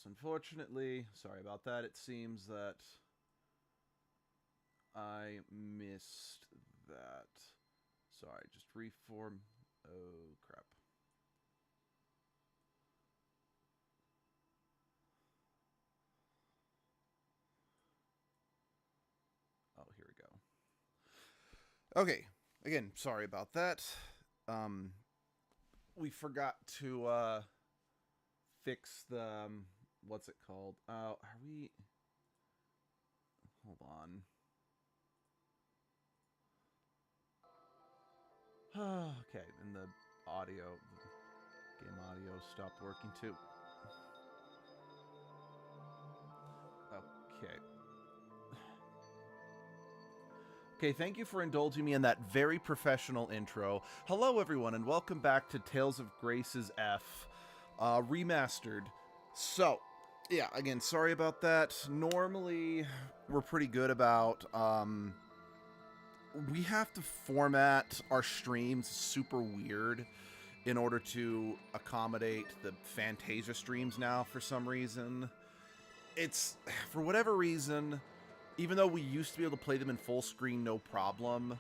Yes, unfortunately, sorry about that. It seems that I missed that. Sorry, just reform. Oh, crap. Oh, here we go. Okay, again, sorry about that. We forgot to fix the what's it called? Are we? Hold on. Okay, and the audio, the game audio stopped working too. Okay. Okay, thank you for indulging me in that very professional intro. Hello, everyone, and welcome back to Tales of Grace's F, remastered. So, yeah, again, sorry about that. Normally, we're pretty good about, we have to format our streams super weird in order to accommodate the Fantasia streams now for some reason. It's, for whatever reason, even though we used to be able to play them in full screen no problem,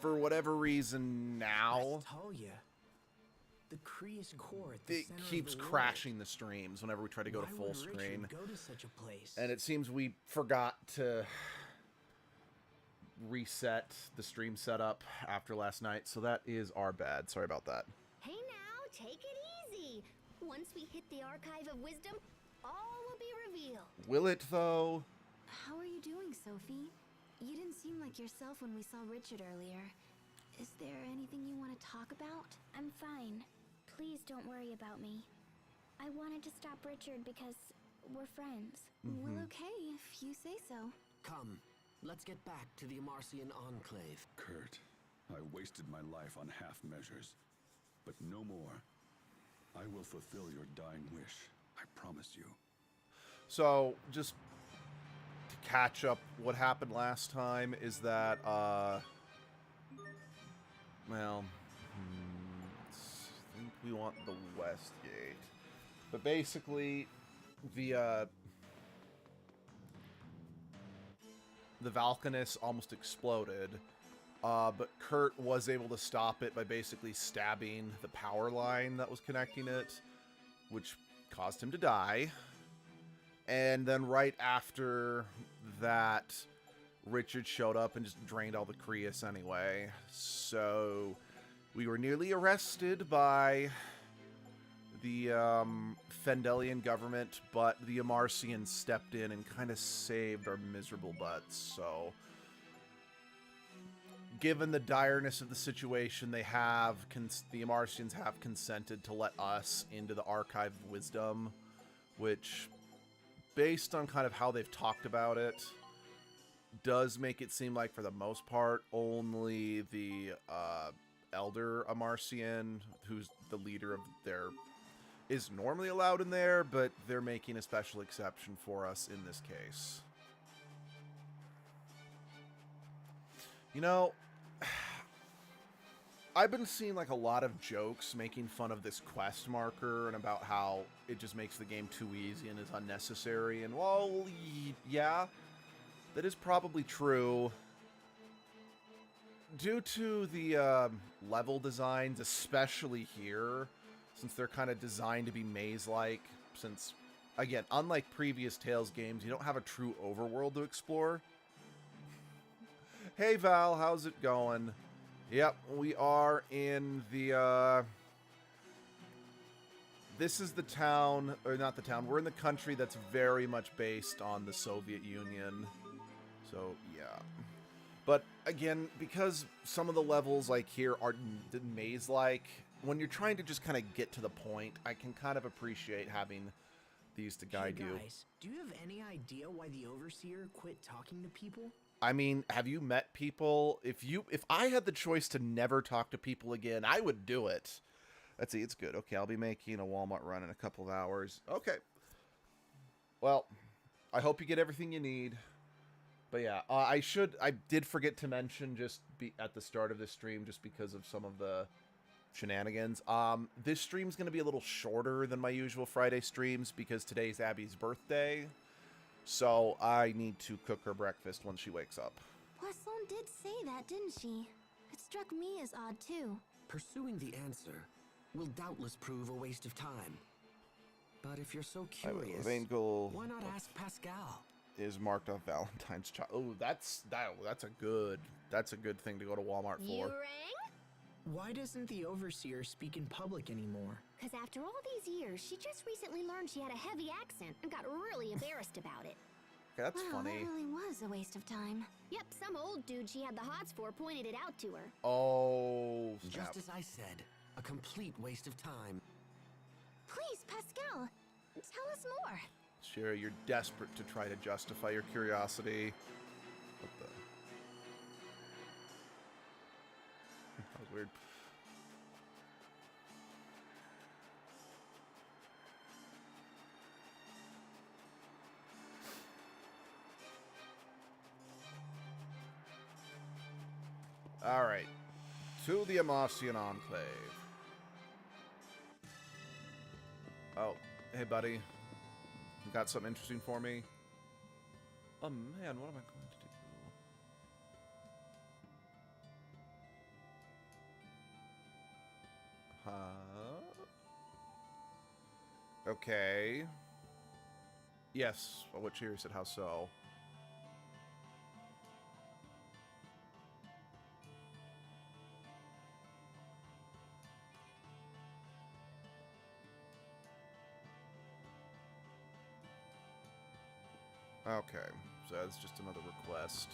for whatever reason now, I told you. The Kreus core at the it center keeps of the crashing world. the streams whenever we try to go to Why full would screen. Richard go to such a place? And it seems we forgot to reset the stream setup after last night, so that is our bad. Sorry about that. Hey now, take it easy. Once we hit the Archive of Wisdom, all will be revealed. Will it, though? How are you doing, Sophie? You didn't seem like yourself when we saw Richard earlier. Is there anything you want to talk about? I'm fine. Please don't worry about me. I wanted to stop Richard because we're friends. Well, okay, if you say so. Come, let's get back to the Amarcian Enclave. Kurt, I wasted my life on half measures, but no more. I will fulfill your dying wish. I promise you. So, just to catch up, what happened last time is that, well, I think we want the west gate. But basically, the Valkanus almost exploded, but Kurt was able to stop it by basically stabbing the power line that was connecting it, which caused him to die. And then right after that, Richard showed up and just drained all the Kreus anyway. So we were nearly arrested by the Fendelian government, but the Amarcians stepped in and kind of saved our miserable butts. So, given the direness of the situation, they have the Amarcians have consented to let us into the Archive of Wisdom, which, based on kind of how they've talked about it, does make it seem like, for the most part, only the Elder Amarcian, who's the leader of their, is normally allowed in there, but they're making a special exception for us in this case. You know, I've been seeing like a lot of jokes making fun of this quest marker and about how it just makes the game too easy and is unnecessary. And well, yeah, that is probably true. Due to the level designs, especially here, since they're kind of designed to be maze-like, since, again, unlike previous Tales games, you don't have a true overworld to explore. Hey Val, how's it going? Yep, we are in the, this is the town, or not the town, we're in the country that's very much based on the Soviet Union. So, yeah. But, again, because some of the levels, like here, are maze-like, when you're trying to just kind of get to the point, I can kind of appreciate having these to guide Hey you. guys, do you have any idea why the Overseer quit talking to people? I mean, have you met people? If I had the choice to never talk to people again, I would do it. Let's see, it's good. Okay, I'll be making a Walmart run in a couple of hours. Okay. Well, I hope you get everything you need. But yeah, I did forget to mention just at the start of this stream, just because of some of the shenanigans. This stream's going to be a little shorter than my usual Friday streams because today's Abby's birthday. So I need to cook her breakfast when she wakes up. Poisson did say that, didn't she? It struck me as odd, too. Pursuing the answer will doubtless prove a waste of time. But if you're so curious, why not ask Pascal? Is marked off Valentine's child. Oh, that's a good thing to go to Walmart for. You rang? Why doesn't the Overseer speak in public anymore? Because after all these years, she just recently learned she had a heavy accent and got really embarrassed about it. Okay, that's Wow, funny. that really was a waste of time. Yep, some old dude she had the hots for pointed it out to her. Oh, snap. Just as I said, a complete waste of time. Please, Pascal, tell us more. Sure, you're desperate to try to justify your curiosity. What the? That was weird. All right, to the Amarcian Enclave. Oh, hey, buddy. You got something interesting for me? Oh, man, what am I going to do? Huh? Okay. Yes, what cheer said, how so? Okay, so that's just another request.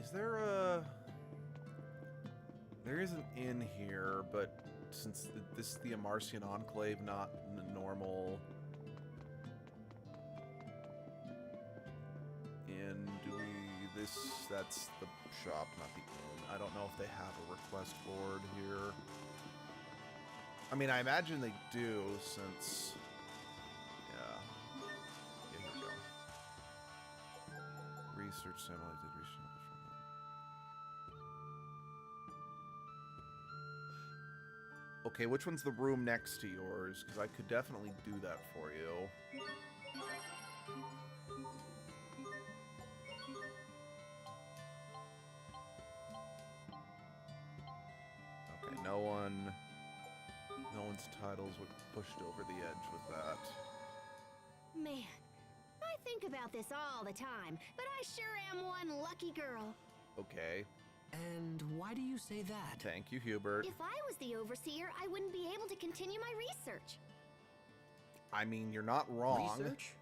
Is there a... There is an inn here, but since this is the Amarcian Enclave, not normal inn, do we... That's the shop, not the inn. I don't know if they have a request board here. I mean, I imagine they do, since... Research simulated research. Okay, which one's the room next to yours? Because I could definitely do that for you. Okay, no one's titles were pushed over the edge with that. Man, I think about this all the time, but I sure am one lucky girl. Okay. And why do you say that? Thank you, Hubert. If I was the Overseer, I wouldn't be able to continue my research. I mean, you're not wrong. Research?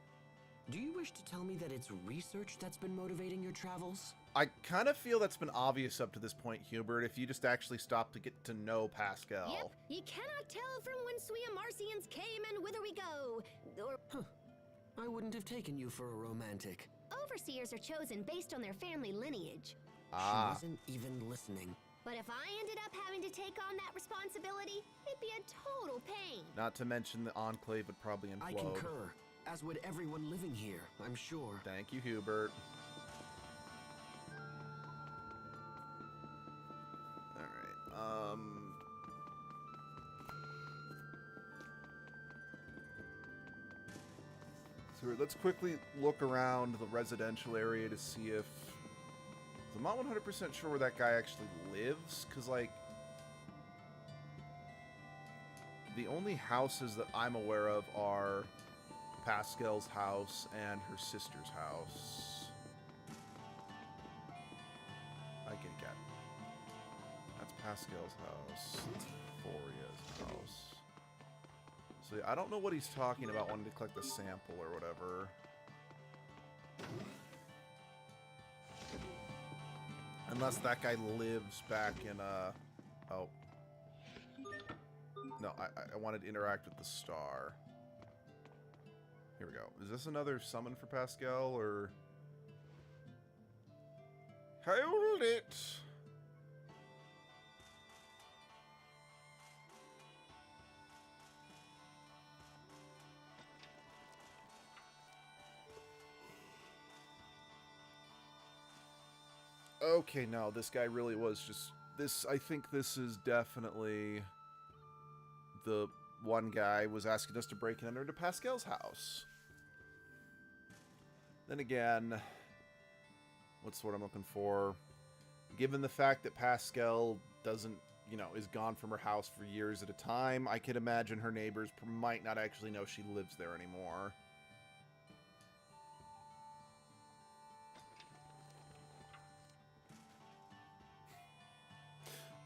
Do you wish to tell me that it's research that's been motivating your travels? I kind of feel that's been obvious up to this point, Hubert, if you just actually stop to get to know Pascal. Yep, you cannot tell from whence we Amarcians came and whither we go. Or I wouldn't have taken you for a romantic. Overseers are chosen based on their family lineage. Ah. She wasn't even listening. But if I ended up having to take on that responsibility, it'd be a total pain. Not to mention the Enclave would probably implode. I concur, as would everyone living here, I'm sure. Thank you, Hubert. Alright, so let's quickly look around the residential area to see if... I'm not 100% sure where that guy actually lives, because, like... The only houses that I'm aware of are Pascal's house and her sister's house. I get it. That's Pascal's house. That's Foria's house. So I don't know what he's talking about wanting to collect the sample or whatever. Unless that guy lives back in, oh. No, I wanted to interact with the star. Here we go. Is this another summon for Pascal, or... Hold it! Okay, no, this guy really was just I think this is definitely the one guy was asking us to break and enter into Pascal's house. Then again, what's the word I'm looking for? Given the fact that Pascal doesn't, you know, is gone from her house for years at a time, I can imagine her neighbors might not actually know she lives there anymore.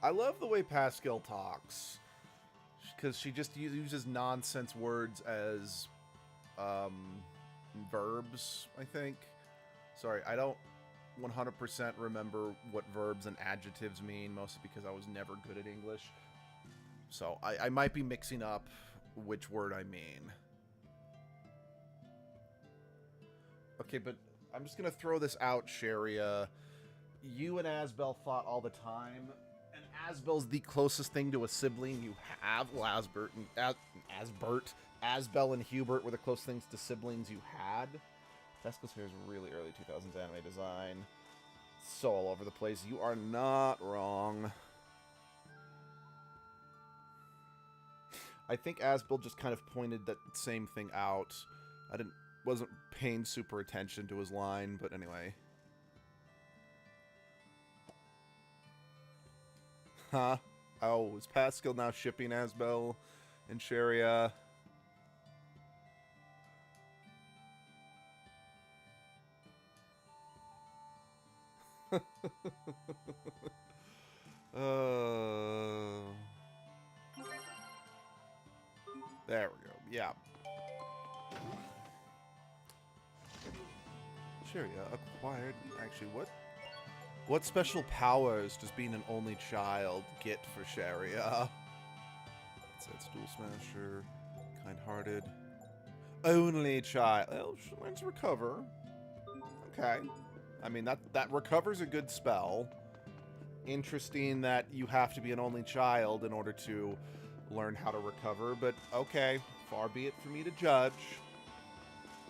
I love the way Pascal talks, because she just uses nonsense words as verbs, I think. Sorry, I don't 100% remember what verbs and adjectives mean, mostly because I was never good at English. So I might be mixing up which word I mean. Okay, but I'm just going to throw this out, Sharia. You and Asbel fought all the time, and Asbel's the closest thing to a sibling you have. Well, Asbel and Hubert were the closest things to siblings you had. Pascal's hair is really early 2000s anime design. So all over the place. You are not wrong. I think Asbel just kind of pointed that same thing out. Wasn't paying super attention to his line, but anyway. Huh? Oh, is Pascal now shipping Asbel and Sharia? There we go. Yeah. Sharia acquired. Actually, what special powers does being an only child get for Sharia? It's dual smasher, kind-hearted, only child. Well, she learns recover. Okay. I mean, that recovers a good spell. Interesting that you have to be an only child in order to learn how to recover, but okay, far be it for me to judge.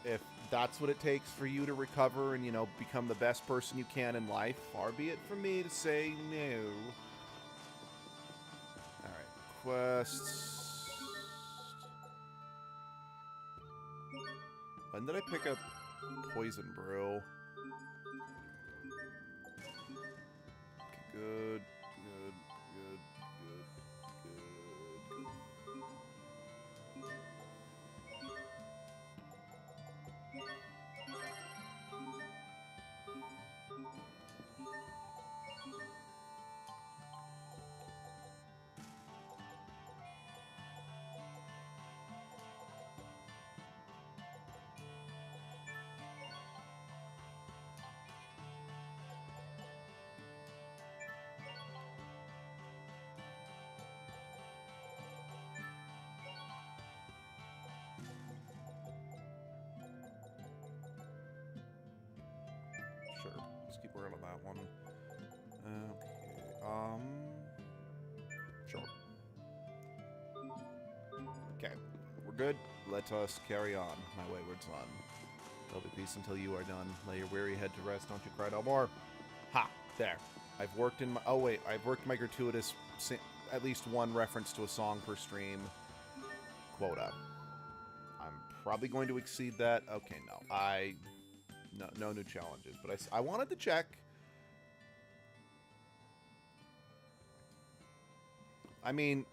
If that's what it takes for you to recover and, you know, become the best person you can in life, far be it from me to say no. Alright, quests. When did I pick up Poison Brew? Good, good, good, good, good. Sure, let's keep working on that one. Okay, sure. Okay, we're good. Let us carry on, my wayward son. There'll be peace until you are done. Lay your weary head to rest. Don't you cry no more. Ha! There. I've worked in my... Oh, wait. I've worked my gratuitous... At least one reference to a song per stream quota. I'm probably going to exceed that. Okay, no. No new challenges. But I wanted to check. I mean...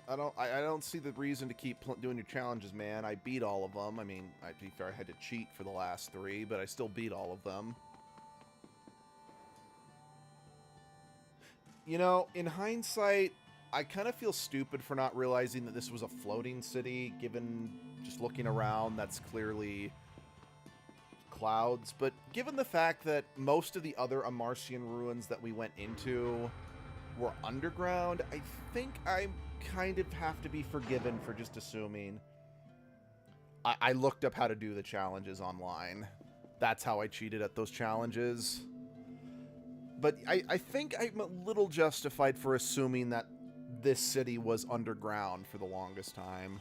I don't see the reason to keep doing your challenges, man. I beat all of them. I mean, to be fair, I had to cheat for the last 3, but I still beat all of them. You know, in hindsight, I kind of feel stupid for not realizing that this was a floating city, given just looking around, that's clearly clouds. But given the fact that most of the other Amarcian ruins that we went into were underground, I think I kind of have to be forgiven for just assuming. I looked up how to do the challenges online. That's how I cheated at those challenges. But I think I'm a little justified for assuming that this city was underground for the longest time.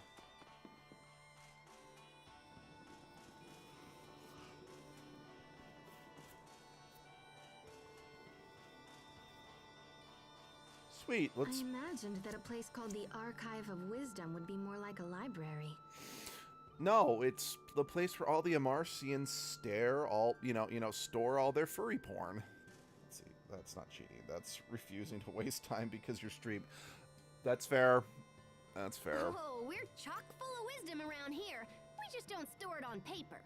Sweet. I imagined that a place called the Archive of Wisdom would be more like a library. No, it's the place where all the Amarcians store all their furry porn. Let's see, that's not cheating. That's refusing to waste time because you're streamed. That's fair. That's fair. Oh, we're chock full of wisdom around here. We just don't store it on paper.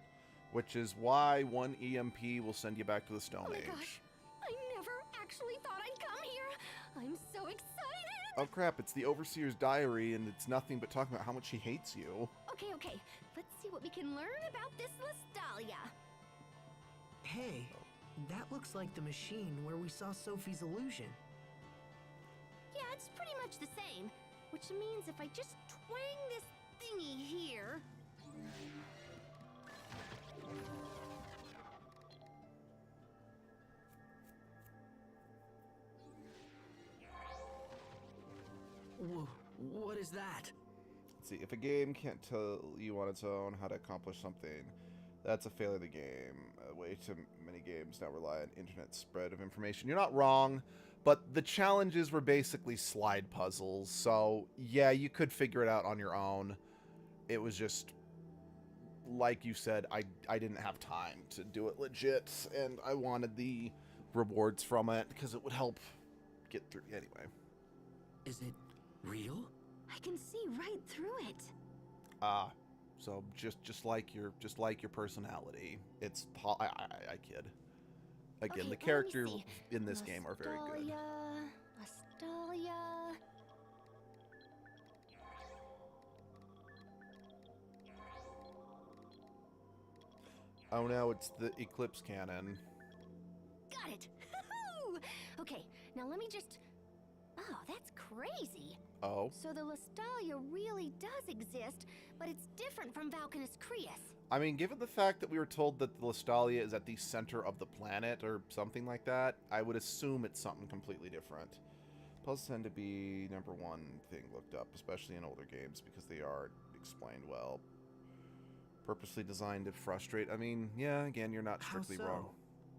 Which is why one EMP will send you back to the Stone Age. Oh my gosh, I never actually thought I'd come here. I'm so excited. Oh crap, it's the Overseer's diary, and it's nothing but talking about how much he hates you. Okay, let's see what we can learn about this Lestalia. Hey, that looks like the machine where we saw Sophie's illusion. Yeah, it's pretty much the same, which means if I just twang this thingy here... What is that? Let's see, if a game can't tell you on its own how to accomplish something, that's a failure of the game. Way too many games now rely on internet spread of information. You're not wrong, but the challenges were basically slide puzzles, so yeah, you could figure it out on your own. It was just, like you said, I didn't have time to do it legit, and I wanted the rewards from it because it would help get through. Anyway. Is it real? I can see right through it. So just like your personality. It's I kid. Again, Okay, the characters let me in this game are very good. Lestalia. Oh no, it's the Eclipse Cannon. Got it. Okay, now let me just... Oh, that's crazy. Oh. So the Lestalia really does exist, but it's different from Valkanus Creus. I mean, given the fact that we were told that the Lestalia is at the center of the planet or something like that, I would assume it's something completely different. Puzzles tend to be number one thing looked up, especially in older games, because they are explained well. Purposely designed to frustrate. I mean, yeah, again, you're not strictly wrong.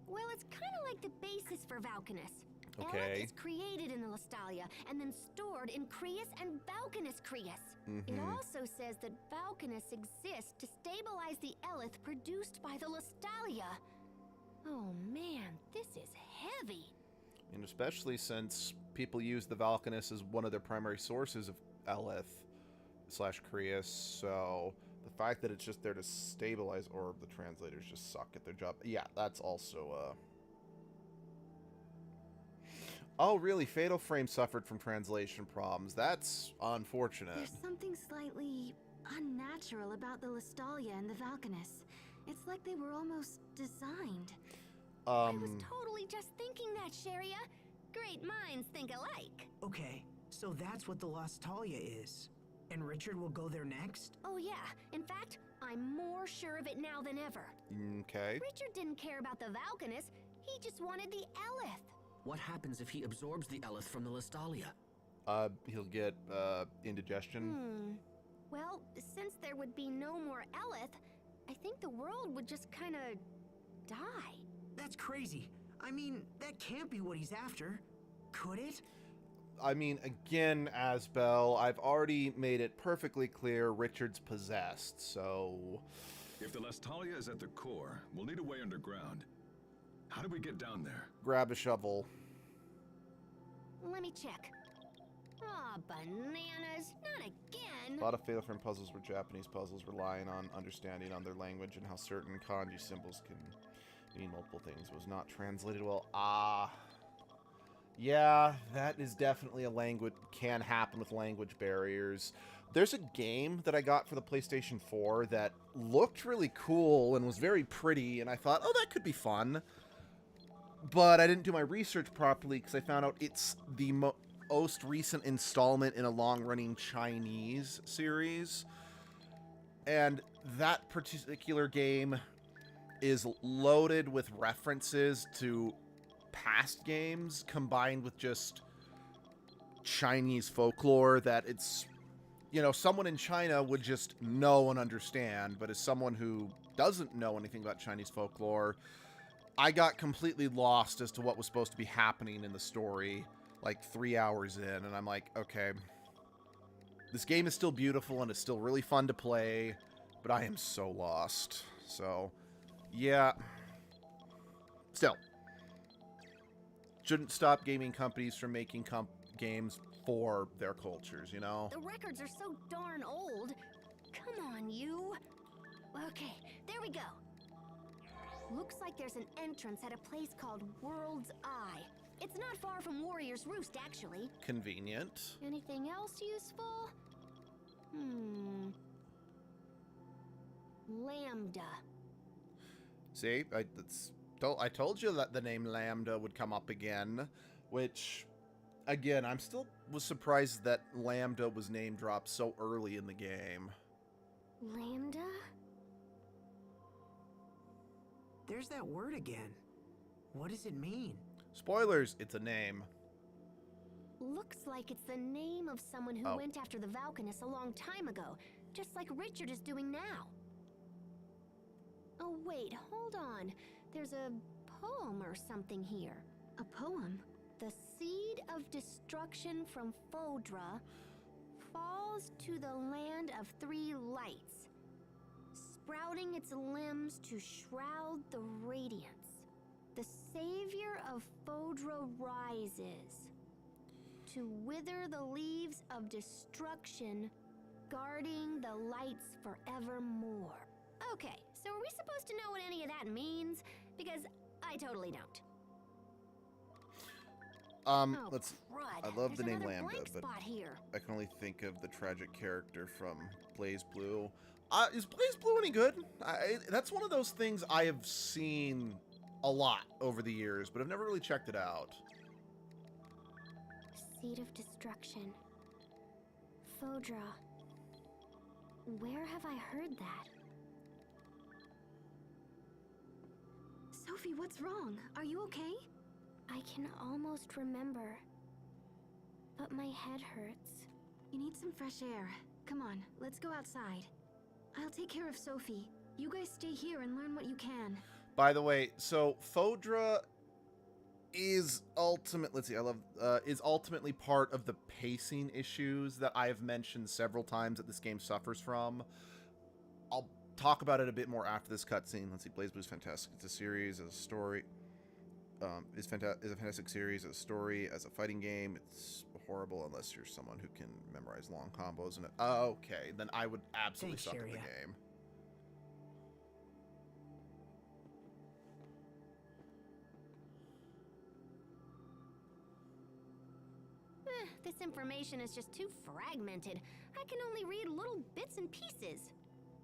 Well, it's kind of like the basis for Valkanus. Okay. Eleth is created in the Lestalia and then stored in Creus and Valkanus Creus. It also says that Valkanus exists to stabilize the Eleth produced by the Lestalia. Oh man, this is heavy. And especially since people use the Valkanus as one of their primary sources of Eleth / Creus, so the fact that it's just there to stabilize, or the translators just suck at their job. Yeah, that's also Oh, really? Fatal Frame suffered from translation problems. That's unfortunate. There's something slightly unnatural about the Lestalia and the Valkanus. It's like they were almost designed. I was totally just thinking that, Sharia. Great minds think alike. Okay, so that's what the Lestalia is. And Richard will go there next? Oh yeah, in fact, I'm more sure of it now than ever. Okay. Richard didn't care about the Valkanus, he just wanted the Eleth. What happens if he absorbs the Eleth from the Lestalia? He'll get indigestion. Well, since there would be no more Eleth, I think the world would just kinda die. That's crazy. I mean, that can't be what he's after. Could it? I mean, again, Asbel, I've already made it perfectly clear Richard's possessed, so... If the Lestalia is at the core, we'll need a way underground. How do we get down there? Grab a shovel. Let me check. Aw, bananas, not again. A lot of Fatal Frame puzzles were Japanese puzzles, relying on understanding on their language and how certain kanji symbols can mean multiple things. Was not translated well. Yeah, that is definitely a language, can happen with language barriers. There's a game that I got for the PlayStation 4 that looked really cool and was very pretty, and I thought, oh, that could be fun. But I didn't do my research properly because I found out it's the most recent installment in a long-running Chinese series. And that particular game is loaded with references to past games combined with just Chinese folklore that it's, you know, someone in China would just know and understand, but as someone who doesn't know anything about Chinese folklore, I got completely lost as to what was supposed to be happening in the story, like 3 hours in, and I'm like, okay, this game is still beautiful and it's still really fun to play, but I am so lost. So, yeah. Still, shouldn't stop gaming companies from making games for their cultures, you know? The records are so darn old. Come on, you. Okay, there we go. Looks like there's an entrance at a place called World's Eye. It's not far from Warrior's Roost, actually. Convenient. Anything else useful? Lambda. See, I told you that the name Lambda would come up again, which, again, I'm still was surprised that Lambda was name dropped so early in the game. Lambda? There's that word again. What does it mean? Spoilers, it's a name. Looks like it's the name of someone who went after the Valkanus a long time ago, just like Richard is doing now. Oh wait, hold on. There's a poem or something here. A poem? The seed of destruction from Fodra falls to the land of three lights, sprouting its limbs to shroud the radiance. The savior of Fodra rises to wither the leaves of destruction, guarding the lights forevermore. Okay, so are we supposed to know what any of that means? Because I totally don't. Let's. Crud. I love There's the name another Lambda, blank but spot here. I can only think of the tragic character from Blaze Blue. Is Blaze Blue any good? That's one of those things I have seen a lot over the years, but I've never really checked it out. Seed of destruction. Fodra. Where have I heard that? Sophie, what's wrong? Are you okay? I can almost remember, but my head hurts. You need some fresh air. Come on, let's go outside. I'll take care of Sophie. You guys stay here and learn what you can. By the way, so Fodra is is ultimately part of the pacing issues that I have mentioned several times that this game suffers from. I'll talk about it a bit more after this cutscene. Let's see, Blaze Blue is fantastic. It's a series, as a story. Is a fantastic series, as a story, as a fighting game. It's horrible unless you're someone who can memorize long combos. And okay, then I would absolutely suck at the game. This information is just too fragmented. I can only read little bits and pieces.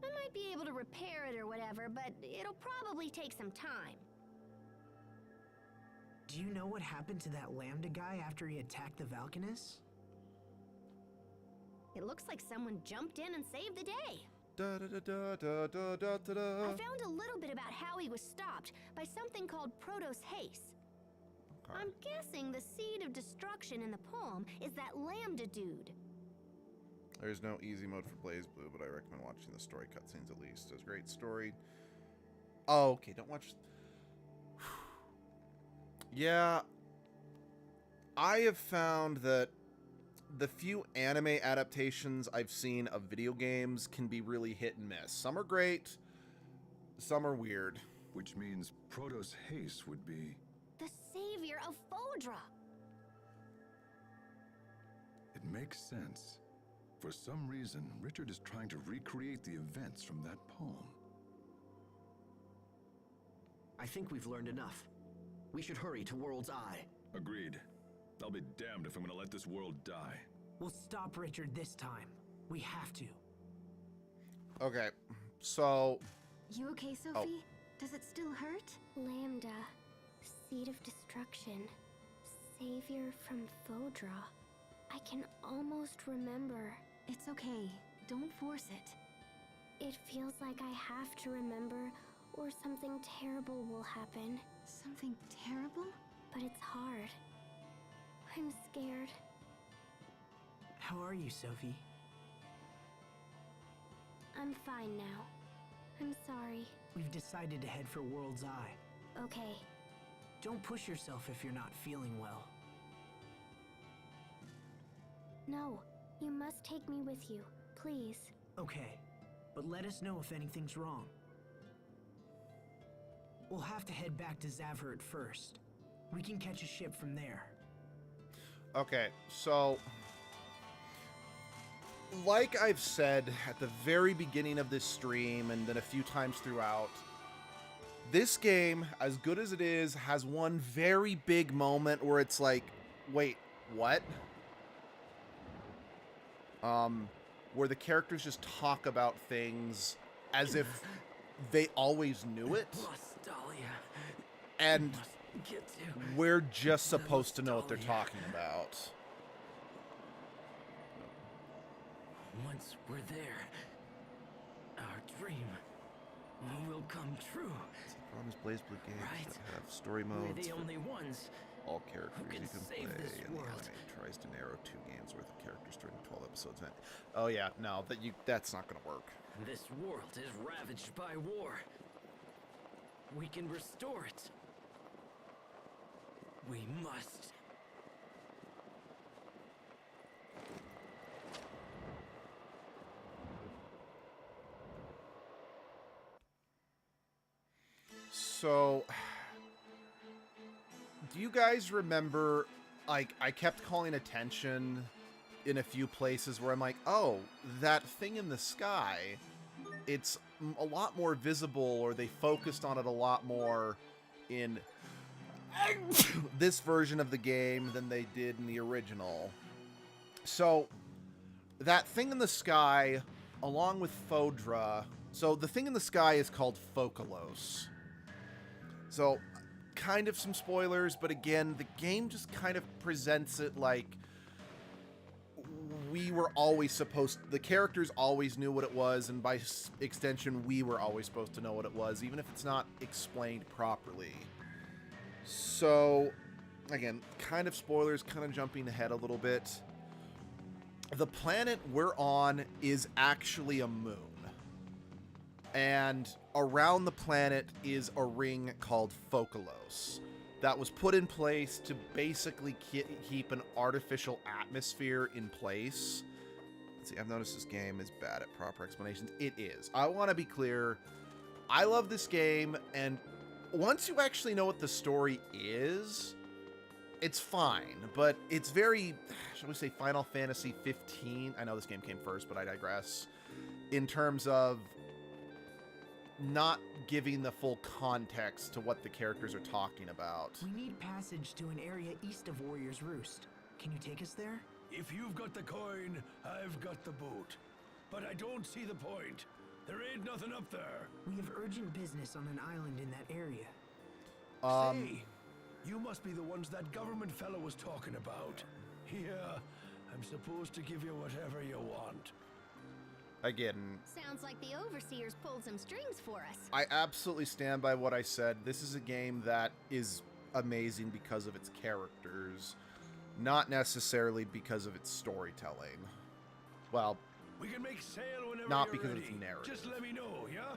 I might be able to repair it or whatever, but it'll probably take some time. Do you know what happened to that Lambda guy after he attacked the Valkanus? It looks like someone jumped in and saved the day. Da, da, da, da, da, da, da, da. I found a little bit about how he was stopped by something called Protos Haste. Okay. I'm guessing the seed of destruction in the poem is that Lambda dude. There's no easy mode for Blaze Blue, but I recommend watching the story cutscenes at least. It's a great story. Oh, okay, don't watch... Yeah, I have found that the few anime adaptations I've seen of video games can be really hit and miss. Some are great, some are weird. Which means Protos Haste would be... The savior of Fodra. It makes sense. For some reason, Richard is trying to recreate the events from that poem. I think we've learned enough. We should hurry to World's Eye. Agreed. I'll be damned if I'm gonna let this world die. We'll stop Richard this time. We have to. Okay, so... You okay, Sophie? Does it still hurt? Lambda. Seed of destruction. Savior from Fodra. I can almost remember. It's okay. Don't force it. It feels like I have to remember, or something terrible will happen. Something terrible? But it's hard. I'm scared. How are you, Sophie? I'm fine now. I'm sorry. We've decided to head for World's Eye. Okay. Don't push yourself if you're not feeling well. No, you must take me with you, please. Okay, but let us know if anything's wrong. We'll have to head back to Zavhert first. We can catch a ship from there. Okay, so like I've said at the very beginning of this stream and then a few times throughout, this game, as good as it is, has one very big moment where it's like, wait, what? Where the characters just talk about things as if they always knew it. And we're just supposed to know what they're talking about. Once we're there, our dream will come true. On this BlazBlue games Right. that have story modes. We're the only ones. All characters who can you can save play, this and world. the anime tries to narrow 2 games worth of characters during 12 episodes. Oh yeah, no, that's not gonna work. This world is ravaged by war. We can restore it. We must. So, do you guys remember, like, I kept calling attention in a few places where I'm like, oh, that thing in the sky, it's a lot more visible, or they focused on it a lot more in this version of the game than they did in the original. So, that thing in the sky, along with Fodra, so the thing in the sky is called Fokalos. So, kind of some spoilers, but again, the game just kind of presents it like we were always supposed, the characters always knew what it was, and by extension, we were always supposed to know what it was, even if it's not explained properly. So, again, kind of spoilers, kind of jumping ahead a little bit. The planet we're on is actually a moon. And around the planet is a ring called Fokalos that was put in place to basically keep an artificial atmosphere in place. Let's see, I've noticed this game is bad at proper explanations. It is. I want to be clear. I love this game, and once you actually know what the story is, it's fine, but it's very, shall we say, Final Fantasy 15. I know this game came first, but I digress. In terms of not giving the full context to what the characters are talking about. We need passage to an area east of Warrior's Roost. Can you take us there? If you've got the coin, I've got the boot. But I don't see the point. There ain't nothing up there. We have urgent business on an island in that area. Say, you must be the ones that government fellow was talking about. Yeah, I'm supposed to give you whatever you want. Again, Sounds like the Overseers pulled some strings for us. I absolutely stand by what I said. This is a game that is amazing because of its characters, not necessarily because of its storytelling. Well, We can make sail whenever not you're because ready. of its narrative. Just let me know, yeah?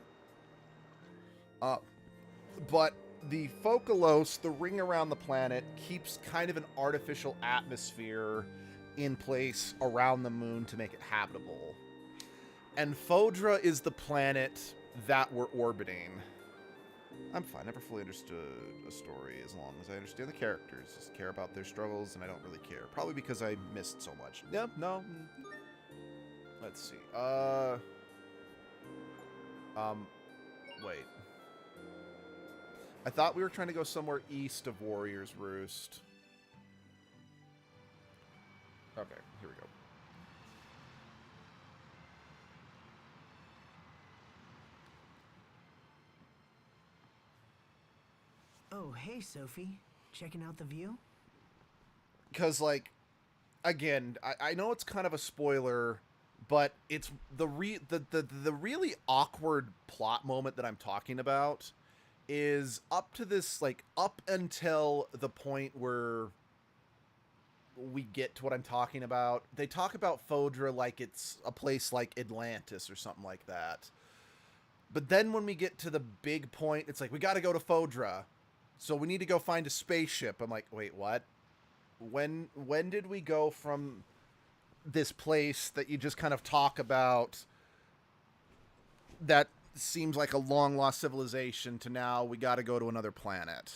But the Fokalos, the ring around the planet, keeps kind of an artificial atmosphere in place around the moon to make it habitable. And Fodra is the planet that we're orbiting. I'm fine. I never fully understood a story as long as I understand the characters. Just care about their struggles, and I don't really care. Probably because I missed so much. Yep, no. Let's see. Wait. I thought we were trying to go somewhere east of Warrior's Roost. Okay, here we go. Oh, hey, Sophie. Checking out the view? Because, like, again, I know it's kind of a spoiler, but it's the really awkward plot moment that I'm talking about is up to this, like, up until the point where we get to what I'm talking about. They talk about Fodra like it's a place like Atlantis or something like that. But then when we get to the big point, it's like, we got to go to Fodra. So we need to go find a spaceship. I'm like, wait, what? When did we go from this place that you just kind of talk about that seems like a long-lost civilization to now we got to go to another planet.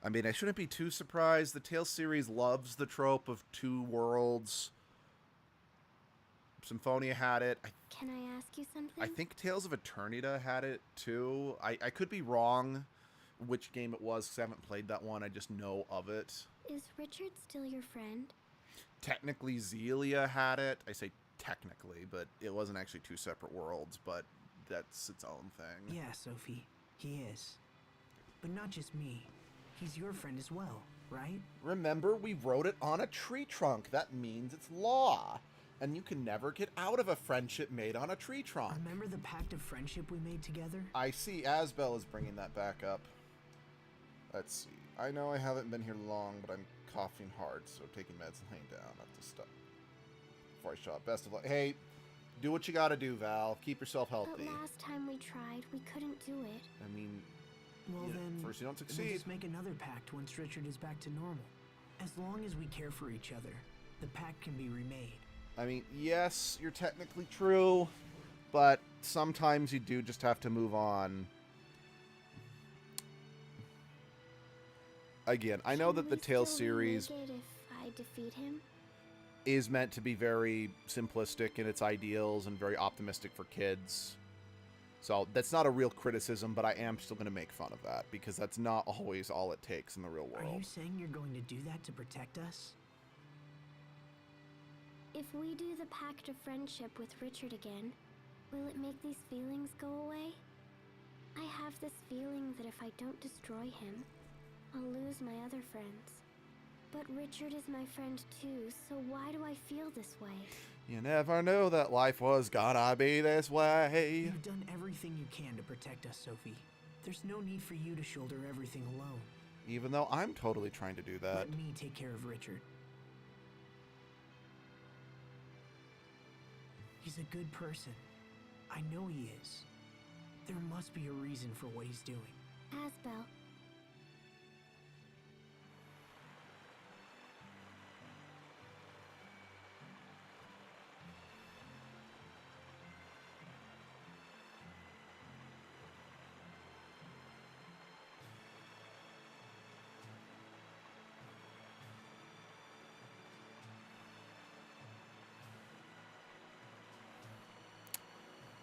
I mean, I shouldn't be too surprised. The Tales series loves the trope of two worlds. Symphonia had it. Can I ask you something? I think Tales of Eternita had it too. I could be wrong which game it was, because I haven't played that one. I just know of it. Is Richard still your friend? Technically, Zelia had it. I say technically, but it wasn't actually two separate worlds, but that's its own thing. Yeah, Sophie, he is. But not just me. He's your friend as well, right? Remember, we wrote it on a tree trunk. That means it's law. And you can never get out of a friendship made on a tree trunk. Remember the pact of friendship we made together? I see Asbel is bringing that back up. Let's see. I know I haven't been here long, but I'm coughing hard, so taking meds and laying down. I have to stop before I show up. Best of luck. Hey, do what you gotta do, Val. Keep yourself healthy. But last time we tried, we couldn't do it. I mean, Well then, first you don't we'll succeed. just make another pact once Richard is back to normal. As long as we care for each other, the pact can be remade. I mean, yes, you're technically true, but sometimes you do just have to move on. Again, I know that the Tales series Make it if I defeat him? is meant to be very simplistic in its ideals and very optimistic for kids. So that's not a real criticism, but I am still going to make fun of that because that's not always all it takes in the real world. Are you saying you're going to do that to protect us? If we do the pact of friendship with Richard again, will it make these feelings go away? I have this feeling that if I don't destroy him, I'll lose my other friends. But Richard is my friend too, so why do I feel this way? You never knew that life was gonna be this way. You've done everything you can to protect us, Sophie. There's no need for you to shoulder everything alone. Even though I'm totally trying to do that. Let me take care of Richard. He's a good person. I know he is. There must be a reason for what he's doing. Asbel.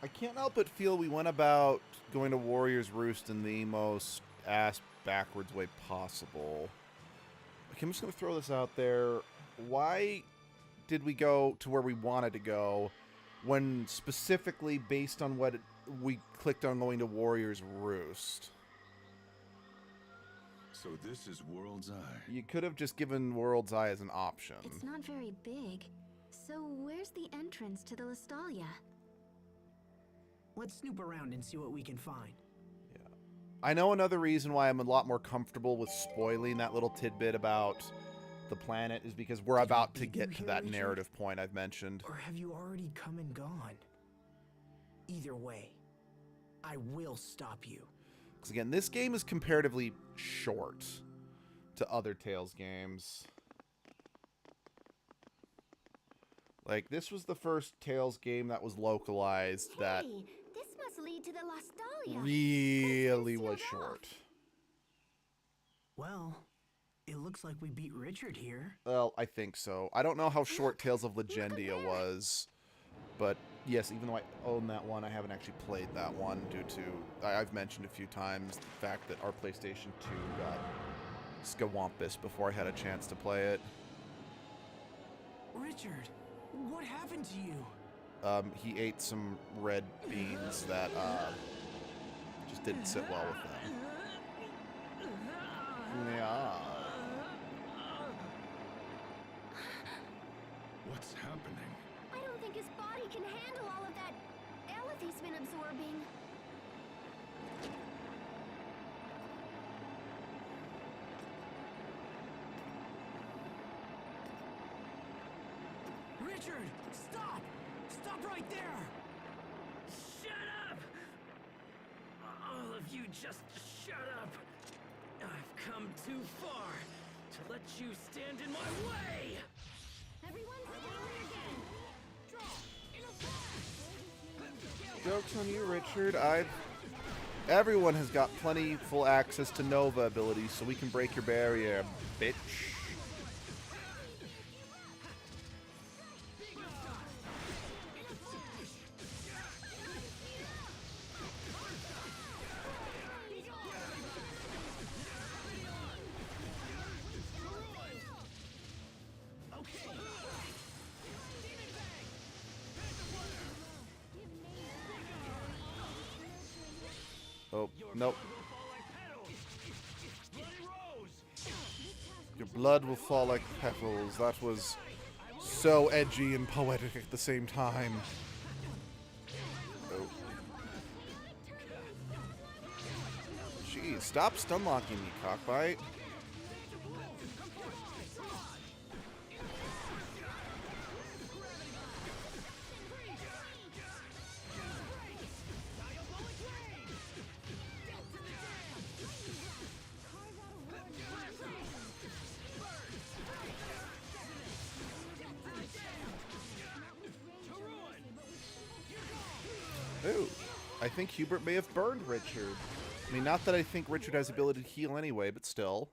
I can't help but feel we went about going to Warrior's Roost in the most ass-backwards way possible. Okay, I'm just going to throw this out there. Why did we go to where we wanted to go when specifically based on what we clicked on going to Warrior's Roost? So this is World's Eye. You could have just given World's Eye as an option. It's not very big. So where's the entrance to the Lestalia? Let's snoop around and see what we can find. Yeah. I know another reason why I'm a lot more comfortable with spoiling that little tidbit about the planet is because we're about to get to that narrative point I've mentioned. Or have you already come and gone? Either way, I will stop you. Because again, this game is comparatively short to other Tales games. Like, this was the first Tales game that was localized that This must lead to the Lestalia. really was short. Well, it looks like we beat Richard here. Well, I think so. I don't know how short Tales of Legendia was, but yes, even though I own that one, I haven't actually played that one due to, I've mentioned a few times, the fact that our PlayStation 2 got scawampus before I had a chance to play it. Richard, what happened to you? He ate some red beans that just didn't sit well with him. Yeah. What's happening? I don't think his body can handle all of that Eleth he's been absorbing. Richard, stop! Stop right there! Shut up! All of you just shut up! I've come too far to let you stand in my way! Everyone stay again! Draw! In a flash! Joke's on you, Richard. Everyone has got plenty full access to Nova abilities, so we can break your barrier, bitch. Oh, nope. Your blood will fall like petals. That was so edgy and poetic at the same time. Oh. Jeez, stop stunlocking me, cockbite. Ooh, I think Hubert may have burned Richard. I mean, not that I think Richard has the ability to heal anyway, but still.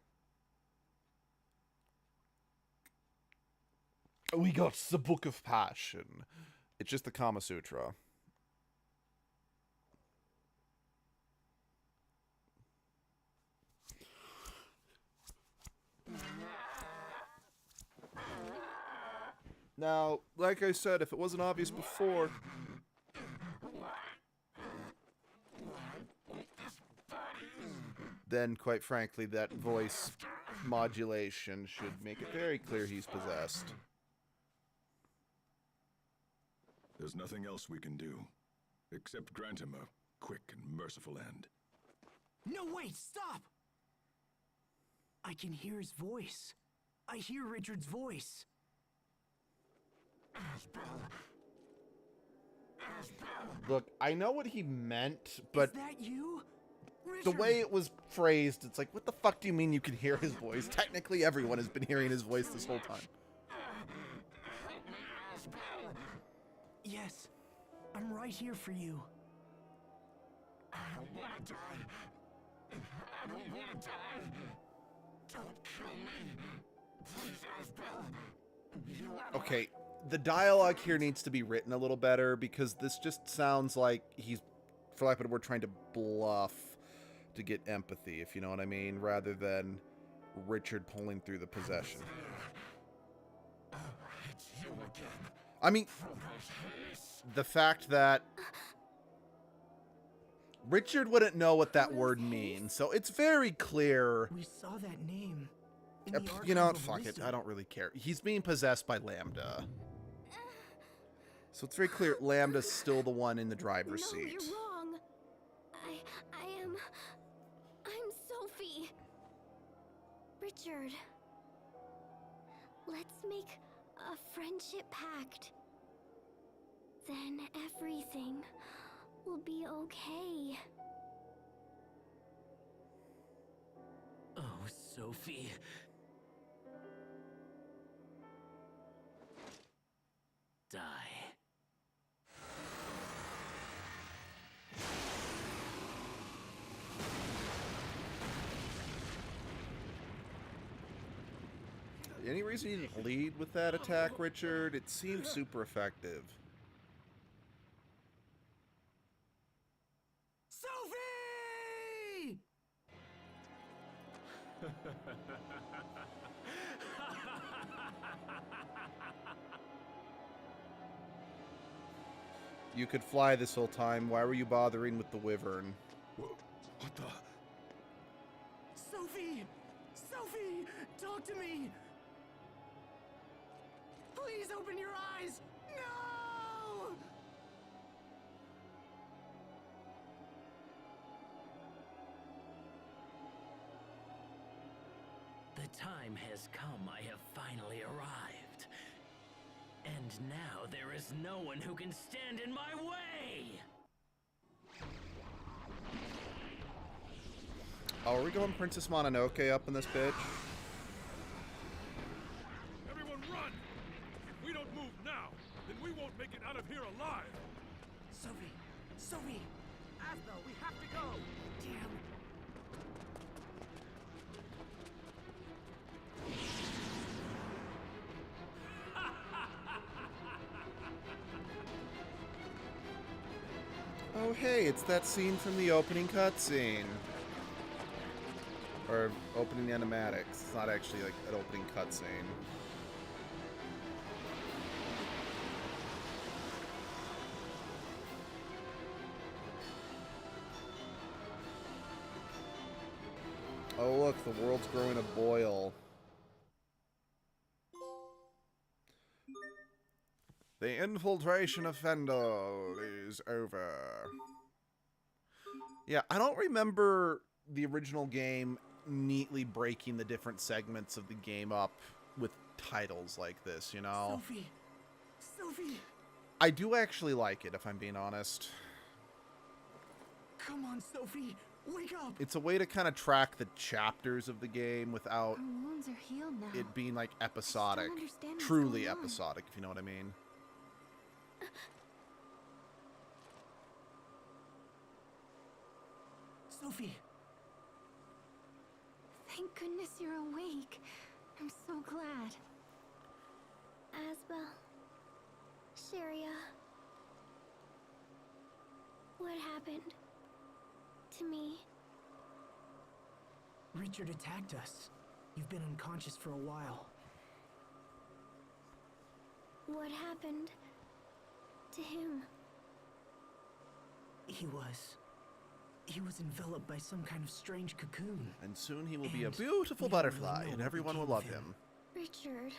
We got the Book of Passion. It's just the Kama Sutra. Now, like I said, if it wasn't obvious before... then, quite frankly, that voice modulation should make it very clear he's possessed. There's nothing else we can do, except grant him a quick and merciful end. No, wait, stop! I can hear his voice. I hear Richard's voice. Look, I know what he meant, but... Is that you? The way it was phrased, it's like, what the fuck do you mean you can hear his voice? Technically, everyone has been hearing his voice this whole time. Yes, I'm right here for you. I don't want to die. I don't want to die. Don't kill me. Please, Asbel. Okay, the dialogue here needs to be written a little better, because this just sounds like he's, for lack of a better word, trying to bluff to get empathy, if you know what I mean, rather than Richard pulling through the possession. I mean, the fact that Richard wouldn't know what that word means, so it's very clear. We saw that name. You know what? Fuck it. I don't really care. He's being possessed by Lambda. So it's very clear Lambda's still the one in the driver's seat. No, you're wrong. I'm Sophie. Richard. Let's make a friendship pact. Then everything will be okay. Oh, Sophie. Die. Any reason you didn't lead with that attack, Richard? It seems super effective. Sophie! You could fly this whole time. Why were you bothering with the wyvern? What the? Sophie! Sophie! Talk to me! Please open your eyes! No! The time has come. I have finally arrived. And now there is no one who can stand in my way! Oh, are we going Princess Mononoke up in this bitch? here alive! Sophie! Sophie! Asbel, we have to go! Damn. Oh hey, it's that scene from the opening cutscene. Or opening animatics. It's not actually like an opening cutscene. Oh look, the world's growing a boil. The infiltration of Fendel is over. Yeah, I don't remember the original game neatly breaking the different segments of the game up with titles like this, you know? Sophie! Sophie! I do actually like it, if I'm being honest. Come on, Sophie! Wake up! It's a way to kind of track the chapters of the game without Her wounds are healed now. it being like episodic. understand what's Truly going on. episodic, if you know what I mean. Sophie! Thank goodness you're awake. I'm so glad. Asbel. Syria. What happened? To me? Richard attacked us. You've been unconscious for a while. What happened to him? He was enveloped by some kind of strange cocoon. And soon he will be a And beautiful we don't really butterfly, know and what everyone will became love of him. Richard.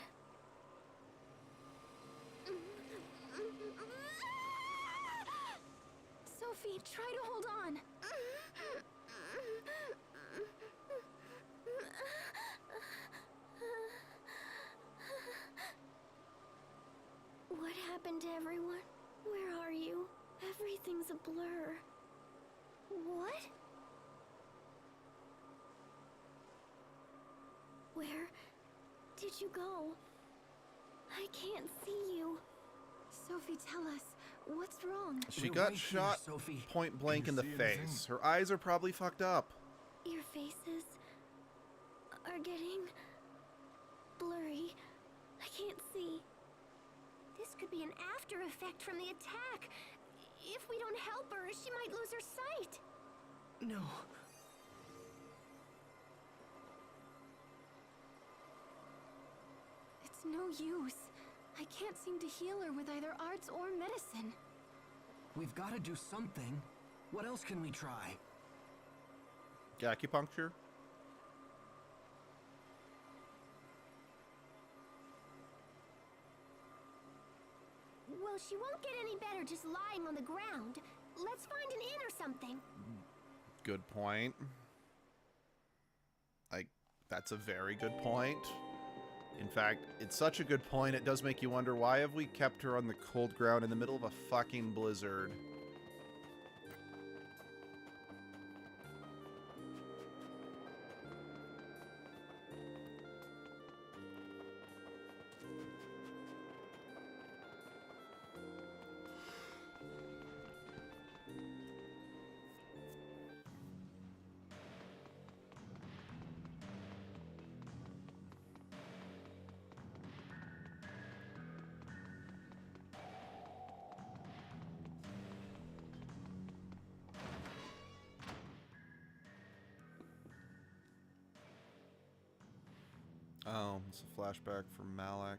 Sophie, try to hold on. What happened to everyone? Where are you? Everything's a blur. What? Where did you go? I can't see you. Sophie, tell us, what's wrong? She We're got right here, shot Sophie. point blank in Can the you see face. anything? Her eyes are probably fucked up. Your faces are getting blurry. I can't see. This could be an after effect from the attack. If we don't help her, she might lose her sight. No. It's no use. I can't seem to heal her with either arts or medicine. We've got to do something. What else can we try? Acupuncture? Well, she won't get any better just lying on the ground. Let's find an inn or something. Good point. That's a very good point. In fact, it's such a good point, it does make you wonder, why have we kept her on the cold ground in the middle of a fucking blizzard? Oh, it's a flashback from Malak.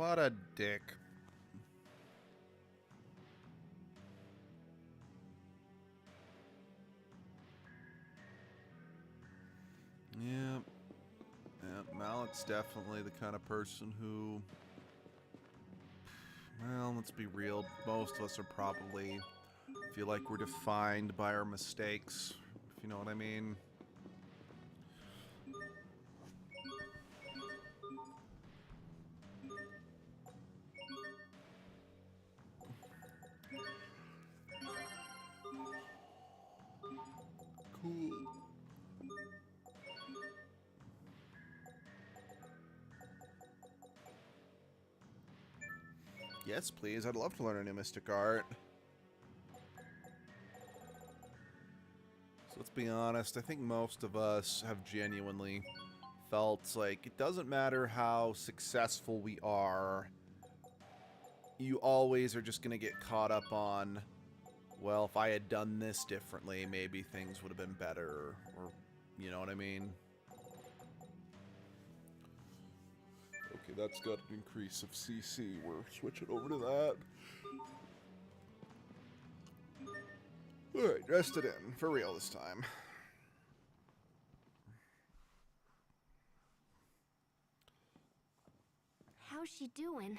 What a dick. Yeah. Yeah, Malik's definitely the kind of person who, well, let's be real, most of us are probably feel like we're defined by our mistakes, if you know what I mean. Cool. Yes, please. I'd love to learn a new mystic art. So let's be honest. I think most of us have genuinely felt like it doesn't matter how successful we are. You always are just going to get caught up on, well, if I had done this differently, maybe things would have been better. Or, you know what I mean? Okay, that's got an increase of CC. We're switching over to that. Alright, rest it in. For real this time. How's she doing?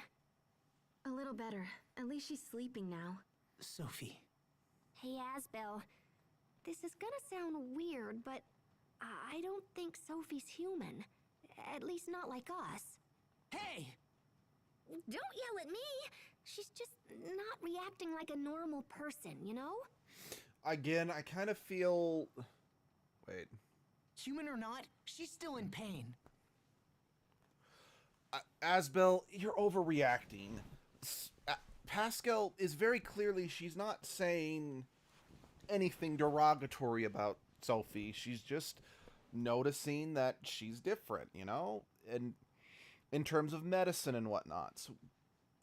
A little better. At least she's sleeping now. Sophie. Hey, Asbel. This is gonna sound weird, but I don't think Sophie's human. At least not like us. Hey! Don't yell at me! She's just not reacting like a normal person, you know? Again, I kind of feel... Wait. Human or not, she's still in pain. Asbel, you're overreacting. Pascal is very clearly, she's not saying anything derogatory about Sophie. She's just noticing that she's different, you know? And in terms of medicine and whatnot. So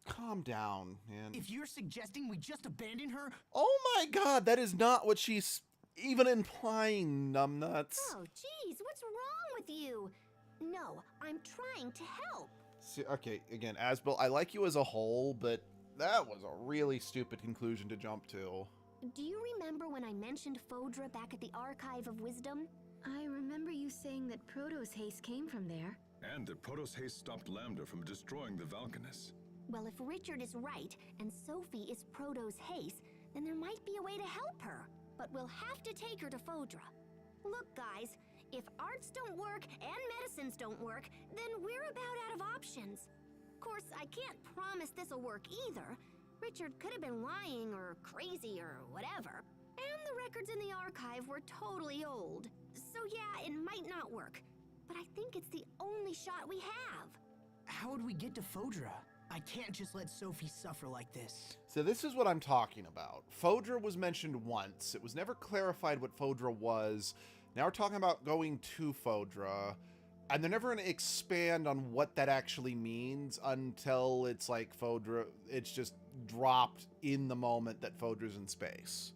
calm down, man. If you're suggesting we just abandon her... Oh my god, that is not what she's even implying, numbnuts. Oh, jeez, what's wrong with you? No, I'm trying to help. See, okay, again, Asbel, I like you as a whole, but that was a really stupid conclusion to jump to. Do you remember when I mentioned Phodra back at the Archive of Wisdom? I remember you saying that Protos haste came from there. And that Protos haste stopped Lambda from destroying the Valkanus. Well, if Richard is right, and Sophie is Protos haste, then there might be a way to help her. But we'll have to take her to Phodra. Look, guys, if arts don't work and medicines don't work, then we're about out of options. Of course, I can't promise this'll work either. Richard could have been lying or crazy or whatever. And the records in the archive were totally old. So yeah, it might not work. But I think it's the only shot we have. How would we get to Phodra? I can't just let Sophie suffer like this. So this is what I'm talking about. Phodra was mentioned once. It was never clarified what Phodra was. Now we're talking about going to Phodra. And they're never going to expand on what that actually means until it's like Phodra, it's just dropped in the moment that Phodra's in space.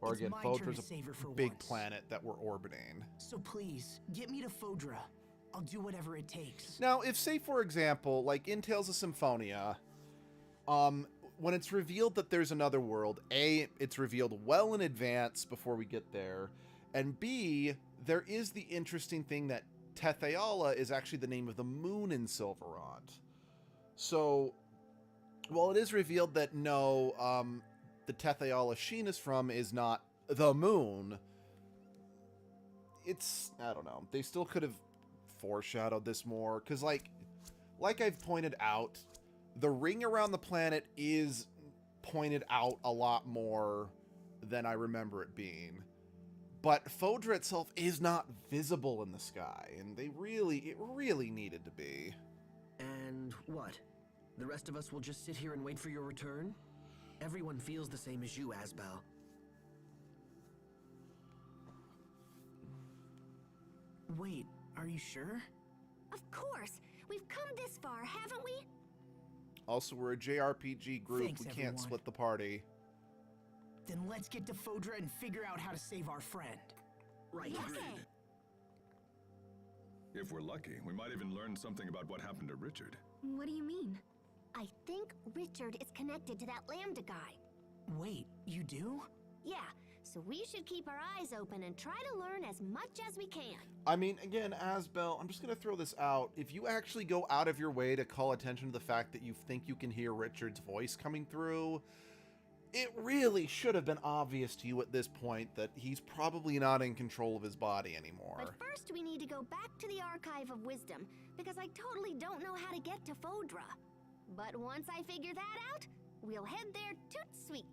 Or It's again, my turn Phodra's to save her for a big once. planet that we're orbiting. So please, get me to Phodra. I'll do whatever it takes. Now, if, say, for example, like in Tales of Symphonia, when it's revealed that there's another world, A, it's revealed well in advance before we get there, and B, there is the interesting thing that Tetheala is actually the name of the moon in Silverrond. So, while it is revealed that no, the Tetheala Sheen is from is not the moon, it's, I don't know, they still could have foreshadowed this more, because like I've pointed out, the ring around the planet is pointed out a lot more than I remember it being. But Phodra itself is not visible in the sky, and it really needed to be. And what? The rest of us will just sit here and wait for your return? Everyone feels the same as you, Asbel. Wait, are you sure? Of course! We've come this far, haven't we? Also, we're a JRPG group. Thanks, We can't everyone. split the party. Then let's get to Phodra and figure out how to save our friend. Right. Okay. If If we're lucky, we might even learn something about what happened to Richard. What do you mean? I think Richard is connected to that Lambda guy. Wait, you do? Yeah, so we should keep our eyes open and try to learn as much as we can. I mean, again, Asbel, I'm just going to throw this out. If you actually go out of your way to call attention to the fact that you think you can hear Richard's voice coming through, it really should have been obvious to you at this point that he's probably not in control of his body anymore. But first we need to go back to the Archive of Wisdom, because I totally don't know how to get to Fodra. But once I figure that out, we'll head there toot sweet.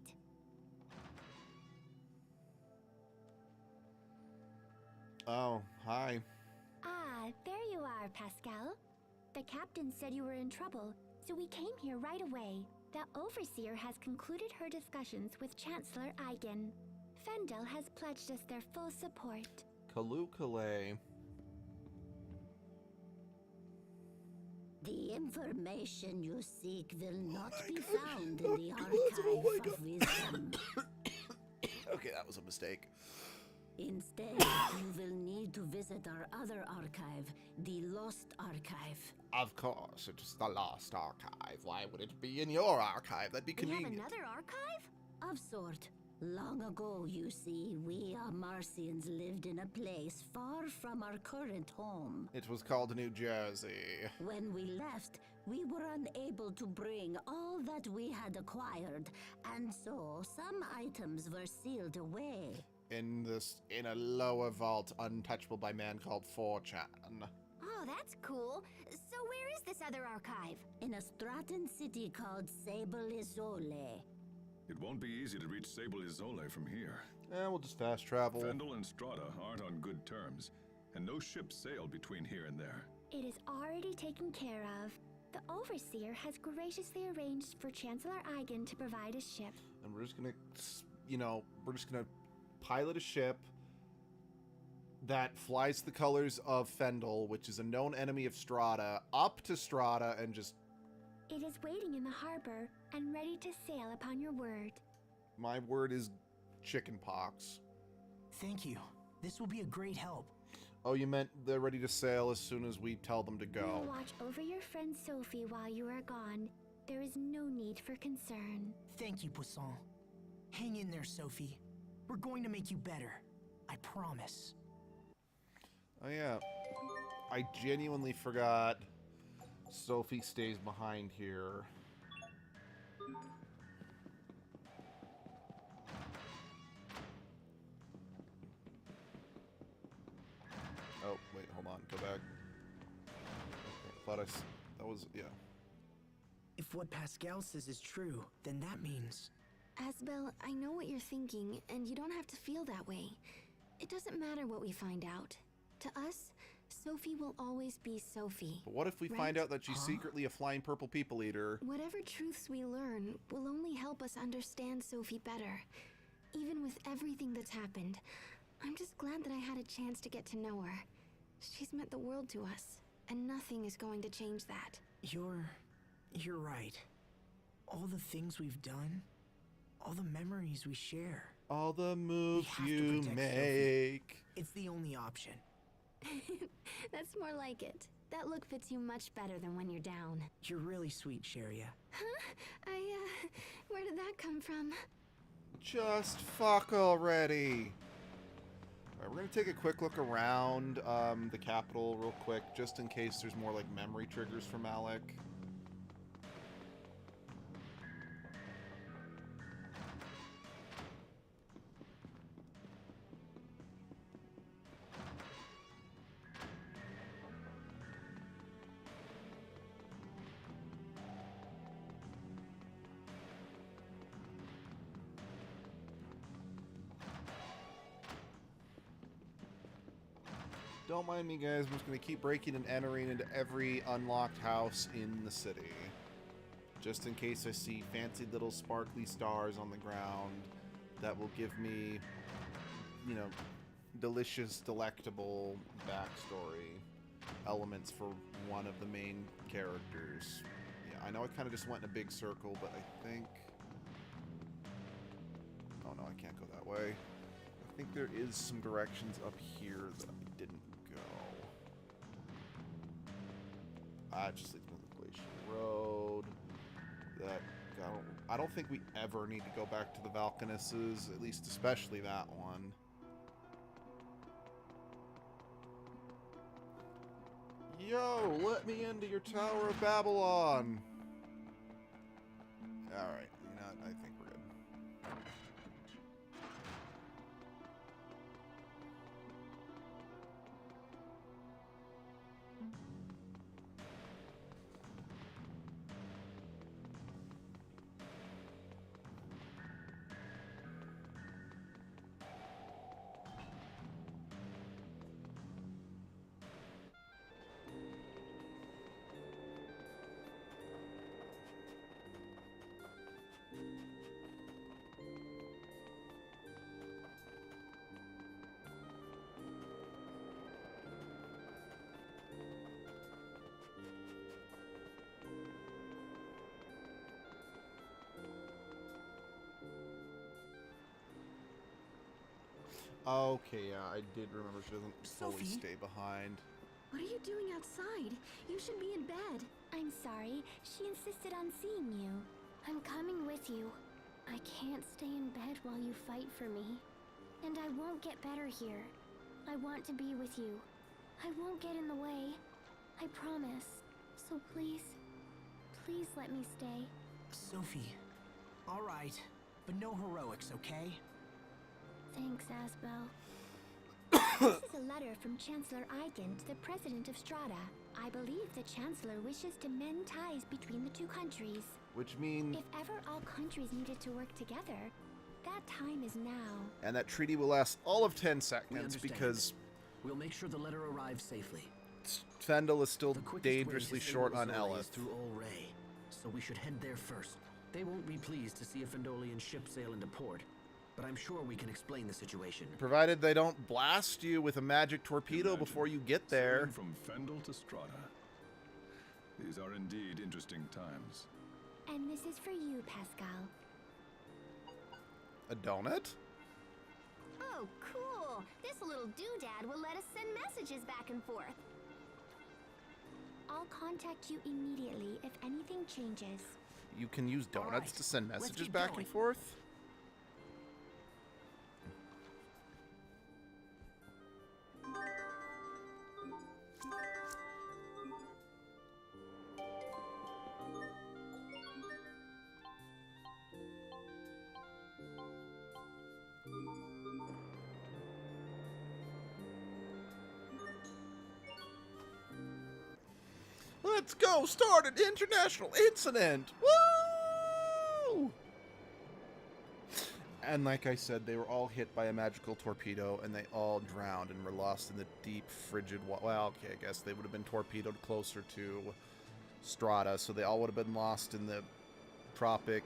Oh, hi. Ah, there you are, Pascal. The captain said you were in trouble, so we came here right away. The Overseer has concluded her discussions with Chancellor Eigen. Fendel has pledged us their full support. Kalukale. The information you seek will not be found in the Archive of Wisdom. Okay, that was a mistake. Instead, you will need to visit our other archive, the Lost Archive. Of course, it's the Lost Archive. Why would it be in your archive? That'd be convenient. We have another archive? Of sort. Long ago, you see, we Marcians lived in a place far from our current home. It was called New Jersey. When we left, we were unable to bring all that we had acquired, and so some items were sealed away. In a lower vault, untouchable by man called 4chan. Oh, that's cool. So where is this other archive? In a Stratton city called Sable Isole. It won't be easy to reach Sable Isole from here. We'll just fast travel. Fendel and Strata aren't on good terms, and no ships sail between here and there. It is already taken care of. The Overseer has graciously arranged for Chancellor Eigen to provide a ship. And we're just gonna, pilot a ship that flies the colors of Fendel, which is a known enemy of Strata, up to Strata and just... It is waiting in the harbor and ready to sail upon your word. My word is chickenpox. Thank you. This will be a great help. Oh, you meant they're ready to sail as soon as we tell them to go. We'll watch over your friend Sophie while you are gone. There is no need for concern. Thank you, Poisson. Hang in there, Sophie. We're going to make you better. I promise. Oh yeah, I genuinely forgot Sophie stays behind here. Oh, wait, hold on, go back. Okay, thought that was, yeah. If what Pascal says is true, then that means... Asbel, I know what you're thinking, and you don't have to feel that way. It doesn't matter what we find out. To us, Sophie will always be Sophie. But what if we find out that she's secretly a flying purple people eater? Whatever truths we learn will only help us understand Sophie better. Even with everything that's happened, I'm just glad that I had a chance to get to know her. She's meant the world to us, and nothing is going to change that. You're right. All the things we've done, all the memories we share. All the moves you make. Sophie. It's the only option. That's more like it. That look fits you much better than when you're down. You're really sweet, Sharia. Huh? Where did that come from? Just fuck already. Alright, we're gonna take a quick look around the capital real quick, just in case there's more like memory triggers for Malik. Don't mind me, guys. I'm just going to keep breaking and entering into every unlocked house in the city. Just in case I see fancy little sparkly stars on the ground that will give me, you know, delicious, delectable backstory elements for one of the main characters. Yeah, I know I kind of just went in a big circle, but I think... Oh, no, I can't go that way. I think there is some directions up here that I didn't go. Just leads me to the Glacial Road. That I don't think we ever need to go back to the Valkanisses, at least especially that one. Yo, let me into your Tower of Babylon. All right, you know, I think we're good. Okay, yeah, I did remember she doesn't fully stay behind. What are you doing outside? You should be in bed. I'm sorry. She insisted on seeing you. I'm coming with you. I can't stay in bed while you fight for me. And I won't get better here. I want to be with you. I won't get in the way. I promise. So please, please let me stay. Sophie, all right, but no heroics, okay? Thanks, Asbel. This is a letter from Chancellor Eigand, the president of Strata. I believe the Chancellor wishes to mend ties between the two countries. Which means... If ever all countries needed to work together, that time is now. And that treaty will last all of 10 seconds because... We'll make sure the letter arrives safely. Fendel is still dangerously short on Eleth. Through Olray, so we should head there first. They won't be pleased to see a Fendolian ship sail into port, but I'm sure we can explain the situation. Provided they don't blast you with a magic torpedo before you get there. From Fendel to Strata. These are indeed interesting times. And this is for you, Pascal. A donut? Oh, cool! This little doodad will let us send messages back and forth. I'll contact you immediately if anything changes. You can use donuts to send messages back and forth? Let's go! Start an international incident! Woo! And like I said, they were all hit by a magical torpedo, and they all drowned and were lost in the deep, frigid water. Well, okay, I guess they would have been torpedoed closer to Strata, so they all would have been lost in the tropic,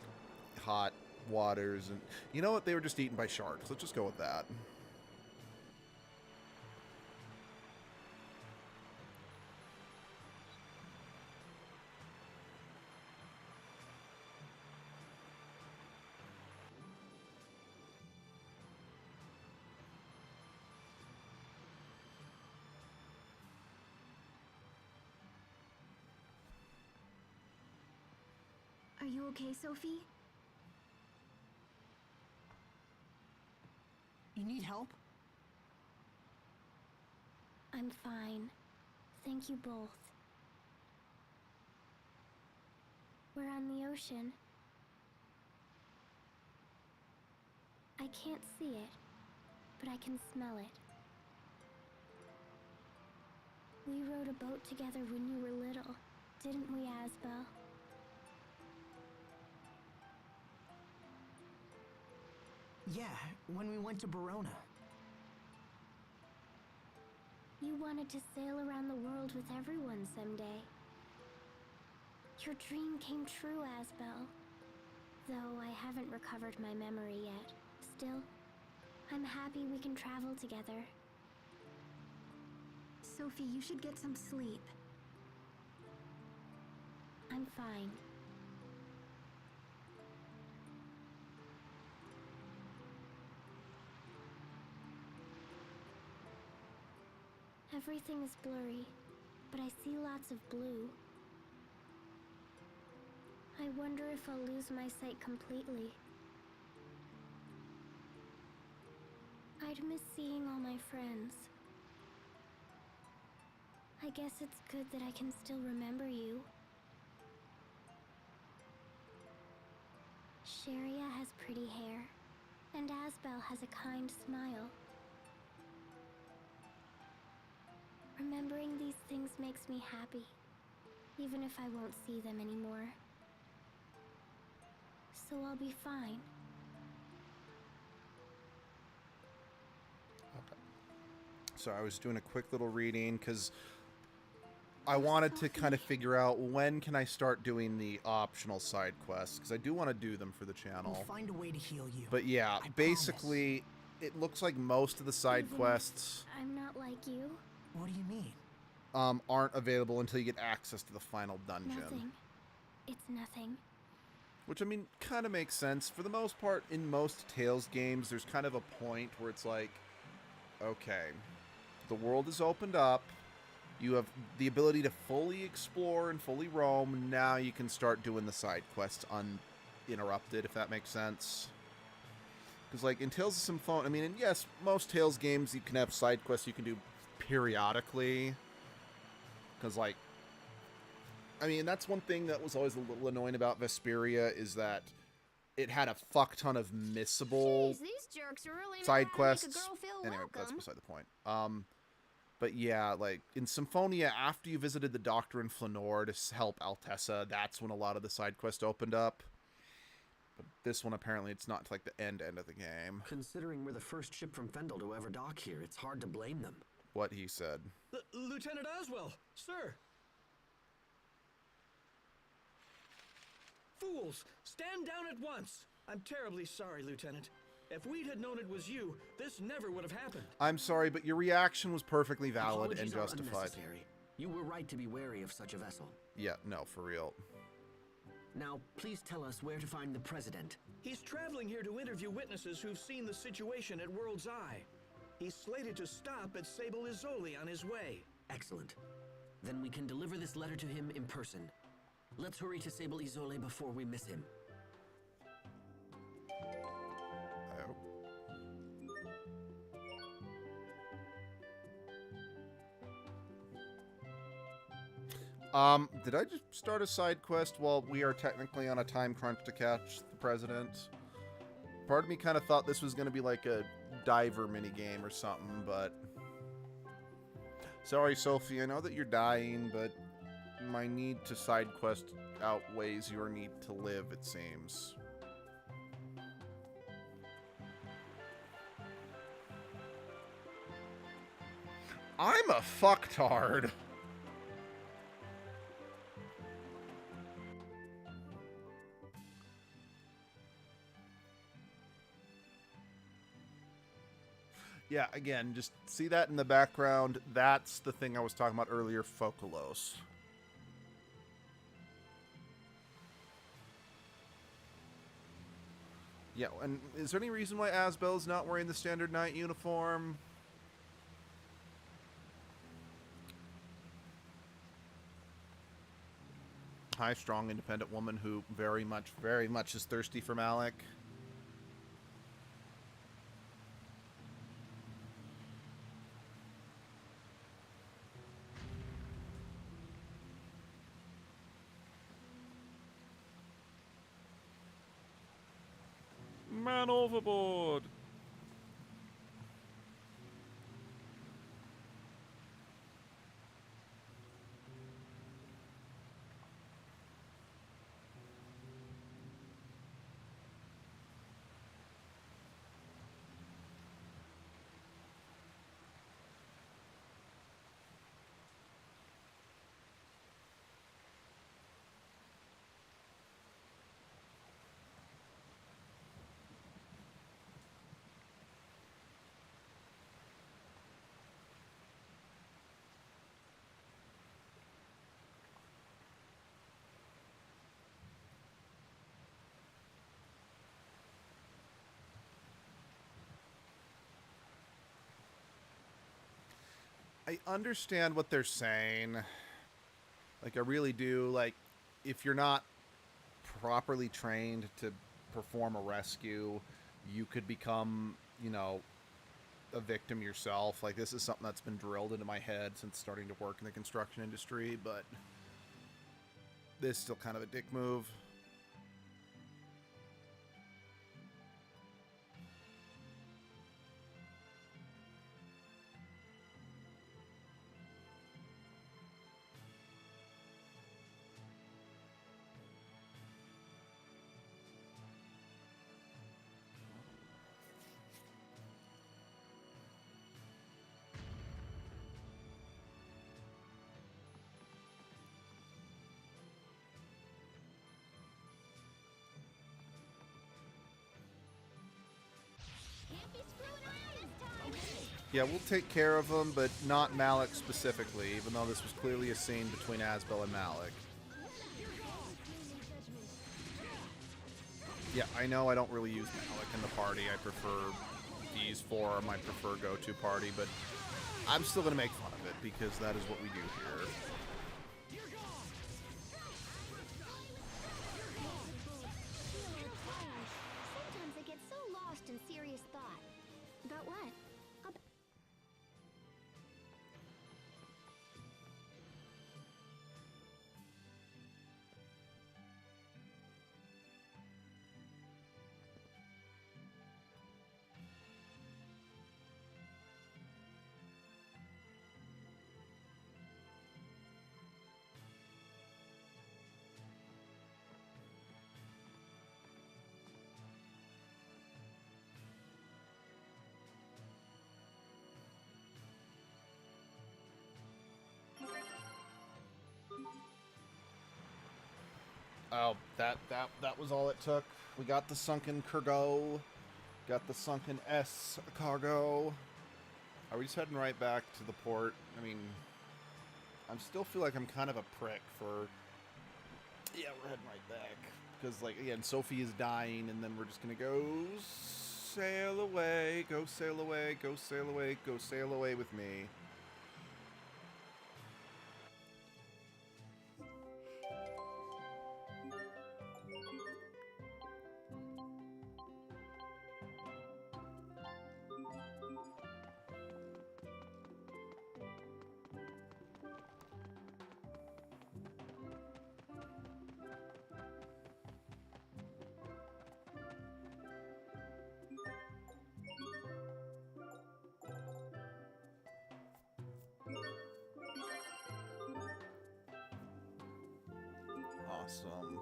hot waters. And you know what? They were just eaten by sharks. Let's just go with that. Are you okay, Sophie? You need help? I'm fine. Thank you both. We're on the ocean. I can't see it, but I can smell it. We rowed a boat together when you were little, didn't we, Asbel? Yeah, when we went to Barona. You wanted to sail around the world with everyone someday. Your dream came true, Asbel. Though I haven't recovered my memory yet. Still, I'm happy we can travel together. Sophie, you should get some sleep. I'm fine. Everything is blurry, but I see lots of blue. I wonder if I'll lose my sight completely. I'd miss seeing all my friends. I guess it's good that I can still remember you. Sharia has pretty hair, and Asbel has a kind smile. Remembering these things makes me happy, even if I won't see them anymore. So I'll be fine. Okay. So I was doing a quick little reading because I wanted to kind of figure out when can I start doing the optional side quests, because I do want to do them for the channel. We'll find a way to heal you. But yeah, I basically, it looks like most of the side Even quests if I'm not like you. What do you mean? aren't available until you get access to the final dungeon. Nothing. It's nothing. Which, I mean, kind of makes sense. For the most part, in most Tales games, there's kind of a point where it's like, okay, the world is opened up. You have the ability to fully explore and fully roam. Now you can start doing the side quests uninterrupted, if that makes sense. Because, like, in Tales of Symphonia, I mean, and yes, most Tales games, you can have side quests you can do periodically. Because, like, I mean, that's one thing that was always a little annoying about Vesperia, is that it had a fuck ton of missable Jeez, these jerks really know side how to quests. make a girl feel Anyway, welcome. that's beside the point. But yeah, like, in Symphonia, after you visited the Doctor in Flanor to help Altessa, that's when a lot of the side quests opened up. But this one, apparently, it's not like the end of the game. Considering we're the first ship from Fendel to ever dock here, it's hard to blame them. What he said. Lieutenant Aswell, sir! Fools! Stand down at once! I'm terribly sorry, Lieutenant. If we'd had known it was you, this never would have happened. I'm sorry, but your reaction was perfectly valid and Apologies are justified. unnecessary. You were right to be wary of such a vessel. Yeah, no, for real. Now, please tell us where to find the President. He's traveling here to interview witnesses who've seen the situation at World's Eye. He's slated to stop at Sable Izzoli on his way. Excellent. Then we can deliver this letter to him in person. Let's hurry to Sable Izzoli before we miss him. Did I just start a side quest while we are technically on a time crunch to catch the President? Part of me kind of thought this was going to be like a diver minigame or something, but... Sorry, Sophie, I know that you're dying, but my need to side quest outweighs your need to live, it seems. I'm a fucktard. Yeah, again, just see that in the background. That's the thing I was talking about earlier, Focalos. Yeah, and is there any reason why Asbel is not wearing the standard knight uniform? High, strong, independent woman who very much is thirsty for Malik. Man overboard! I understand what they're saying. Like, I really do. Like, if you're not properly trained to perform a rescue, you could become, you know, a victim yourself. Like, this is something that's been drilled into my head since starting to work in the construction industry, but this is still kind of a dick move. Yeah, we'll take care of them, but not Malik specifically, even though this was clearly a scene between Asbel and Malik. Yeah, I know I don't really use Malik in the party. I prefer these four are my preferred go-to party, but I'm still going to make fun of it because that is what we do here. Sometimes I get so lost in serious thought. About what? Oh, that was all it took. We got the sunken cargo, got the sunken S cargo. Are we just heading right back to the port? I mean, I still feel like I'm kind of a prick for... Yeah, we're heading right back. Because, like, again, Sophie is dying, and then we're just gonna go sail away, go sail away, go sail away, go sail away with me. Awesome.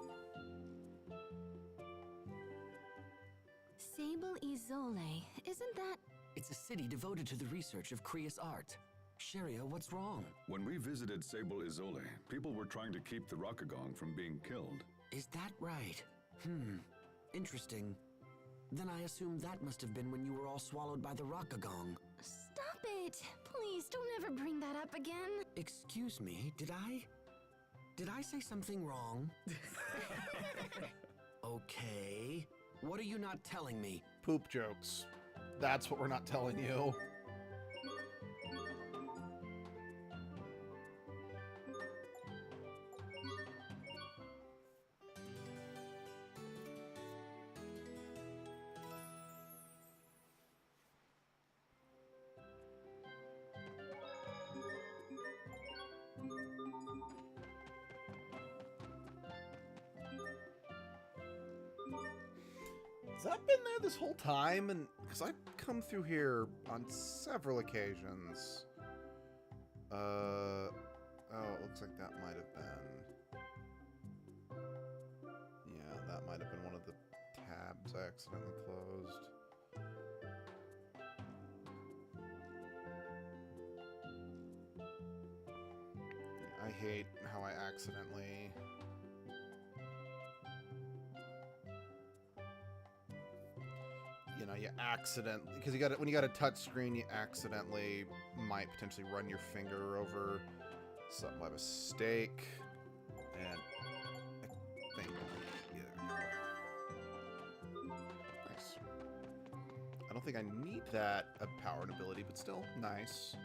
Sable Izole, isn't that... It's a city devoted to the research of Krius art. Sharia, what's wrong? When we visited Sable Izole, people were trying to keep the Rockagong from being killed. Is that right? Interesting. Then I assume that must have been when you were all swallowed by the Rockagong. Stop it! Please, don't ever bring that up again. Excuse me, did I say something wrong? Okay. What are you not telling me? Poop jokes. That's what we're not telling you. Has that been there this whole time? And because I've come through here on several occasions. Oh, it looks like that might have been. Yeah, that might have been one of the tabs I accidentally closed. I hate how I accidentally... You know, you accidentally, because you got it when you got a touch screen, you accidentally might potentially run your finger over something by mistake, and I think, yeah, there we go. Nice. I don't think I need that power and ability, but still nice.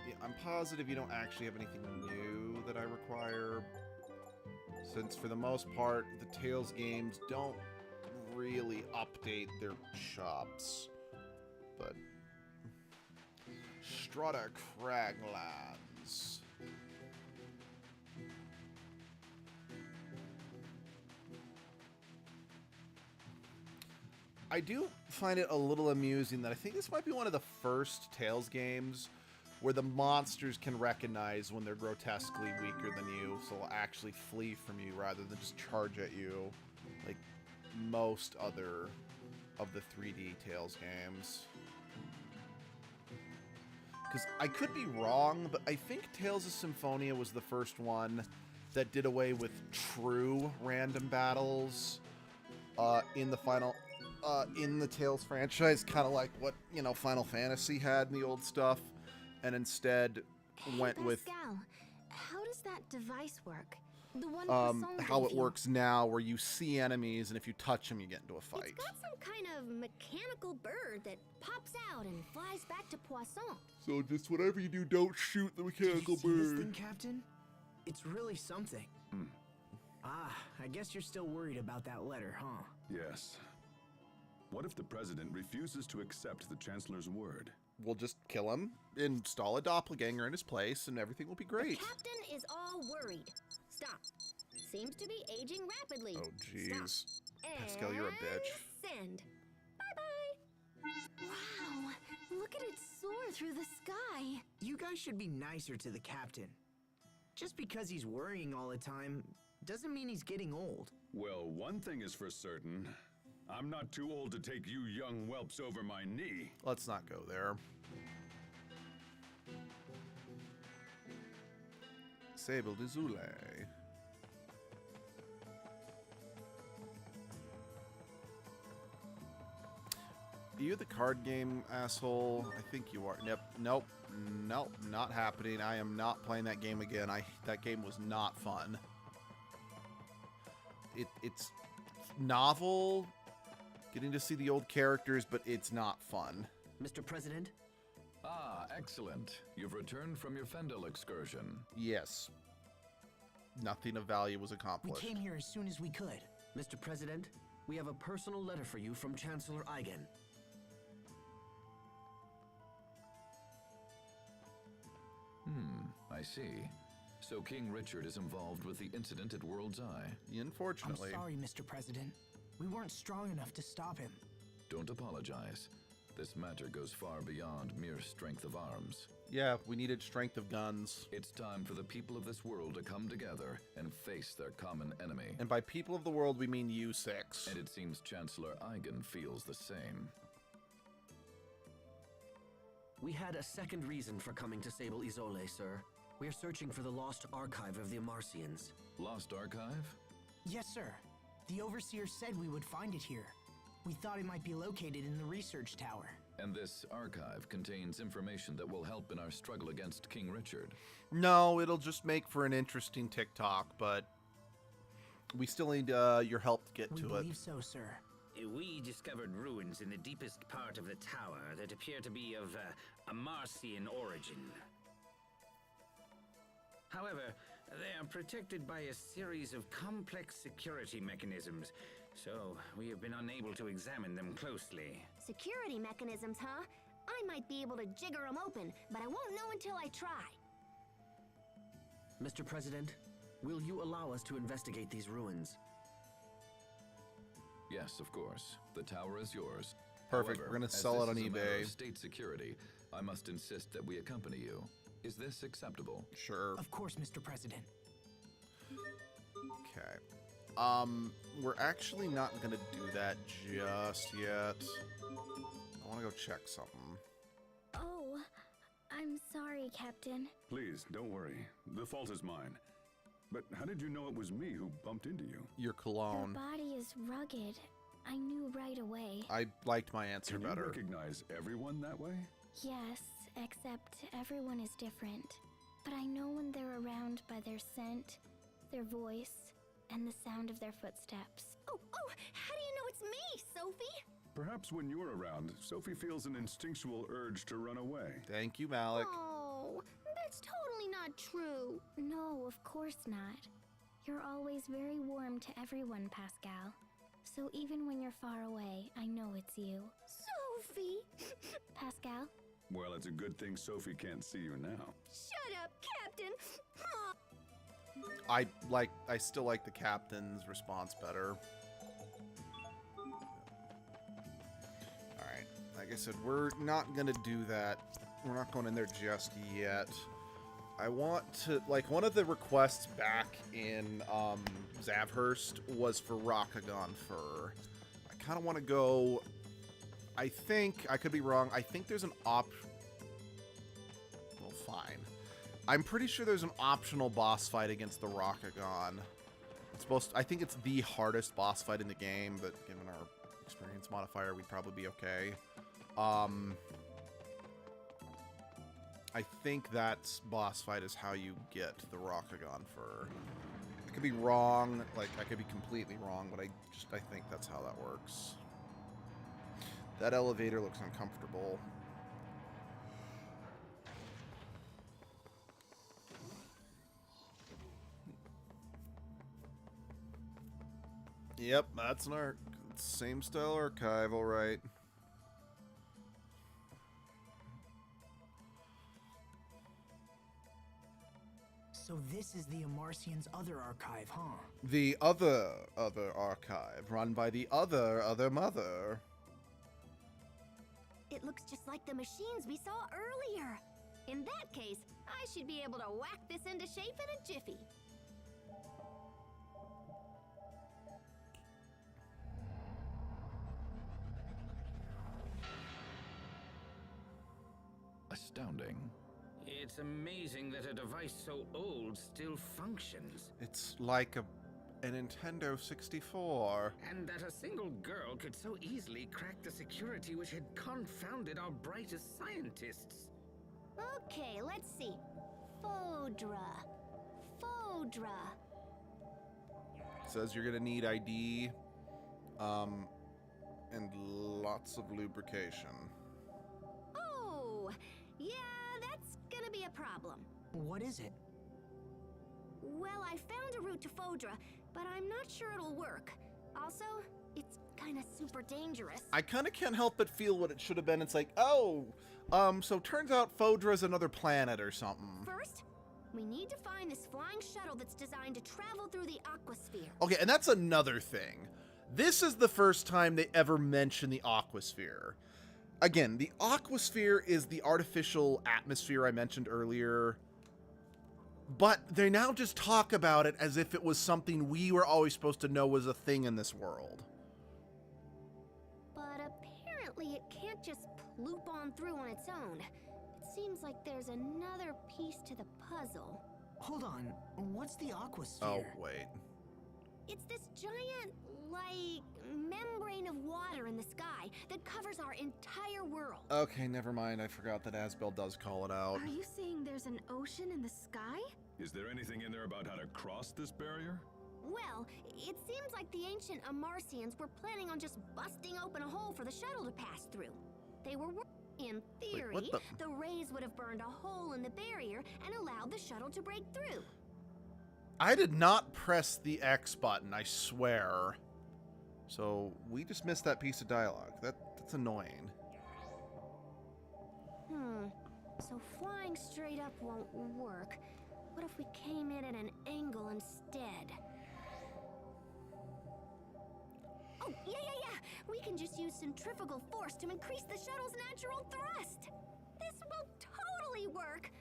Yeah, I'm positive you don't actually have anything new that I require? Since for the most part, the Tales games don't really update their shops. But Strata Craglands. I do find it a little amusing that I think this might be one of the first Tales games where the monsters can recognize when they're grotesquely weaker than you, so they'll actually flee from you rather than just charge at you like most other of the 3D Tales games. Because I could be wrong, but I think Tales of Symphonia was the first one that did away with true random battles in the Tales franchise, kind of like what, you know, Final Fantasy had in the old stuff, and instead went Pascal, with how does that device work? The one how it works now, where you see enemies, and if you touch them, you get into a fight. It's got some kind of mechanical bird that pops out and flies back to Poisson. So just whatever you do, don't shoot the mechanical Did you see this bird. thing, Captain? It's really something. Ah, I guess you're still worried about that letter, huh? Yes. What if the President refuses to accept the Chancellor's word? We'll just kill him, install a doppelganger in his place, and everything will be great. The captain is all worried. Stop. Seems to be aging rapidly. Oh, jeez. Stop. Pascal, you're a bitch. Send. Bye-bye. Wow, look at it soar through the sky. You guys should be nicer to the captain. Just because he's worrying all the time doesn't mean he's getting old. Well, one thing is for certain. I'm not too old to take you young whelps over my knee. Let's not go there. Sable de Zule. Are you the card game asshole? I think you are. Nope, not happening. I am not playing that game again. That game was not fun. It's novel, getting to see the old characters, but it's not fun. Mr. President? Ah, excellent. You've returned from your Fendel excursion. Yes. Nothing of value was We accomplished. came here as soon as we could. Mr. President, we have a personal letter for you from Chancellor Eigen. I see. So King Richard is involved with the incident at World's Eye. I'm Unfortunately. sorry, Mr. President. We weren't strong enough to stop him. Don't apologize. This matter goes far beyond mere strength of arms. Yeah, we needed strength of guns. It's time for the people of this world to come together and face their common enemy. And by people of the world, we mean you six. And it seems Chancellor Eigen feels the same. We had a second reason for coming to Sable Isole, sir. We are searching for the lost archive of the Amarcians. Lost Archive? Yes, sir. The Overseer said we would find it here. We thought it might be located in the research tower. And this archive contains information that will help in our struggle against King Richard. No, it'll just make for an interesting TikTok, but we still need your help to get We to believe it. so, sir. We discovered ruins in the deepest part of the tower that appear to be of Amarcian origin. However, they are protected by a series of complex security mechanisms, so we have been unable to examine them closely. Security mechanisms, huh? I might be able to jigger them open, but I won't know until I try. Mr. President, will you allow us to investigate these ruins? Yes, of course. The tower is yours. Perfect. However, We're going to as sell it this on is a matter eBay. of state security, I must insist that we accompany you. Is this acceptable? Sure. Of course, Mr. President. Okay. We're actually not going to do that just yet. I want to go check something. Oh, I'm sorry, Captain. Please, don't worry. The fault is mine. But how did you know it was me who bumped into you? Your Your cologne. body is rugged. I knew right away. I liked my answer Can you better. recognize everyone that way? Yes, except everyone is different. But I know when they're around by their scent, their voice, and the sound of their footsteps. Oh, how do you know it's me, Sophie? Perhaps when you're around, Sophie feels an instinctual urge to run away. Thank you, Malik. Oh, that's totally not not true. No, of course not. You're always very warm to everyone, Pascal. So even when you're far away, I know it's you. Sophie! Pascal? Well, it's a good thing Sophie can't see you now. Shut up, Captain! I still like the captain's response better. Alright, like I said, we're not gonna do that. We're not going in there just yet. I want to, like, one of the requests back in Zavhurst was for Rakagon fur. I kind of want to go, I think, I could be wrong, I think there's an well, fine. I'm pretty sure there's an optional boss fight against the Rakagon. It's supposed to, I think it's the hardest boss fight in the game, but given our experience modifier, we'd probably be okay. I think that boss fight is how you get the Rakagon fur. I could be wrong, like, I could be completely wrong, but I think that's how that works. That elevator looks uncomfortable. Yep, that's an arc. Same style archive, alright. So this is the Amarcian's other archive, huh? The other archive, run by the other mother. It looks just like the machines we saw earlier. In that case, I should be able to whack this into shape in a jiffy. Astounding. It's amazing that a device so old still functions. It's like a Nintendo 64. And that a single girl could so easily crack the security which had confounded our brightest scientists. Okay, let's see. Fodra. Says you're gonna need ID, and lots of lubrication. Oh, yeah, that's gonna be a problem. What is it? Well, I found a route to Fodra, but I'm not sure it'll work. Also, it's kinda super dangerous. I kinda can't help but feel what it should have been. It's like, oh, so turns out Fodra's another planet or something. First, we need to find this flying shuttle that's designed to travel through the aquasphere. Okay, and that's another thing. This is the first time they ever mention the aquasphere. Again, the aquasphere is the artificial atmosphere I mentioned earlier, but they now just talk about it as if it was something we were always supposed to know was a thing in this world. But apparently it can't just ploop on through on its own. It seems like there's another piece to the puzzle. Hold on, what's the aquasphere? Oh, wait. It's this giant, like, membrane of water in the sky that covers our entire world. Okay, never mind. I forgot that Asbel does call it out. Are you saying there's an ocean in the sky? Is there anything in there about how to cross this barrier? Well, it seems like the ancient Amarcians were planning on just busting open a hole for the shuttle to pass through. They were in theory, wait, the rays would have burned a hole in the barrier and allowed the shuttle to break through. I did not press the X button, I swear. So, we just missed that piece of dialogue. That's annoying. So flying straight up won't work. What if we came in at an angle instead? Oh, yeah. We can just use centrifugal force to increase the shuttle's natural thrust. This will totally work.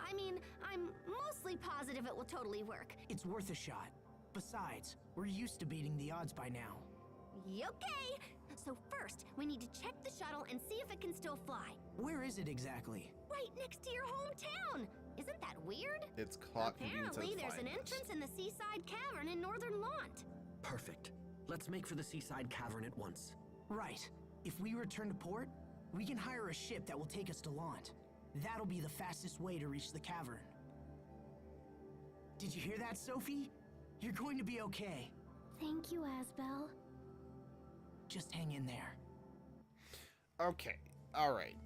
I mean, I'm mostly positive it will totally work. It's worth a shot. Besides, we're used to beating the odds by now. Okay. So first, we need to check the shuttle and see if it can still fly. Where is it exactly? Right next to your hometown. Isn't that weird? It's clock Apparently, there's an entrance in the seaside cavern in Northern Lont. Perfect. Let's make for the seaside cavern at once. Right. If we return to port, we can hire a ship that will take us to Lont. That'll be the fastest way to reach the cavern. Did you hear that, Sophie? You're going to be okay. Thank you, Asbel. Just hang in there. Okay, alright.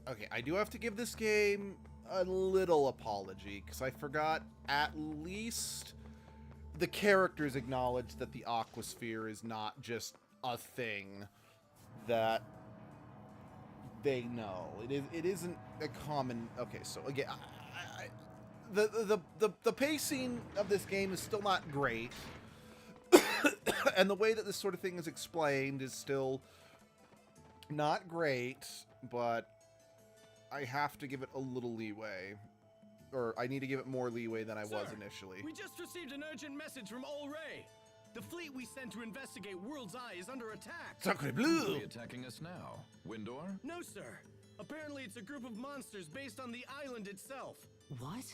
Okay, I do have to give this game a little apology, because I forgot at least the characters acknowledge that the aquasphere is not just a thing that they know. It isn't a common... Okay, so again, the pacing of this game is still not great. And the way that this sort of thing is explained is still not great, but I have to give it a little leeway. Or I need to give it more leeway than I was initially. We just received an urgent message from All Ray. The fleet we sent to investigate World's Eye is under attack. Sacre bleu! Are they attacking us now? Windor? No, sir. Apparently it's a group of monsters based on the island itself. What?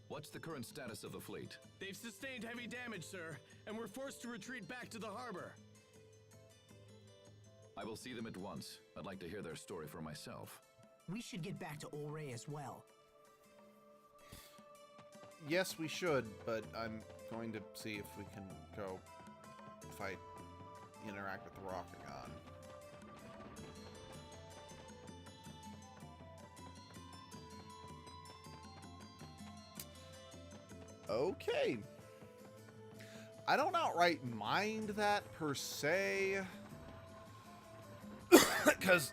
What's the current status of the fleet? They've sustained heavy damage, sir, and we're forced to retreat back to the harbor. I will see them at once. I'd like to hear their story for myself. We should get back to Ol Ray as well. Yes, we should, but I'm going to see if we can go fight, interact with the Rokagon. Okay. I don't outright mind that per se, because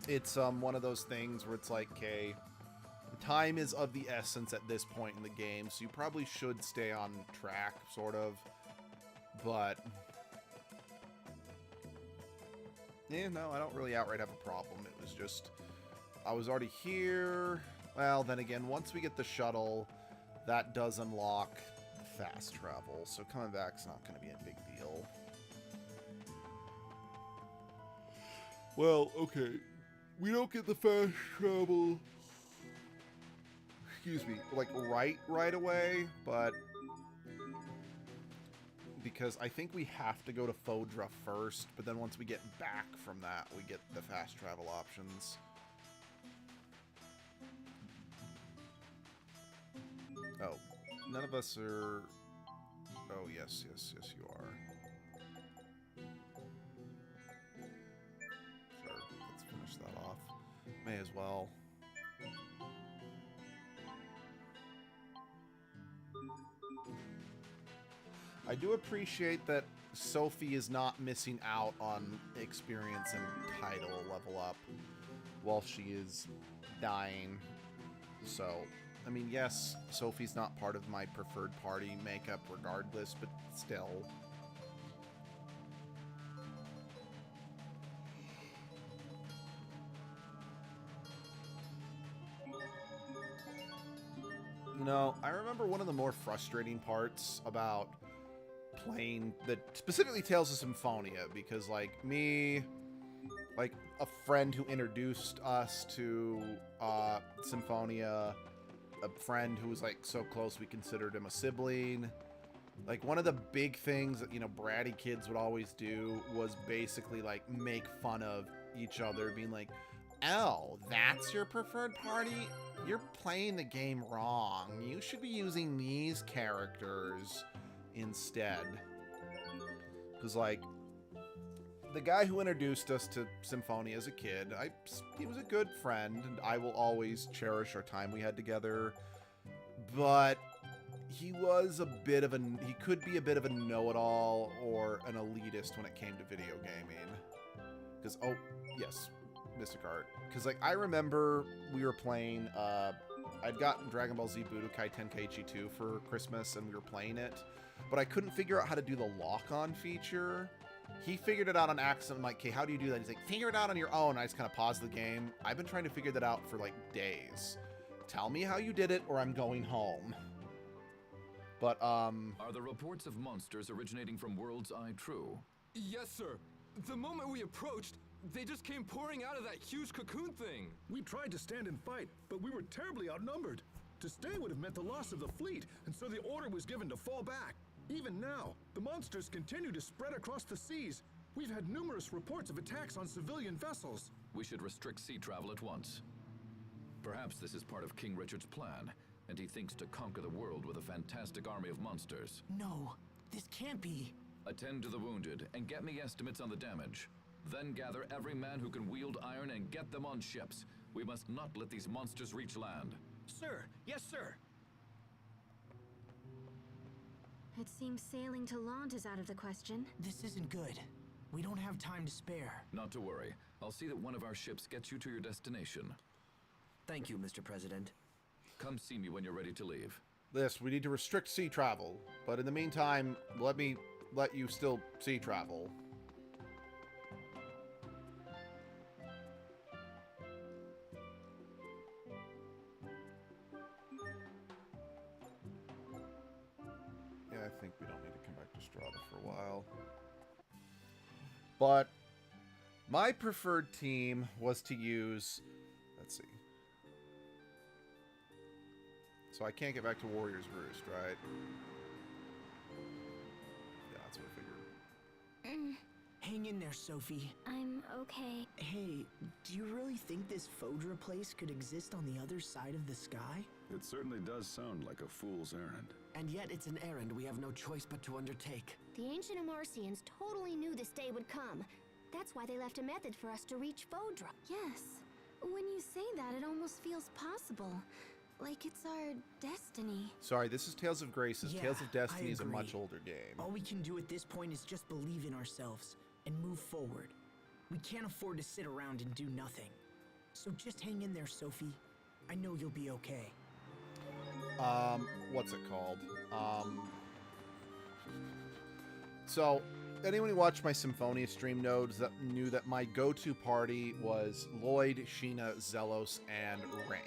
it's one of those things where it's like, okay, time is of the essence at this point in the game, so you probably should stay on track, sort of. But yeah, no, I don't really outright have a problem. It was just, I was already here. Well, then again, once we get the shuttle, that does unlock fast travel, so coming back's not going to be a big deal. Well, okay, we don't get the fast travel, excuse me, like right away, but because I think we have to go to Fodra first, but then once we get back from that, we get the fast travel options. Oh, none of us are... Oh, yes, you are. Sure, let's finish that off. May as well. I do appreciate that Sophie is not missing out on experience and title level up while she is dying. So... I mean, yes, Sophie's not part of my preferred party makeup regardless, but still. You know, I remember one of the more frustrating parts about playing specifically Tales of Symphonia, because like me, like a friend who introduced us to Symphonia, a friend who was like so close we considered him a sibling. Like one of the big things that, you know, bratty kids would always do was basically like make fun of each other, being like, oh, that's your preferred party? You're playing the game wrong. You should be using these characters instead. Because like the guy who introduced us to Symphonia as a kid, he was a good friend, and I will always cherish our time we had together. But he was a bit of he could be a bit of a know-it-all or an elitist when it came to video gaming. Because, oh, yes, Mystic Art. Because, like, I remember we were playing, I'd gotten Dragon Ball Z Budokai Tenkaichi 2 for Christmas, and we were playing it. But I couldn't figure out how to do the lock-on feature. He figured it out on accident. I'm like, okay, how do you do that? He's like, figure it out on your own. I just kind of paused the game. I've been trying to figure that out for like days. Tell me how you did it or I'm going home. But, Are the reports of monsters originating from World's Eye true? Yes, sir. The moment we approached, they just came pouring out of that huge cocoon thing. We tried to stand and fight, but we were terribly outnumbered. To stay would have meant the loss of the fleet, and so the order was given to fall back. Even now, the monsters continue to spread across the seas. We've had numerous reports of attacks on civilian vessels. We should restrict sea travel at once. Perhaps this is part of King Richard's plan, and he thinks to conquer the world with a fantastic army of monsters. No, this can't be. Attend to the wounded, and get me estimates on the damage. Then gather every man who can wield iron and get them on ships. We must not let these monsters reach land. Sir, yes, sir. It seems sailing to Lond is out of the question. This isn't good. We don't have time to spare. Not to worry. I'll see that one of our ships gets you to your destination. Thank you, Mr. President. Come see me when you're ready to leave. We need to restrict sea travel, but in the meantime, let you still sea travel. Yeah, I think we don't need to come back to Strata for a while. But my preferred team was to use, let's see. So I can't get back to Warrior's Roost, right? Yeah, that's what I figured. Hang in there, Sophie. I'm okay. Hey, do you really think this Fodra place could exist on the other side of the sky? It certainly does sound like a fool's errand. And yet it's an errand we have no choice but to undertake. The ancient Amarcians totally knew this day would come. That's why they left a method for us to reach Fodra. Yes. When you say that, it almost feels possible. Like it's our destiny. Sorry, this is Tales of Graces. Yeah, Tales of Destiny is a agree. much older game. All we can do at this point is just believe in ourselves and move forward. We can't afford to sit around and do nothing. So just hang in there, Sophie. I know you'll be okay. What's it called? So, anyone who watched my Symphonia stream knew that my go-to party was Lloyd, Sheena, Zelos, and Rain.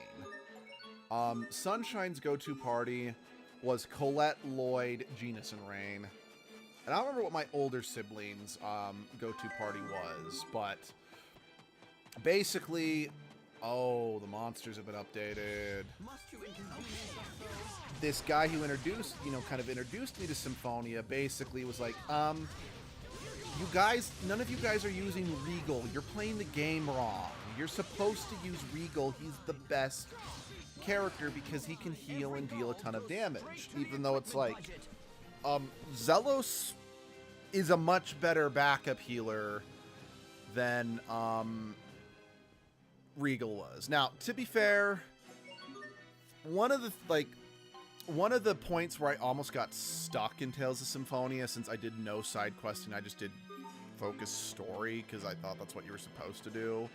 Sunshine's go-to party was Colette, Lloyd, Genus, and Rain. And I don't remember what my older siblings' go-to party was, but basically, oh, the monsters have been updated. This guy who introduced me to Symphonia basically was like, you guys, none of you guys are using Regal. You're playing the game wrong. You're supposed to use Regal. He's the best character because he can heal and deal a ton of damage. Even though it's like, Zelos is a much better backup healer than Regal was. Now, to be fair, one of the points where I almost got stuck in Tales of Symphonia, since I did no side questing, I just did focus story because I thought that's what you were supposed to do.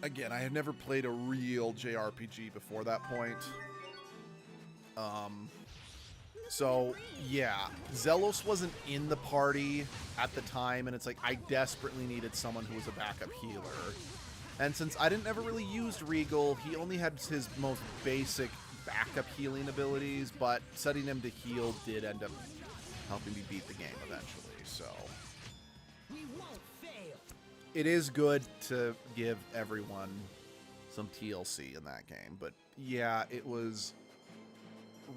Again, I had never played a real JRPG before that point. So, yeah, Zelos wasn't in the party at the time, and it's like I desperately needed someone who was a backup healer. And since I didn't ever really use Regal, he only had his most basic backup healing abilities, but setting him to heal did end up helping me beat the game eventually, so. We won't fail. It is good to give everyone some TLC in that game, but yeah, it was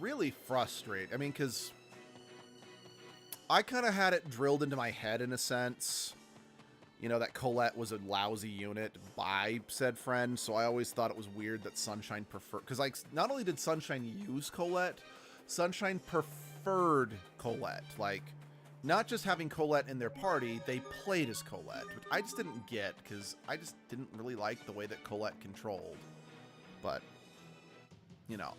really frustrating. I mean, because I kind of had it drilled into my head in a sense, you know, that Colette was a lousy unit by said friend, so I always thought it was weird that Sunshine preferred, because like, not only did Sunshine use Colette, Sunshine preferred Colette. Like, not just having Colette in their party, they played as Colette, which I just didn't get, because I just didn't really like the way that Colette controlled. But, you know,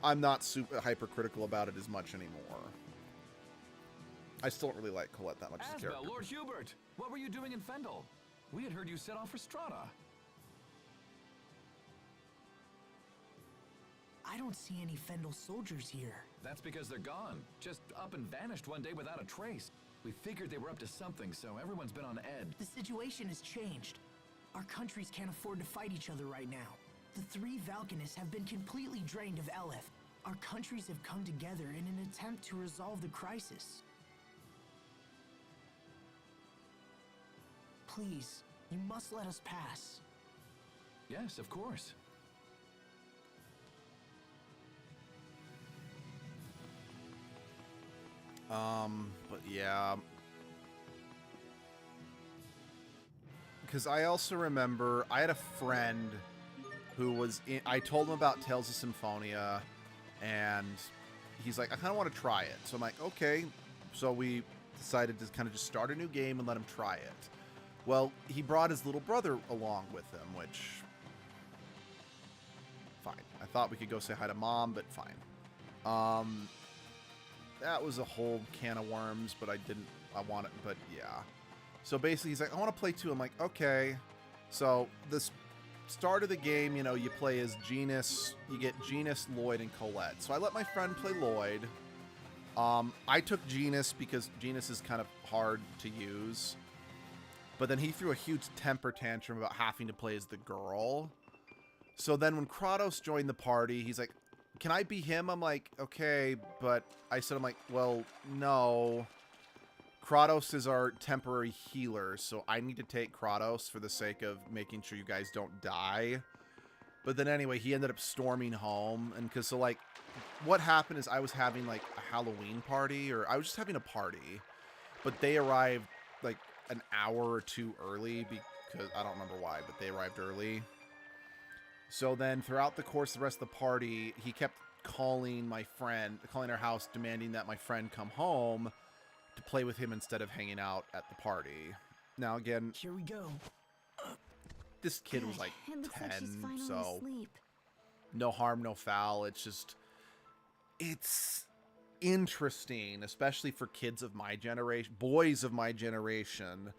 I'm not super hypercritical about it as much anymore. I still don't really like Colette that much as a character. Lord Hubert, what were you doing in Fendel? We had heard you set off for Strata. I don't see any Fendel soldiers here. That's because they're gone. Just up and vanished one day without a trace. We figured they were up to something, so everyone's been on edge. The situation has changed. Our countries can't afford to fight each other right now. The three Valkanists have been completely drained of Eleth. Our countries have come together in an attempt to resolve the crisis. Please, you must let us pass. Yes, of course. But yeah. Because I also remember I had a friend who was in, I told him about Tales of Symphonia, and he's like, I kind of want to try it. So I'm like, okay. So we decided to kind of just start a new game and let him try it. Well, he brought his little brother along with him, which... Fine. I thought we could go say hi to Mom, but fine. That was a whole can of worms, but I want it, but yeah. So basically, he's like, I want to play too. I'm like, okay. So, this start of the game, you know, you play as Genus. You get Genus, Lloyd, and Colette. So I let my friend play Lloyd. I took Genus because Genus is kind of hard to use. But then he threw a huge temper tantrum about having to play as the girl. So then when Kratos joined the party, he's like, can I be him? I'm like, okay, but I'm like, well, no. Kratos is our temporary healer, so I need to take Kratos for the sake of making sure you guys don't die. But then anyway, he ended up storming home, and because, so, like, what happened is I was having, like, a Halloween party, or I was just having a party, but they arrived, like, an hour or two early, because, I don't remember why, but they arrived early. So then, throughout the course of the rest of the party, he kept calling our house, demanding that my friend come home to play with him instead of hanging out at the party. Now, again... Here we go. This kid was like 10, so... Asleep. No harm, no foul. It's just... It's interesting, especially for kids of my generation, boys of my generation.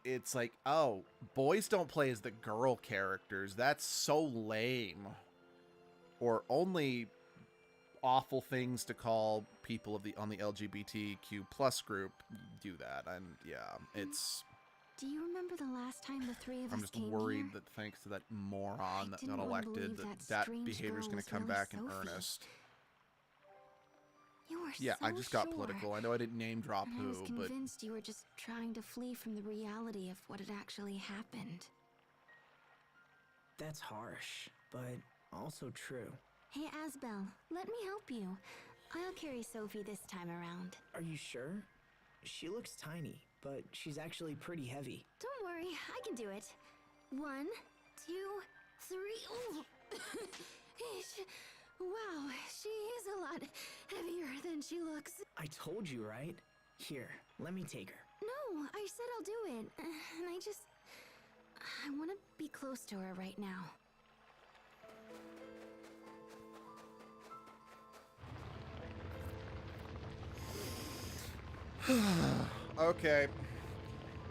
It's like, oh, boys don't play as the girl characters. That's so lame. Or only awful things to call people on the LGBTQ plus group do that. And yeah, it's... Do you remember the last time the three of us I'm just came worried here? that thanks to that moron that got elected, that behavior is going to come really back in Sophie. earnest. You were Yeah, so I just got sure. political. I know I didn't name drop And I was who, but convinced you were just trying to flee from the reality of what had actually happened. That's harsh, but also true. Hey, Asbel, let me help you. I'll carry Sophie this time around. Are you sure? She looks tiny, but she's actually pretty heavy. Don't worry, I can do it. 1, 2, 3. Oh. Wow, she is a lot heavier than she looks. I told you, right? Here, let me take her. No, I said I'll do it. And I want to be close to her right now. okay.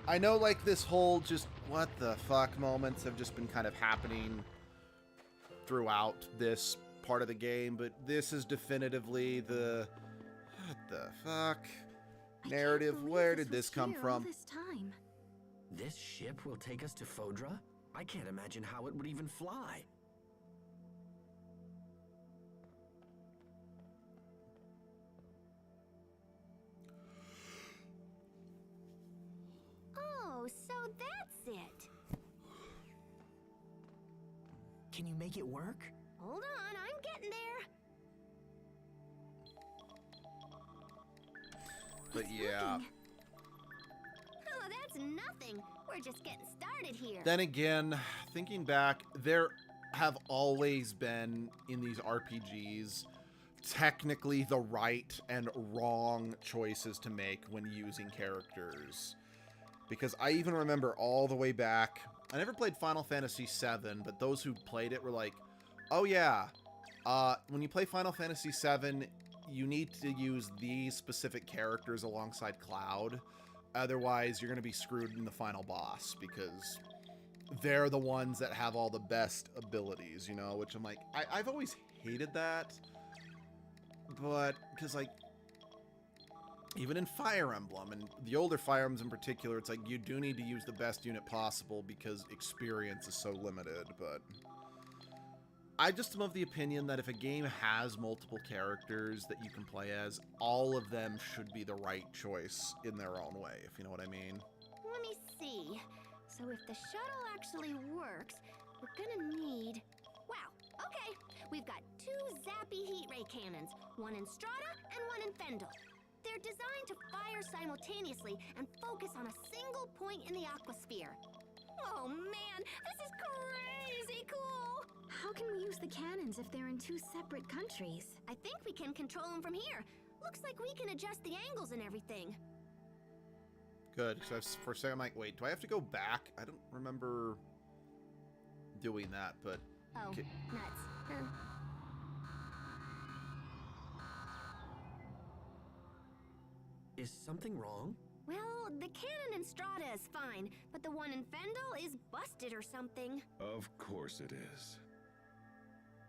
I know, like, this whole just what the fuck moments have just been kind of happening throughout this part of the game, but this is definitively the what the fuck narrative. Where did this come from? This ship will take us to Fodra? I can't imagine how it would even fly. Oh, so that's it. Can you make it work? Hold on, I'm getting there. But yeah. Oh, that's nothing. We're just getting started here. Then again, thinking back, there have always been in these RPGs technically the right and wrong choices to make when using characters. Because I even remember all the way back, I never played Final Fantasy VII, but those who played it were like, oh yeah, when you play Final Fantasy VII, you need to use these specific characters alongside Cloud. Otherwise, you're going to be screwed in the final boss because they're the ones that have all the best abilities, you know? Which I'm like, I've always hated that. But, because, like, even in Fire Emblem, and the older Fire Emblems in particular, it's like you do need to use the best unit possible because experience is so limited, but I just am of the opinion that if a game has multiple characters that you can play as, all of them should be the right choice in their own way, if you know what I mean. Let me see. So if the shuttle actually works, we're gonna need... Wow, okay. We've got 2 zappy heat ray cannons, one in Strata and one in Fendel. They're designed to fire simultaneously and focus on a single point in the aquasphere. Oh man, this is crazy cool! How can we use the cannons if they're in 2 separate countries? I think we can control them from here. Looks like we can adjust the angles and everything. Good, because for a second I'm like, wait, do I have to go back? I don't remember doing that, but... Oh, okay. nuts. Is something wrong? Well, the cannon in Strata is fine, but the one in Fendel is busted or something. Of course it is.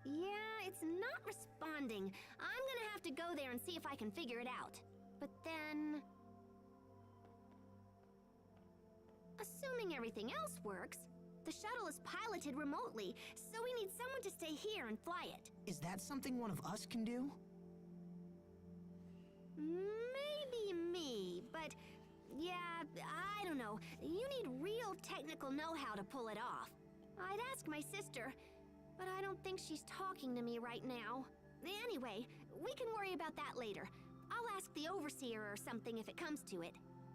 Yeah, it's not responding. I'm gonna have to go there and see if I can figure it out. But then... assuming everything else works, the shuttle is piloted remotely, so we need someone to stay here and fly it. Is that something one of us can do? Maybe me, but yeah, I don't know. You need real technical know-how to pull it off. I'd ask my sister, but I don't think she's talking to me right now. Anyway, we can worry about that later. I'll ask the Overseer or something if it comes to it.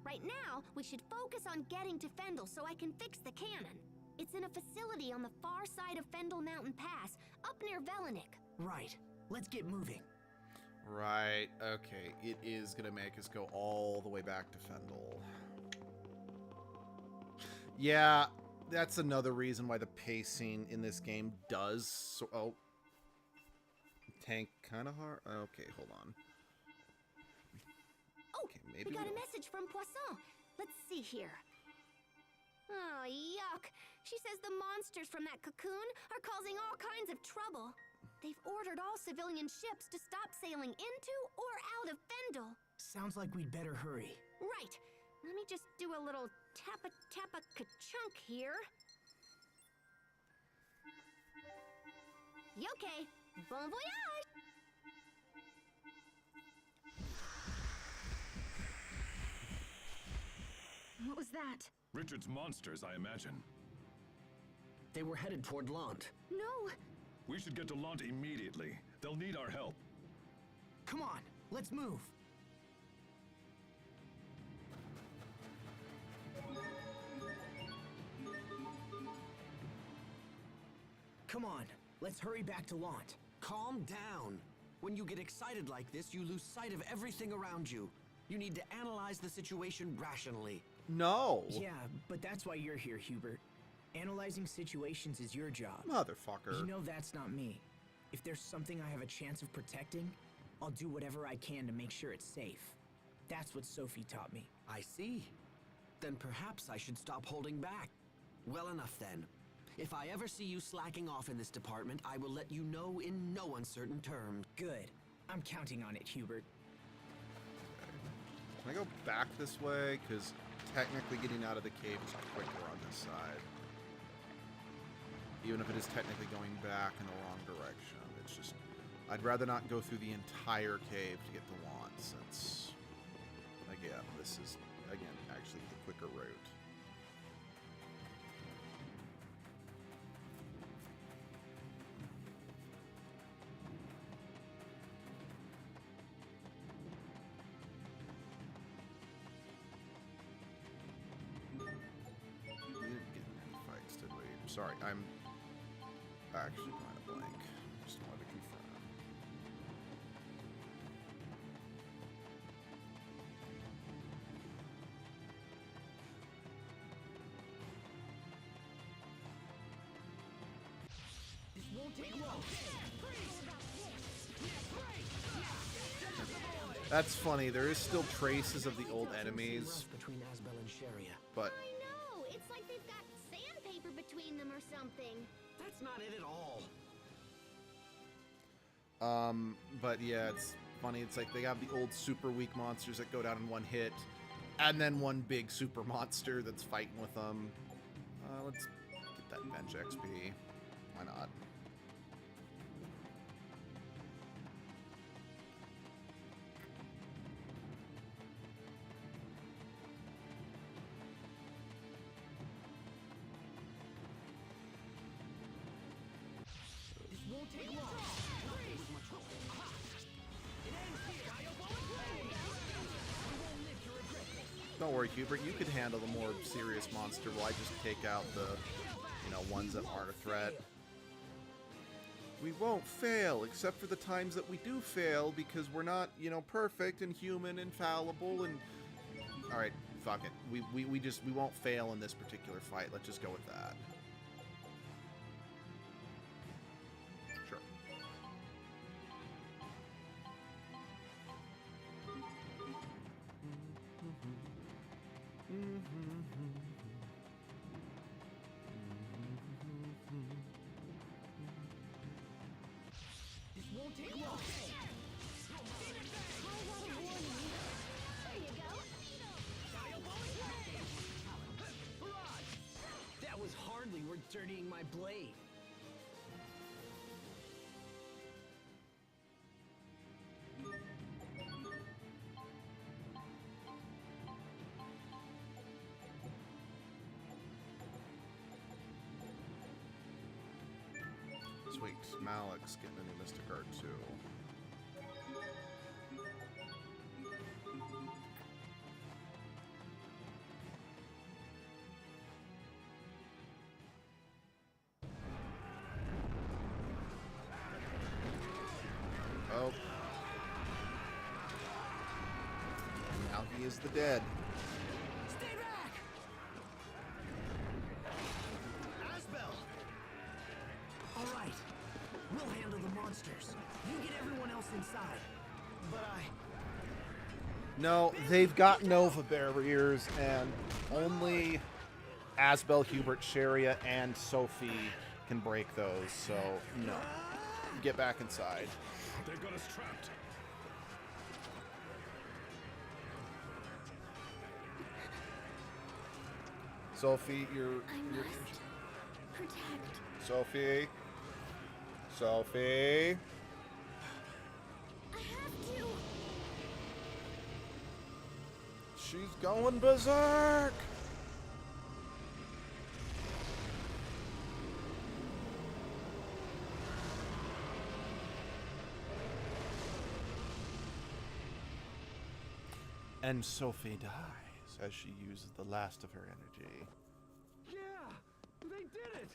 Right now, we should focus on getting to Fendel so I can fix the cannon. It's in a facility on the far side of Fendel Mountain Pass, up near Velenik. Right. Let's get moving. Right, okay. It is going to make us go all the way back to Fendel. Yeah, that's another reason why the pacing in this game does... oh. Tank kind of hard? Okay, hold on. Oh, okay, maybe we got a message from Poisson. Let's see here. Oh, yuck. She says the monsters from that cocoon are causing all kinds of trouble. They've ordered all civilian ships to stop sailing into or out of Fendel. Sounds like we'd better hurry. Right. Let me just do a little tappa-ka-chunk here. Okay. Bon voyage! What was that? Richard's monsters, I imagine. They were headed toward Lant. No! We should get to Lant immediately. They'll need our help. Come on, let's move. Come on, let's hurry back to Lant. Calm down. When you get excited like this, you lose sight of everything around you. You need to analyze the situation rationally. No! Yeah, but that's why you're here, Hubert. Analyzing situations is your job. Motherfucker. You know that's not me. If there's something I have a chance of protecting, I'll do whatever I can to make sure it's safe. That's what Sophie taught me. I see. Then perhaps I should stop holding back. Well enough then. If I ever see you slacking off in this department, I will let you know in no uncertain terms. Good. I'm counting on it, Hubert. Can I go back this way? Because technically getting out of the cave is quicker on this side. Even if it is technically going back in the wrong direction. It's just... I'd rather not go through the entire cave to get to Lant, since... again, this is, again, actually the quicker route. Sorry, I'm actually kind of blank. Just wanted to confirm. This won't take long. That's funny. There is still traces of the old enemies, between Asbel and Sharia. But I know! It's like they've got sandpaper between them or something. That's not it at all. but yeah, it's funny. It's like they have the old super weak monsters that go down in one hit, and then one big super monster that's fighting with them. Let's get that bench XP. Why not? Won't take long. Don't worry, Hubert. You could handle the more serious monster while I just take out the, ones that aren't a threat. We won't fail, except for the times that we do fail, because we're not, perfect and human and fallible and... Alright, Fuck it. We won't fail in this particular fight. Let's just go with that. Sure. This won't take long. That was hardly worth dirtying my blade. Sweet. Malik's getting a new Mystic Art too. Oh. Now he is the dead. Stay back! Asbel! All right. We'll handle the monsters. You get everyone else inside. But No, they've got Nova barriers, and only Asbel, Hubert, Sharia, and Sophie can break those, so no. Get back inside. They got us trapped. Sophie, you're Protect. Sophie. Sophie. I have to. She's going berserk. And Sophie dies as she uses the last of her energy. Yeah, they did it!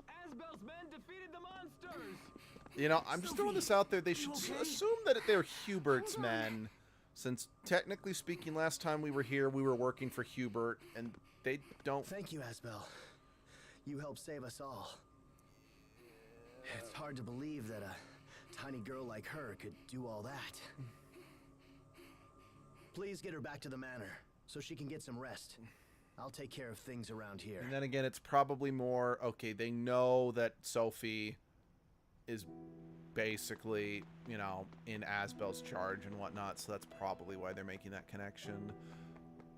Asbel's men defeated the monsters! You know, I'm just throwing this out there. They should assume that they're Hubert's men, since technically speaking, last time we were here, we were working for Hubert, and they don't... thank you, Asbel. You helped save us all. It's hard to believe that a tiny girl like her could do all that. Please get her back to the manor, so she can get some rest. I'll take care of things around here. And then again, it's probably more, okay, they know that Sophie is basically, you know, in Asbel's charge and whatnot, so that's probably why they're making that connection.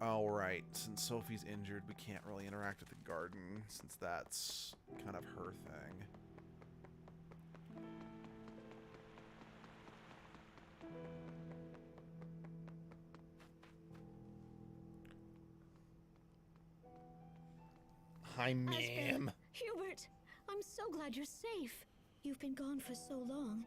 Oh, right. Since Sophie's injured, we can't really interact with the garden, since that's kind of her thing. Hi, ma'am. Hubert, I'm so glad you're safe. You've been gone for so long.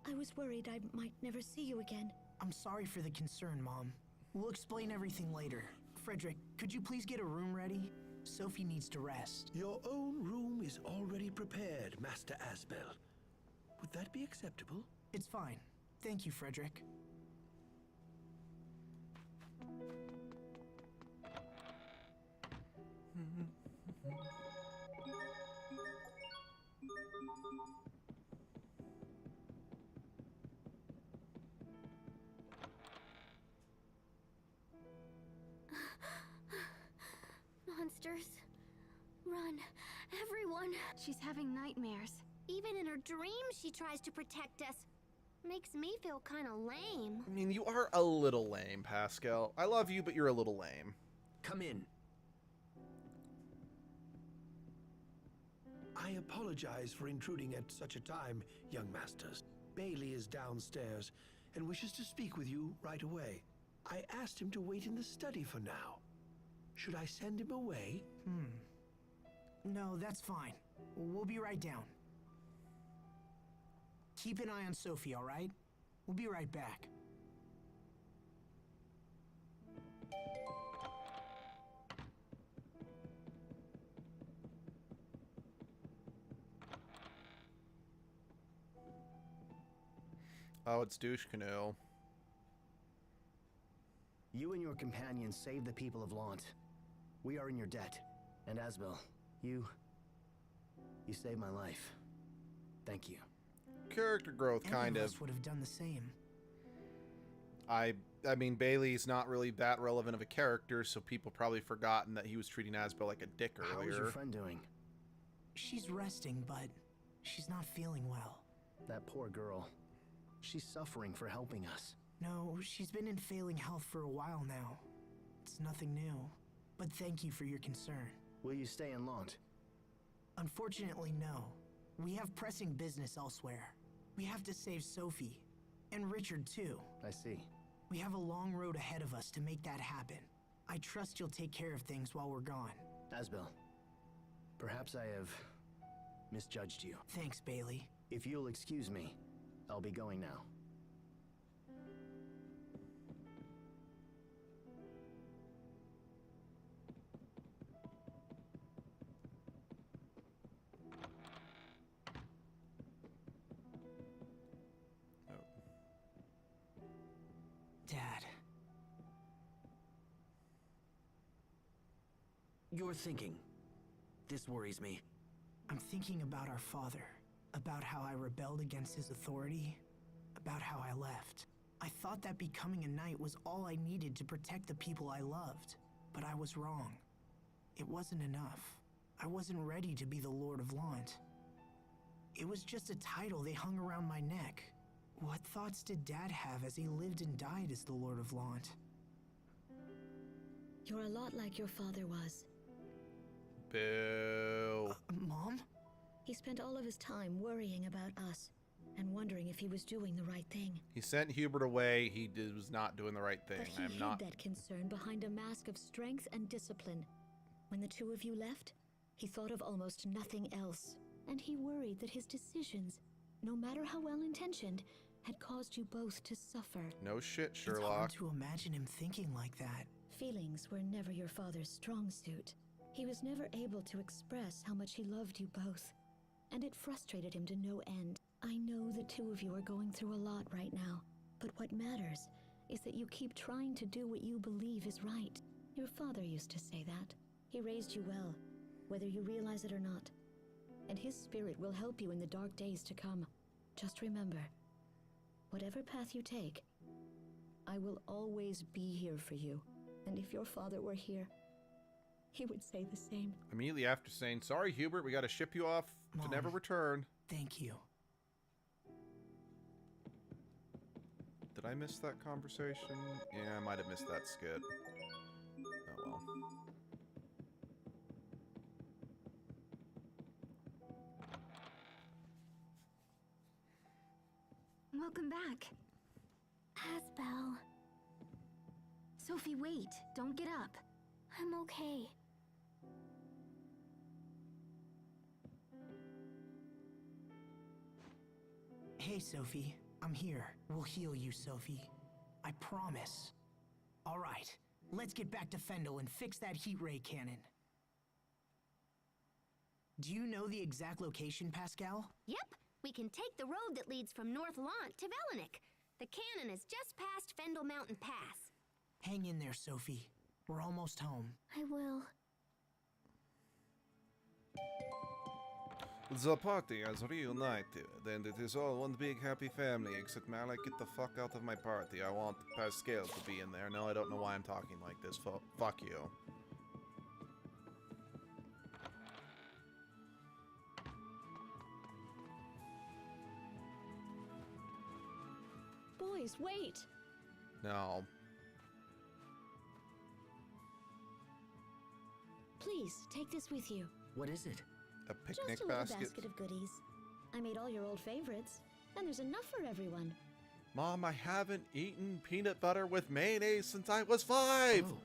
I was worried I might never see you again. I'm sorry for the concern, Mom. We'll explain everything later. Frederick, could you please get a room ready? Sophie needs to rest. Your own room is already prepared, Master Asbel. Would that be acceptable? It's fine. Thank you, Frederick. Monsters. Run. Everyone. She's having nightmares. Even in her dreams, she tries to protect us. Makes me feel kind of lame. I mean, you are a little lame, Pascal. I love you, but you're a little lame. Come in. I apologize for intruding at such a time, young masters. Bailey is downstairs and wishes to speak with you right away. I asked him to wait in the study for now. Should I send him away? No, that's fine. We'll be right down. Keep an eye on Sophie, all right? We'll be right back. Oh, it's Douche Canoe. You and your companions saved the people of Lant. We are in your debt. And Asbel, you saved my life. Thank you. Character growth, kind Any of. of us would have done the same. I mean, Bailey's not really that relevant of a character, so people probably forgotten that he was treating Asbel like a dick earlier. How is your friend doing? She's resting, but she's not feeling well. That poor girl. She's suffering for helping us. No, she's been in failing health for a while now. It's nothing new. But thank you for your concern. Will you stay in Lant? Unfortunately, no. We have pressing business elsewhere. We have to save Sophie. And Richard, too. I see. We have a long road ahead of us to make that happen. I trust you'll take care of things while we're gone. Asbel, perhaps I have misjudged you. Thanks, Bailey. If you'll excuse me, I'll be going now. Dad. You're thinking. This worries me. I'm thinking about our father. About how I rebelled against his authority. About how I left. I thought that becoming a knight was all I needed to protect the people I loved. But I was wrong. It wasn't enough. I wasn't ready to be the Lord of Lant. It was just a title they hung around my neck. What thoughts did Dad have as he lived and died as the Lord of Lant? You're a lot like your father was. Boo. Mom? He spent all of his time worrying about us and wondering if he was doing the right thing. He sent Hubert away. He was not doing the right thing. But he hid that concern behind a mask of strength and discipline. When the two of you left, he thought of almost nothing else. And he worried that his decisions, no matter how well-intentioned, had caused you both to suffer. No shit, Sherlock. It's hard to imagine him thinking like that. Feelings were never your father's strong suit. He was never able to express how much he loved you both. And it frustrated him to no end. I know the two of you are going through a lot right now. But what matters is that you keep trying to do what you believe is right. Your father used to say that. He raised you well, whether you realize it or not. And his spirit will help you in the dark days to come. Just remember, whatever path you take, I will always be here for you. And if your father were here, he would say the same. Immediately after saying, "Sorry, Hubert, we got to ship you off Mom, to never return." Thank you. Did I miss that conversation? Yeah, I might have missed that skit. Oh well. Welcome back. Asbel, Sophie, wait. Don't get up. I'm okay. Hey, Sophie. I'm here. We'll heal you, Sophie. I promise. All right. Let's get back to Fendel and fix that heat ray cannon. Do you know the exact location, Pascal? Yep, we can take the road that leads from North Lant to Velenik. The cannon is just past Fendel Mountain Pass. Hang in there, Sophie. We're almost home. I will. The party has reunited, and it is all one big happy family, except Malik, get the fuck out of my party. I want Pascal to be in there. No, I don't know why I'm talking like this. Fuck you. Boys, wait! No. Please, take this with you. What is it? A picnic Just a little basket? basket of goodies. I made all your old favorites, and there's enough for everyone. Mom, I haven't eaten peanut butter with mayonnaise since I was 5! Oh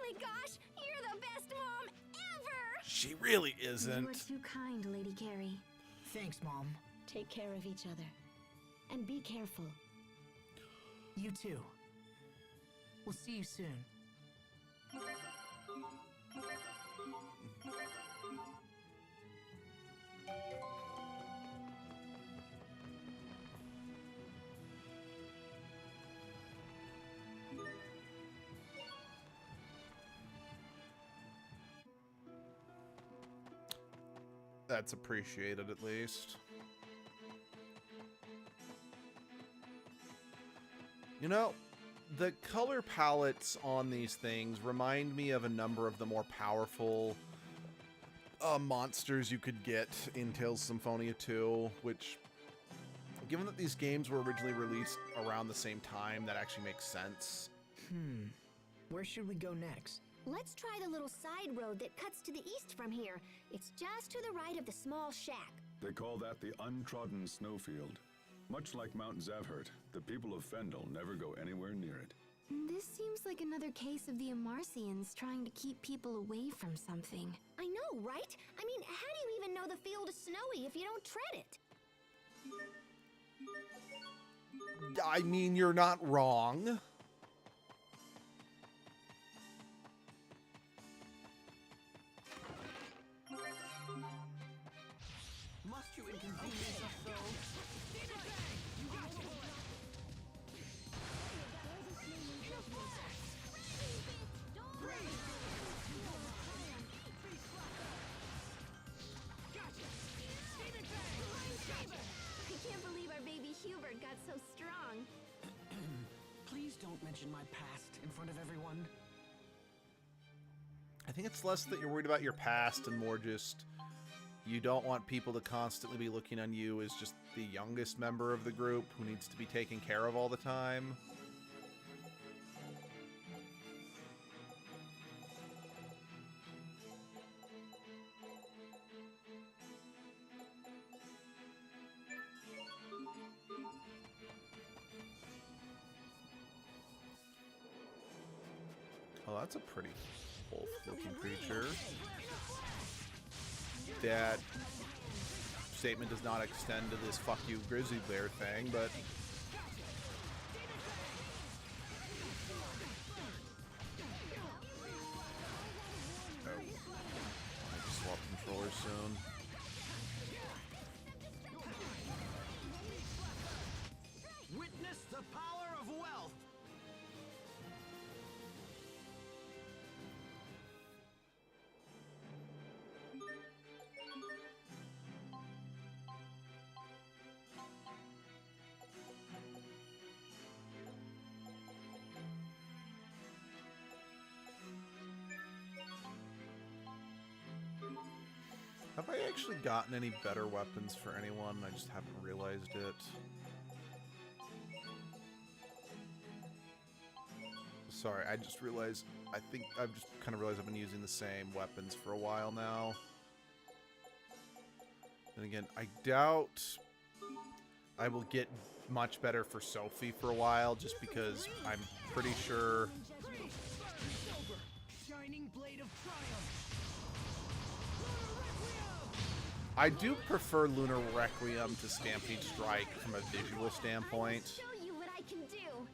my gosh, you're the best mom ever! She really You isn't. are too kind, Lady Carrie. Thanks, Mom. Take care of each other. And be careful. You too. We'll see you soon. That's appreciated, at least. You know, the color palettes on these things remind me of a number of the more powerful monsters you could get in Tales of Symphonia 2, which, given that these games were originally released around the same time, that actually makes sense. Where should we go next? Let's try the little side road that cuts to the east from here. It's just to the right of the small shack. They call that the untrodden snowfield. Much like Mount Zavhert, the people of Fendel never go anywhere near it. This seems like another case of the Amarcians trying to keep people away from something. I know, right? I mean, how do you even know the field is snowy if you don't tread it? I mean, you're not wrong. Must you inconvenience us so? I can't believe our baby Hubert got so strong. Please don't mention my past in front of everyone. I think it's less that you're worried about your past and more just you don't want people to constantly be looking on you as just the youngest member of the group who needs to be taken care of all the time. Oh, that's a pretty wolf-looking creature. That statement does not extend to this fuck you grizzly bear thing, but... Oh. I just swap controllers soon. Witness the power of wealth. Have I actually gotten any better weapons for anyone? I just haven't realized it. Sorry, I just realized, I think I've just kind of realized I've been using the same weapons for a while now. And again, I doubt I will get much better for Sophie for a while, just because I'm pretty sure... Shining blade of triumph. I do prefer Lunar Requiem to Stampede Strike from a visual standpoint. Show you what I can do.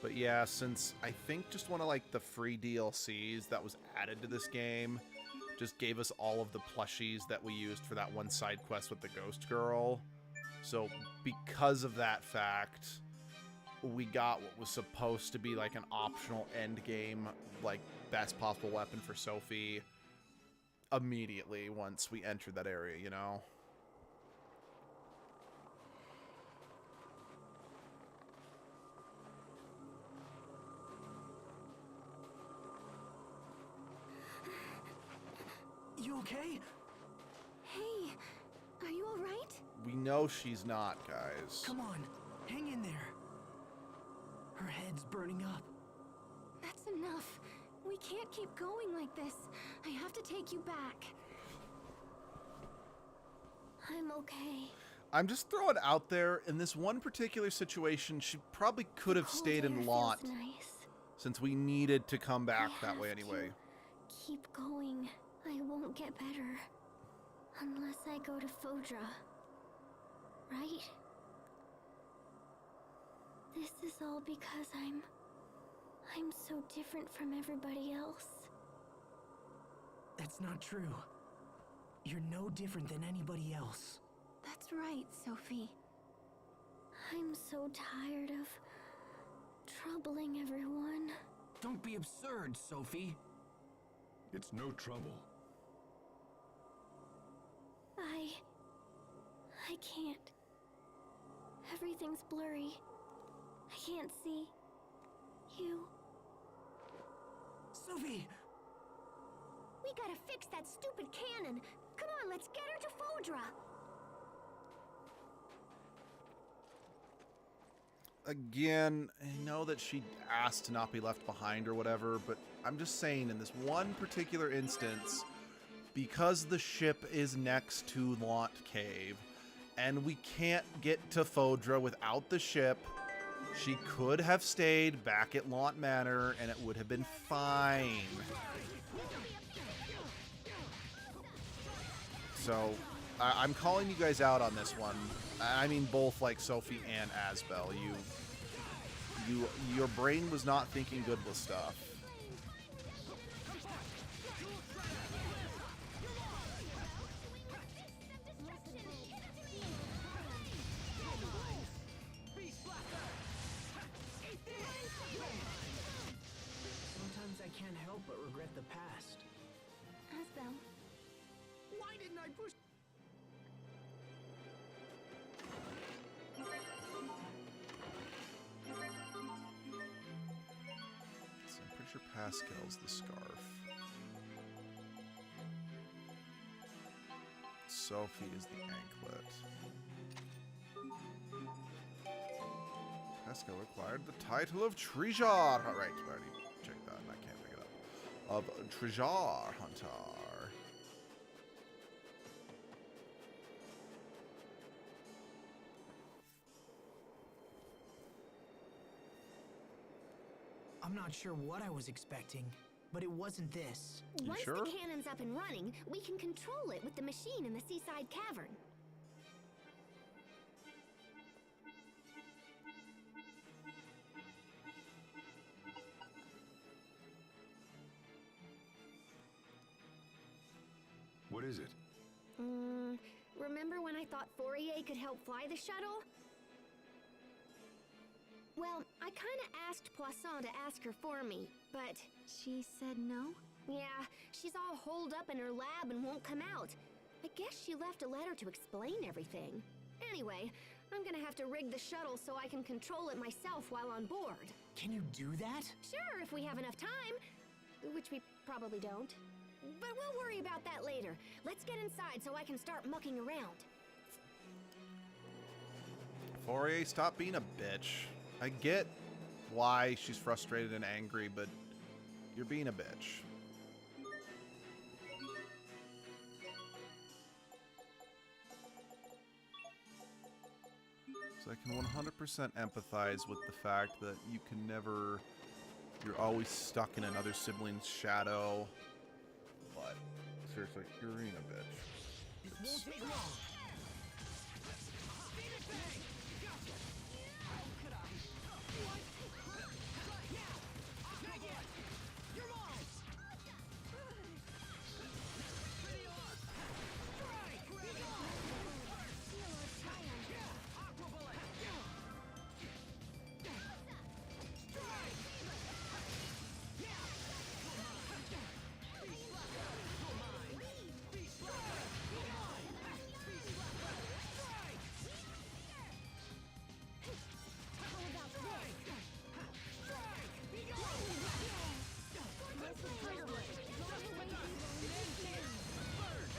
But yeah, since I think just one of like the free DLCs that was added to this game just gave us all of the plushies that we used for that one side quest with the Ghost Girl. So because of that fact, we got what was supposed to be like an optional end game, like best possible weapon for Sophie immediately once we entered that area, you know? You okay? Hey, are you all right? We know she's not, guys. Come on, hang in there. Her head's burning up. That's enough. We can't keep going like this. I have to take you back. I'm okay. I'm just throwing it out there, in this one particular situation, she probably could have stayed in Lot. Nice. Since we needed to come back that way anyway. Keep going. I won't get better. Unless I go to Fodra. Right? This is all because I'm so different from everybody else. That's not true. You're no different than anybody else. That's right, Sophie. I'm so tired of troubling everyone. Don't be absurd, Sophie. It's no trouble. I can't. Everything's blurry. I can't see you. Sophie! We gotta fix that stupid cannon. Come on, let's get her to Fodra. Again, I know that she asked to not be left behind or whatever, but I'm just saying in this one particular instance, because the ship is next to Launt Cave, and we can't get to Fodra without the ship, she could have stayed back at Launt Manor, and it would have been fine. So, I'm calling you guys out on this one. I mean both like Sophie and Asbel. Your brain was not thinking good with stuff. Sometimes I can't help but regret the past. Asbel. Why didn't I push? So I'm pretty sure Pascal's the scarf. Sophie is the anklet. Pascal acquired the title of Treasure. All right, I already checked that and I can't pick it up. Of Treasure Hunter. I'm not sure what I was expecting, but it wasn't this. Once the cannon's up and running, we can control it with the machine in the seaside cavern. What is it? Remember when I thought Fourier could help fly the shuttle? Well, I kinda asked Poisson to ask her for me, but... She said no? Yeah, she's all holed up in her lab and won't come out. I guess she left a letter to explain everything. Anyway, I'm gonna have to rig the shuttle so I can control it myself while on board. Can you do that? Sure, if we have enough time. Which we probably don't. But we'll worry about that later. Let's get inside so I can start mucking around. Fourier, stop being a bitch. I get why she's frustrated and angry, but you're being a bitch. So I can 100% empathize with the fact that you can never... You're always stuck in another sibling's shadow. But, seriously, you're being a bitch. This won't take long.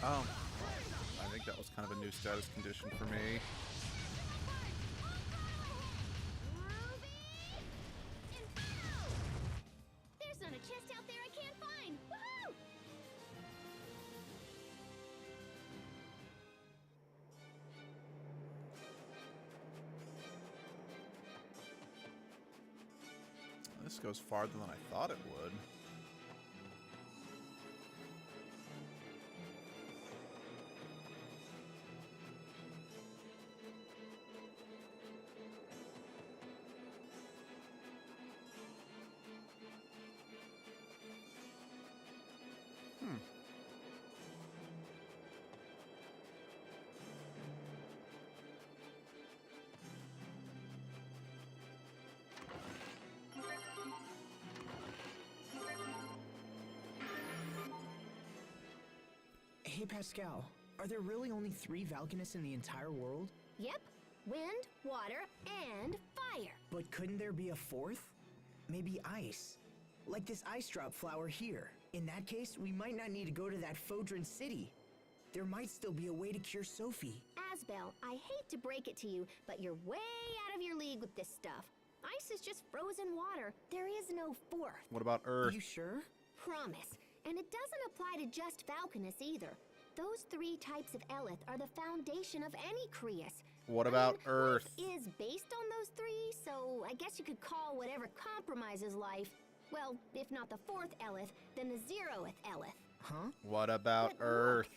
Oh, I think that was kind of a new status condition for me. There's not a chest out there I can't find! Woohoo! This goes farther than I thought it would. Hey, Pascal. Are there really only 3 Valkanists in the entire world? Yep. Wind, water, and fire. But couldn't there be a 4th? Maybe ice. Like this ice drop flower here. In that case, we might not need to go to that Fodran city. There might still be a way to cure Sophie. Asbel, I hate to break it to you, but you're way out of your league with this stuff. Ice is just frozen water. There is no 4th. What about Earth? You sure? Promise. And it doesn't apply to just Valkanus either. Those 3 types of Eleth are the foundation of any Crius. What about Earth? Life is based on those 3, so I guess you could call whatever compromises life, well, if not the 4th Eleth, then the 0th Eleth. Huh? What about Earth?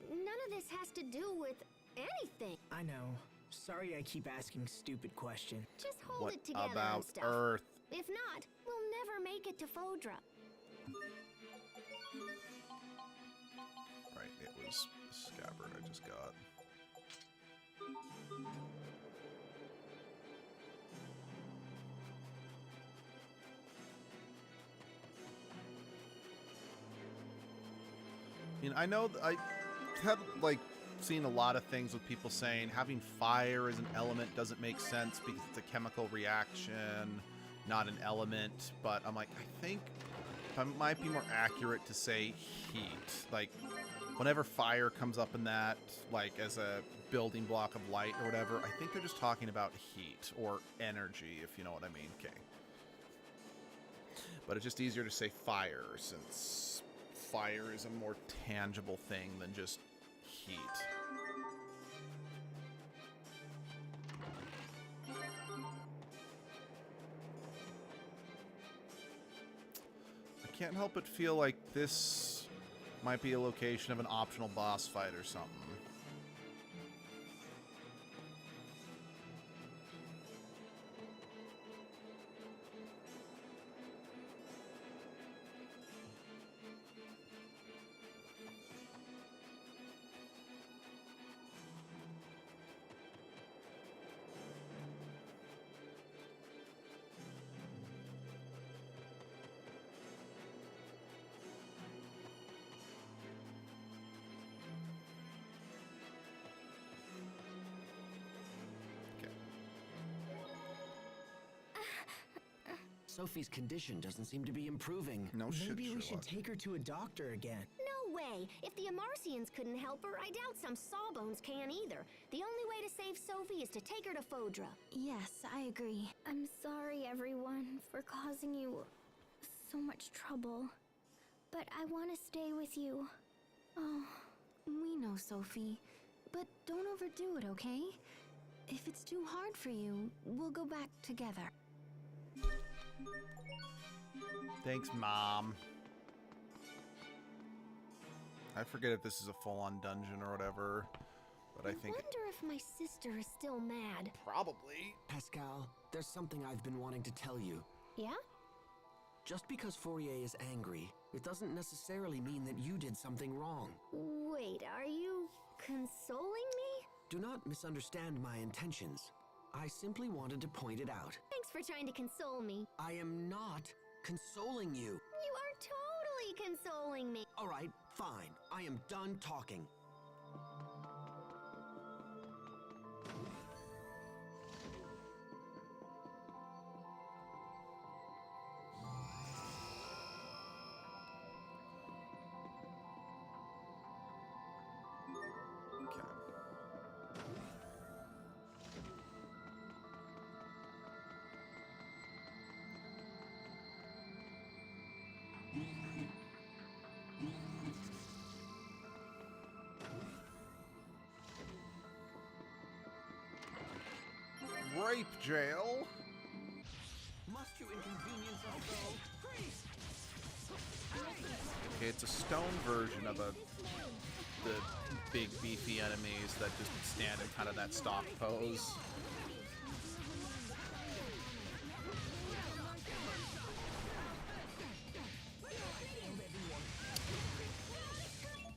None of this has to do with anything. I know. Sorry I keep asking stupid questions. Just hold What it together about and stuff. Earth? If not, we'll never make it to Fodra. Right, it was the scabbard I just got. I mean, I know I have like seen a lot of things with people saying having fire as an element doesn't make sense because it's a chemical reaction, not an element. But I'm like, I think it might be more accurate to say heat. Like, whenever fire comes up in that, like as a building block of light or whatever, I think they're just talking about heat or energy, if you know what I mean. Okay. But it's just easier to say fire since fire is a more tangible thing than just heat. I can't help but feel like this might be a location of an optional boss fight or something. Sophie's condition doesn't seem to be improving. No shit, Maybe we should Sherlock. take her to a doctor again. No way! If the Amarcians couldn't help her, I doubt some Sawbones can either. The only way to save Sophie is to take her to Fodra. Yes, I agree. I'm sorry, everyone, for causing you so much trouble. But I want to stay with you. Oh, we know, Sophie. But don't overdo it, okay? If it's too hard for you, we'll go back together. Thanks, Mom. I forget if this is a full-on dungeon or whatever, but I think... wonder if my sister is still mad. Probably. Pascal, there's something I've been wanting to tell you. Yeah? Just because Fourier is angry, it doesn't necessarily mean that you did something wrong. Wait, are you consoling me? Do not misunderstand my intentions. I simply wanted to point it out. Thanks for trying to console me. I am not consoling you. You are totally consoling me. All right, fine. I am done talking. Rape jail? Must you inconvenience us though? Freeze! Okay, it's a stone version of the big beefy enemies that just stand in kind of that stock pose.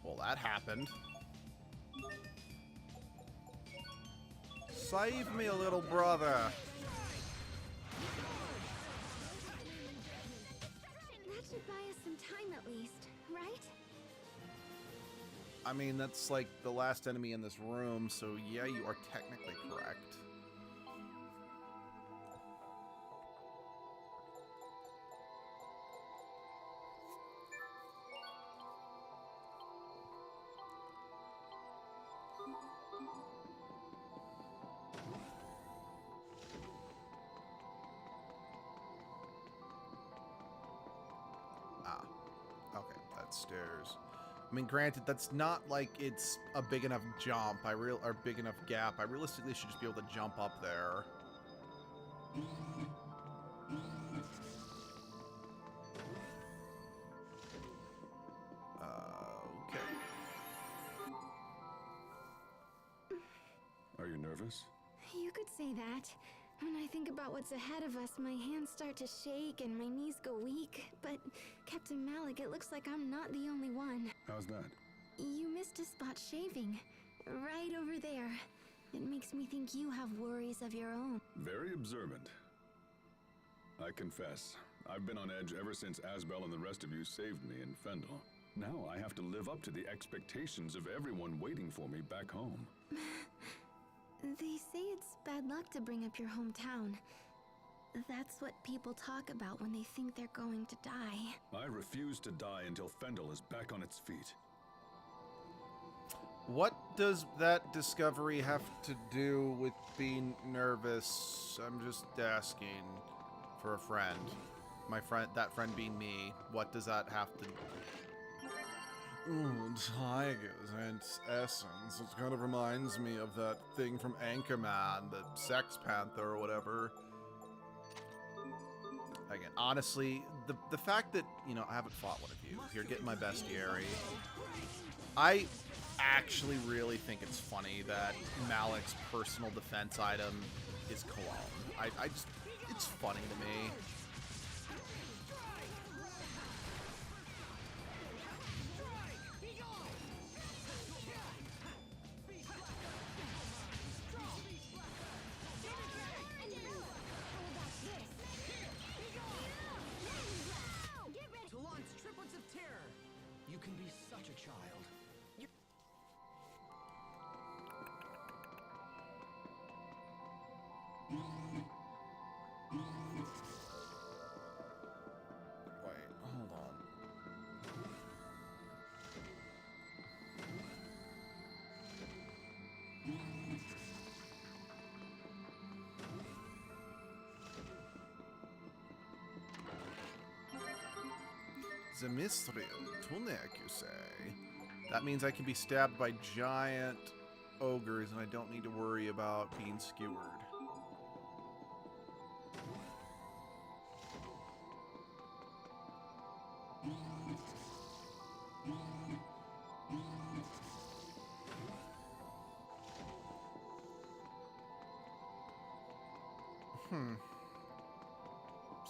Well, that happened. Save me, little brother. That should buy us some time at least, right? I mean, that's like the last enemy in this room, so yeah, you are technically correct. Okay, that's stairs. I mean, granted, that's not like it's a big enough jump. Or big enough gap. I realistically should just be able to jump up there. Okay. Are you nervous? You could say that. When I think about what's ahead of us, my hands start to shake and my knees go weak. But, Captain Malik, it looks like I'm not the only one. How's that? You missed a spot shaving. Right over there. It makes me think you have worries of your own. Very observant. I confess, I've been on edge ever since Asbel and the rest of you saved me in Fendel. Now I have to live up to the expectations of everyone waiting for me back home. They say it's bad luck to bring up your hometown. That's what people talk about when they think they're going to die. I refuse to die until Fendel is back on its feet. What does that discovery have to do with being nervous? I'm just asking for a friend. My friend, that friend being me. What does that have to do? Ooh, tigers and essence. It kind of reminds me of that thing from Anchorman, the Sex Panther or whatever. Again, honestly, the fact that, you know, I haven't fought one of you. You're getting my bestiary. I actually really think it's funny that Malik's personal defense item is cologne. I just, it's funny to me. The Mithril tunic, you say? That means I can be stabbed by giant ogres and I don't need to worry about being skewered.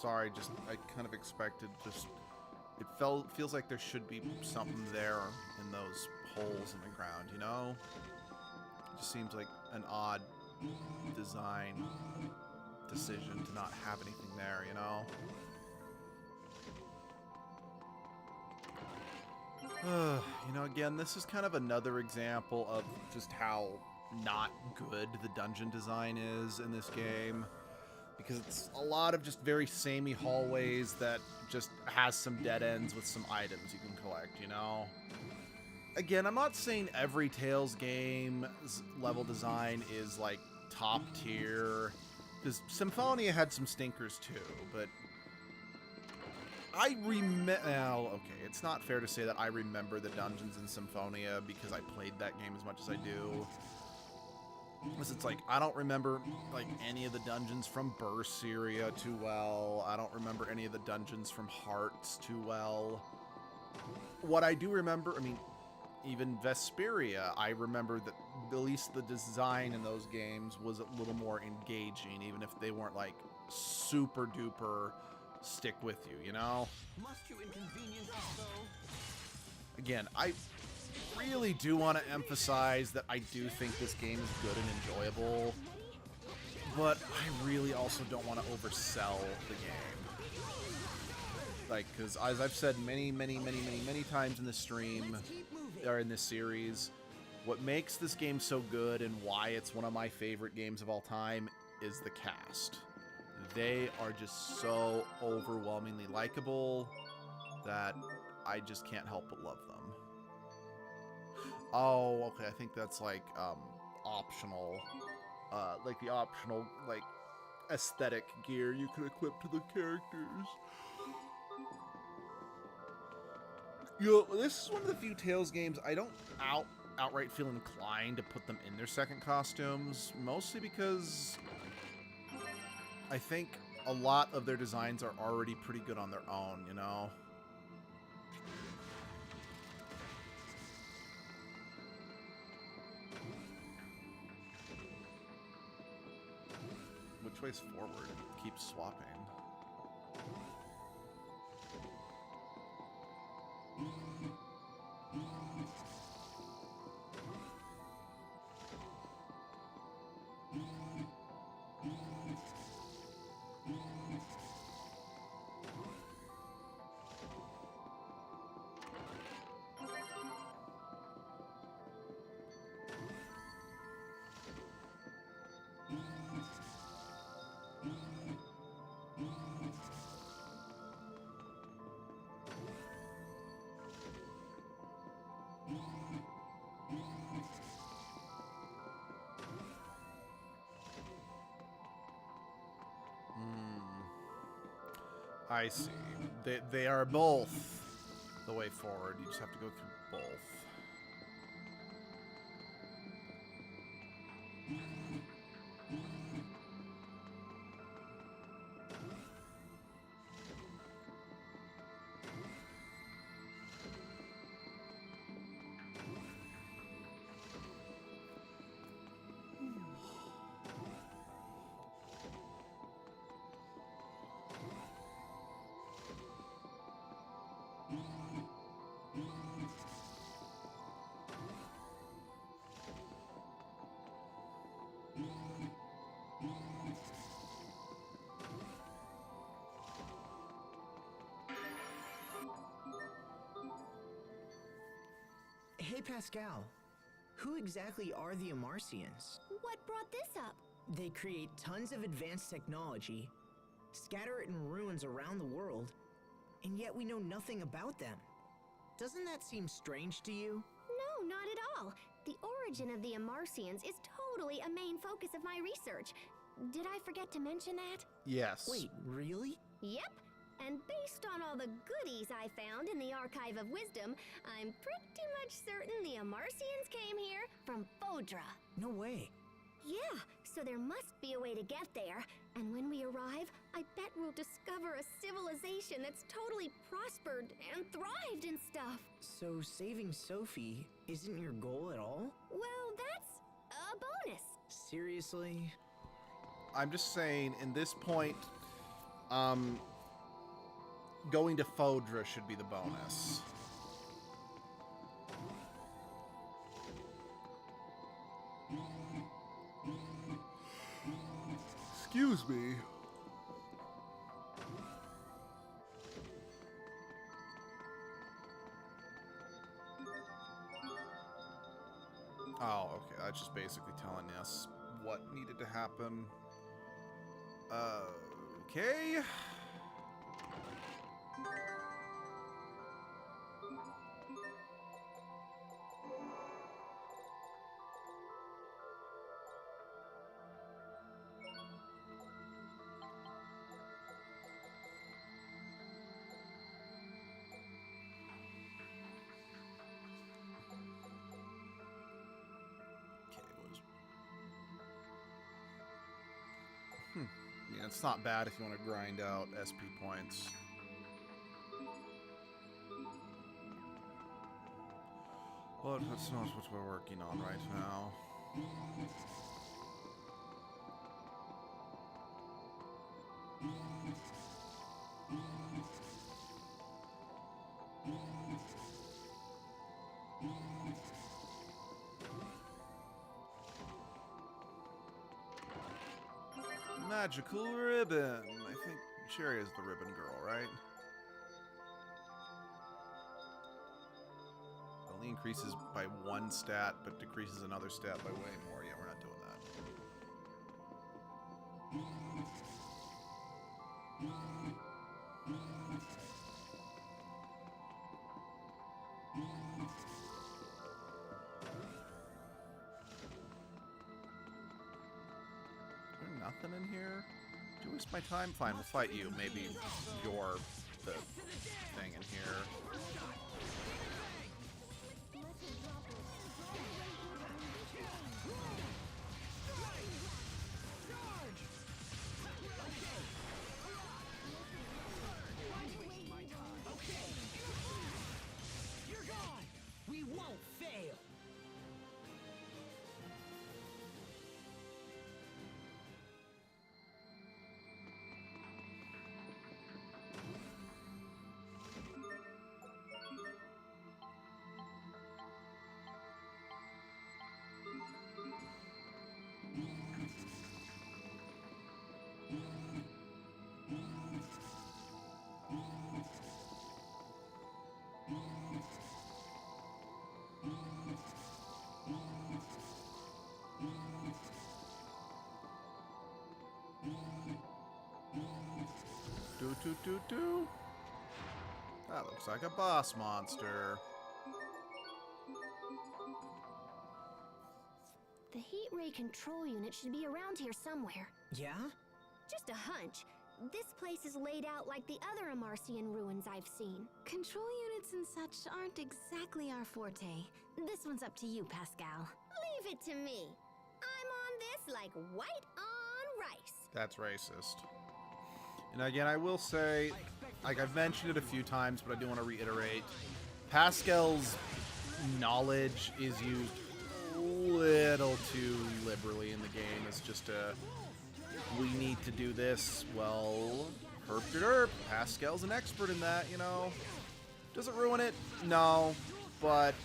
Sorry, just I kind of expected just it feels like there should be something there in those holes in the ground, you know? It just seems like an odd design decision to not have anything there, you know? You know, again, this is kind of another example of just how not good the dungeon design is in this game. Because it's a lot of just very samey hallways that just has some dead ends with some items you can collect, you know? Again, I'm not saying every Tales game's level design is, like, top tier. Because Symphonia had some stinkers, too, but I well, okay, it's not fair to say that I remember the dungeons in Symphonia because I played that game as much as I do. Because it's like, I don't remember, like, any of the dungeons from Berseria too well. I don't remember any of the dungeons from Hearts too well. What I do remember, I mean, even Vesperia, I remember that at least the design in those games was a little more engaging, even if they weren't, like, super duper stick with you, you know? Must you inconvenience us, though? Again, I really do want to emphasize that I do think this game is good and enjoyable, but I really also don't want to oversell the game. Like, because as I've said many times in the stream, or in this series. What makes this game so good and why it's one of my favorite games of all time is the cast. They are just so overwhelmingly likable that I just can't help but love them. Oh, okay, I think that's like optional, like the optional like aesthetic gear you can equip to the characters. You know, this is one of the few Tales games I don't outright feel inclined to put them in their second costumes, mostly because I think a lot of their designs are already pretty good on their own, you know? Which way's forward? It keeps swapping. I see. They are both the way forward. You just have to go through both. Hey, Pascal. Who exactly are the Amarcians? What brought this up? They create tons of advanced technology, scatter it in ruins around the world, and yet we know nothing about them. Doesn't that seem strange to you? No, not at all. The origin of the Amarcians is totally a main focus of my research. Did I forget to mention that? Yes. Wait, really? Yep. And based on all the goodies I found in the Archive of Wisdom, I'm pretty much certain the Amarcians came here from Phodra. No way. Yeah, so there must be a way to get there. And when we arrive, I bet we'll discover a civilization that's totally prospered and thrived and stuff. So saving Sophie isn't your goal at all? Well, that's a bonus. Seriously? I'm just saying, in this point, going to Phodra should be the bonus. Excuse me. Oh, okay. That's just basically telling us what needed to happen. Okay. Yeah, it's not bad if you want to grind out SP points. But that's not what we're working on right now. Magical ribbon. I think Cherry is the ribbon girl, right? Eileen increases by 1 stat, but decreases another stat by way more. Yeah, we're not doing that. Is there nothing in here? Do you waste my time? Fine, we'll fight you. Maybe you're the thing in here. We won't fail! Do. That looks like a boss monster. The heat ray control unit should be around here somewhere. Yeah? Just a hunch. This place is laid out like the other Amarcian ruins I've seen. Control units and such aren't exactly our forte. This one's up to you, Pascal. Leave it to me. I'm on this like white on rice. That's racist. And again, I will say, like I've mentioned it a few times, but I do want to reiterate, Pascal's knowledge is used a little too liberally in the game. It's just a, we need to do this. Well, herp. Pascal's an expert in that, you know. Does it ruin it? No, but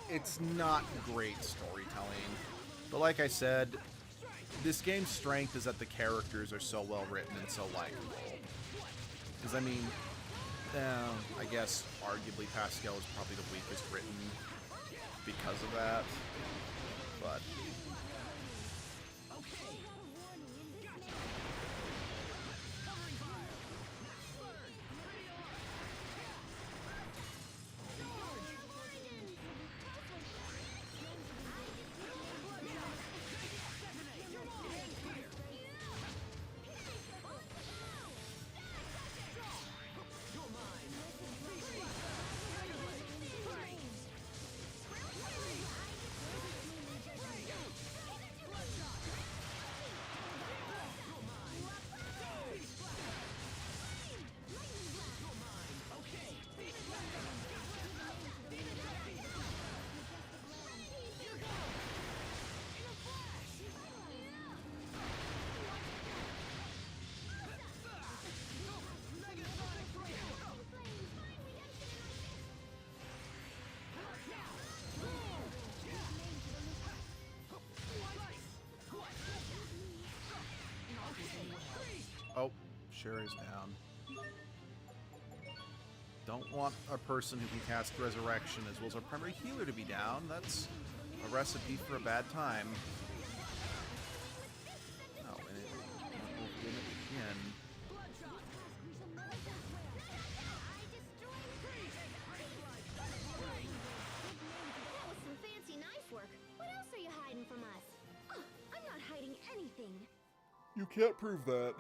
it's not great storytelling. But like I said, this game's strength is that the characters are so well written and so likable. Because, I mean, I guess arguably Pascal is probably the weakest written because of that. But oh, Sherry's down. Don't want a person who can cast Resurrection as well as our primary healer to be down. That's a recipe for a bad time. Oh, and it will win it again. That was some fancy knife work. What else are you hiding from us? Oh, I'm not hiding anything. You can't prove that.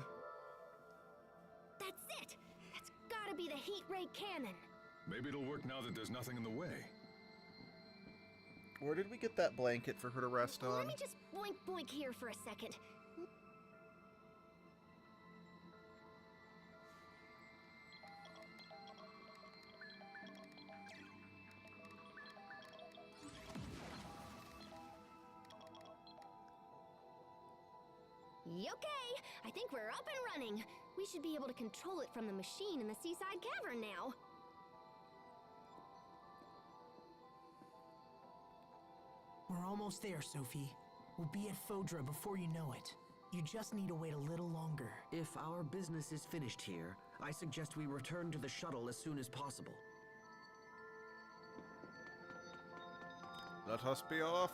That's it! That's gotta be the heat ray cannon. Maybe it'll work now that there's nothing in the way. Where did we get that blanket for her to rest on? Let me just boink boink here for a second. Okay, I think we're up and running. We should be able to control it from the machine in the seaside cavern now. We're almost there, Sophie. We'll be at Fodra before you know it. You just need to wait a little longer. If our business is finished here, I suggest we return to the shuttle as soon as possible. Let us be off.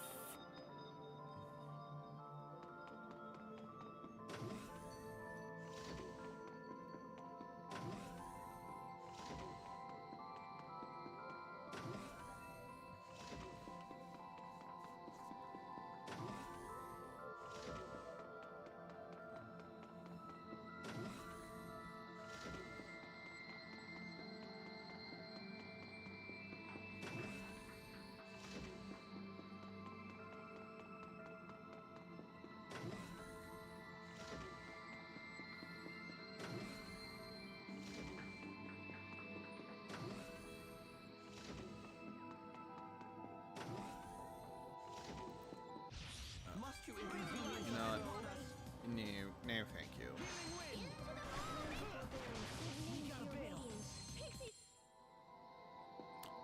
Must you inconvenience You know what? No, thank you.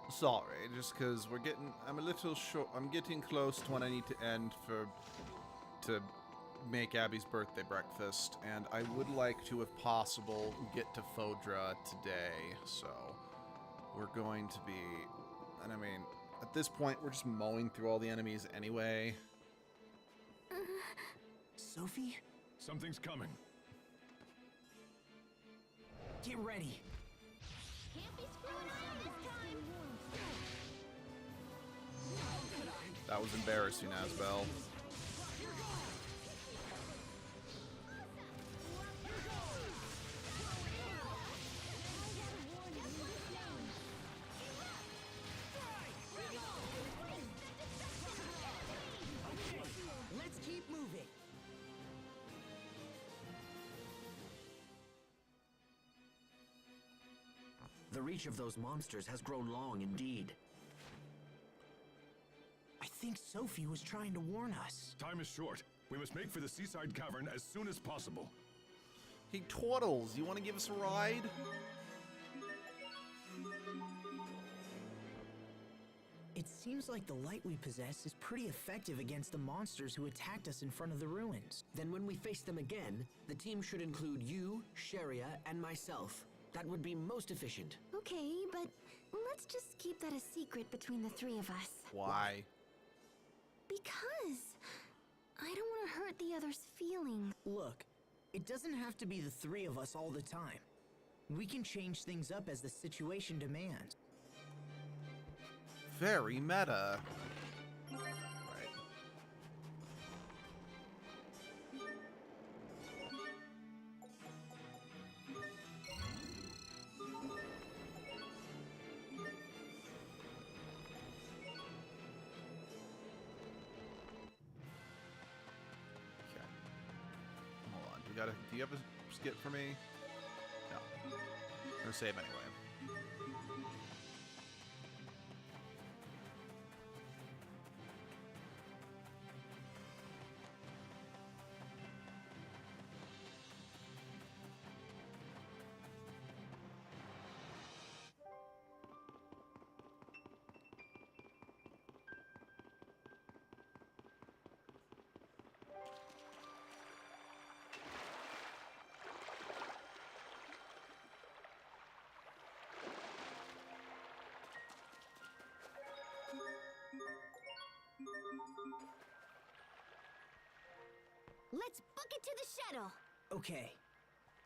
Sorry, just because I'm a little short. I'm getting close to when I need to end to make Abby's birthday breakfast, and I would like to, if possible, get to Fodra today. So we're going to be, and I mean, at this point, we're just mowing through all the enemies anyway. Sophie? Something's coming. Get ready. Can't be screwing around this time. That was embarrassing, Asbel. Let's keep moving. The reach of those monsters has grown long indeed. I think Sophie was trying to warn us. Time is short. We must make for the seaside cavern as soon as possible. Hey, Twaddles, you want to give us a ride? It seems like the light we possess is pretty effective against the monsters who attacked us in front of the ruins. Then when we face them again, the team should include you, Sharia, and myself. That would be most efficient. Okay, but let's just keep that a secret between the three of us. Why? Because I don't want to hurt the others' feelings. Look, it doesn't have to be the three of us all the time. We can change things up as the situation demands. Very meta. Right. Okay. Hold on. Do you have a skip for me? No. I'm gonna save anyway. Let's book it to the shuttle. Okay,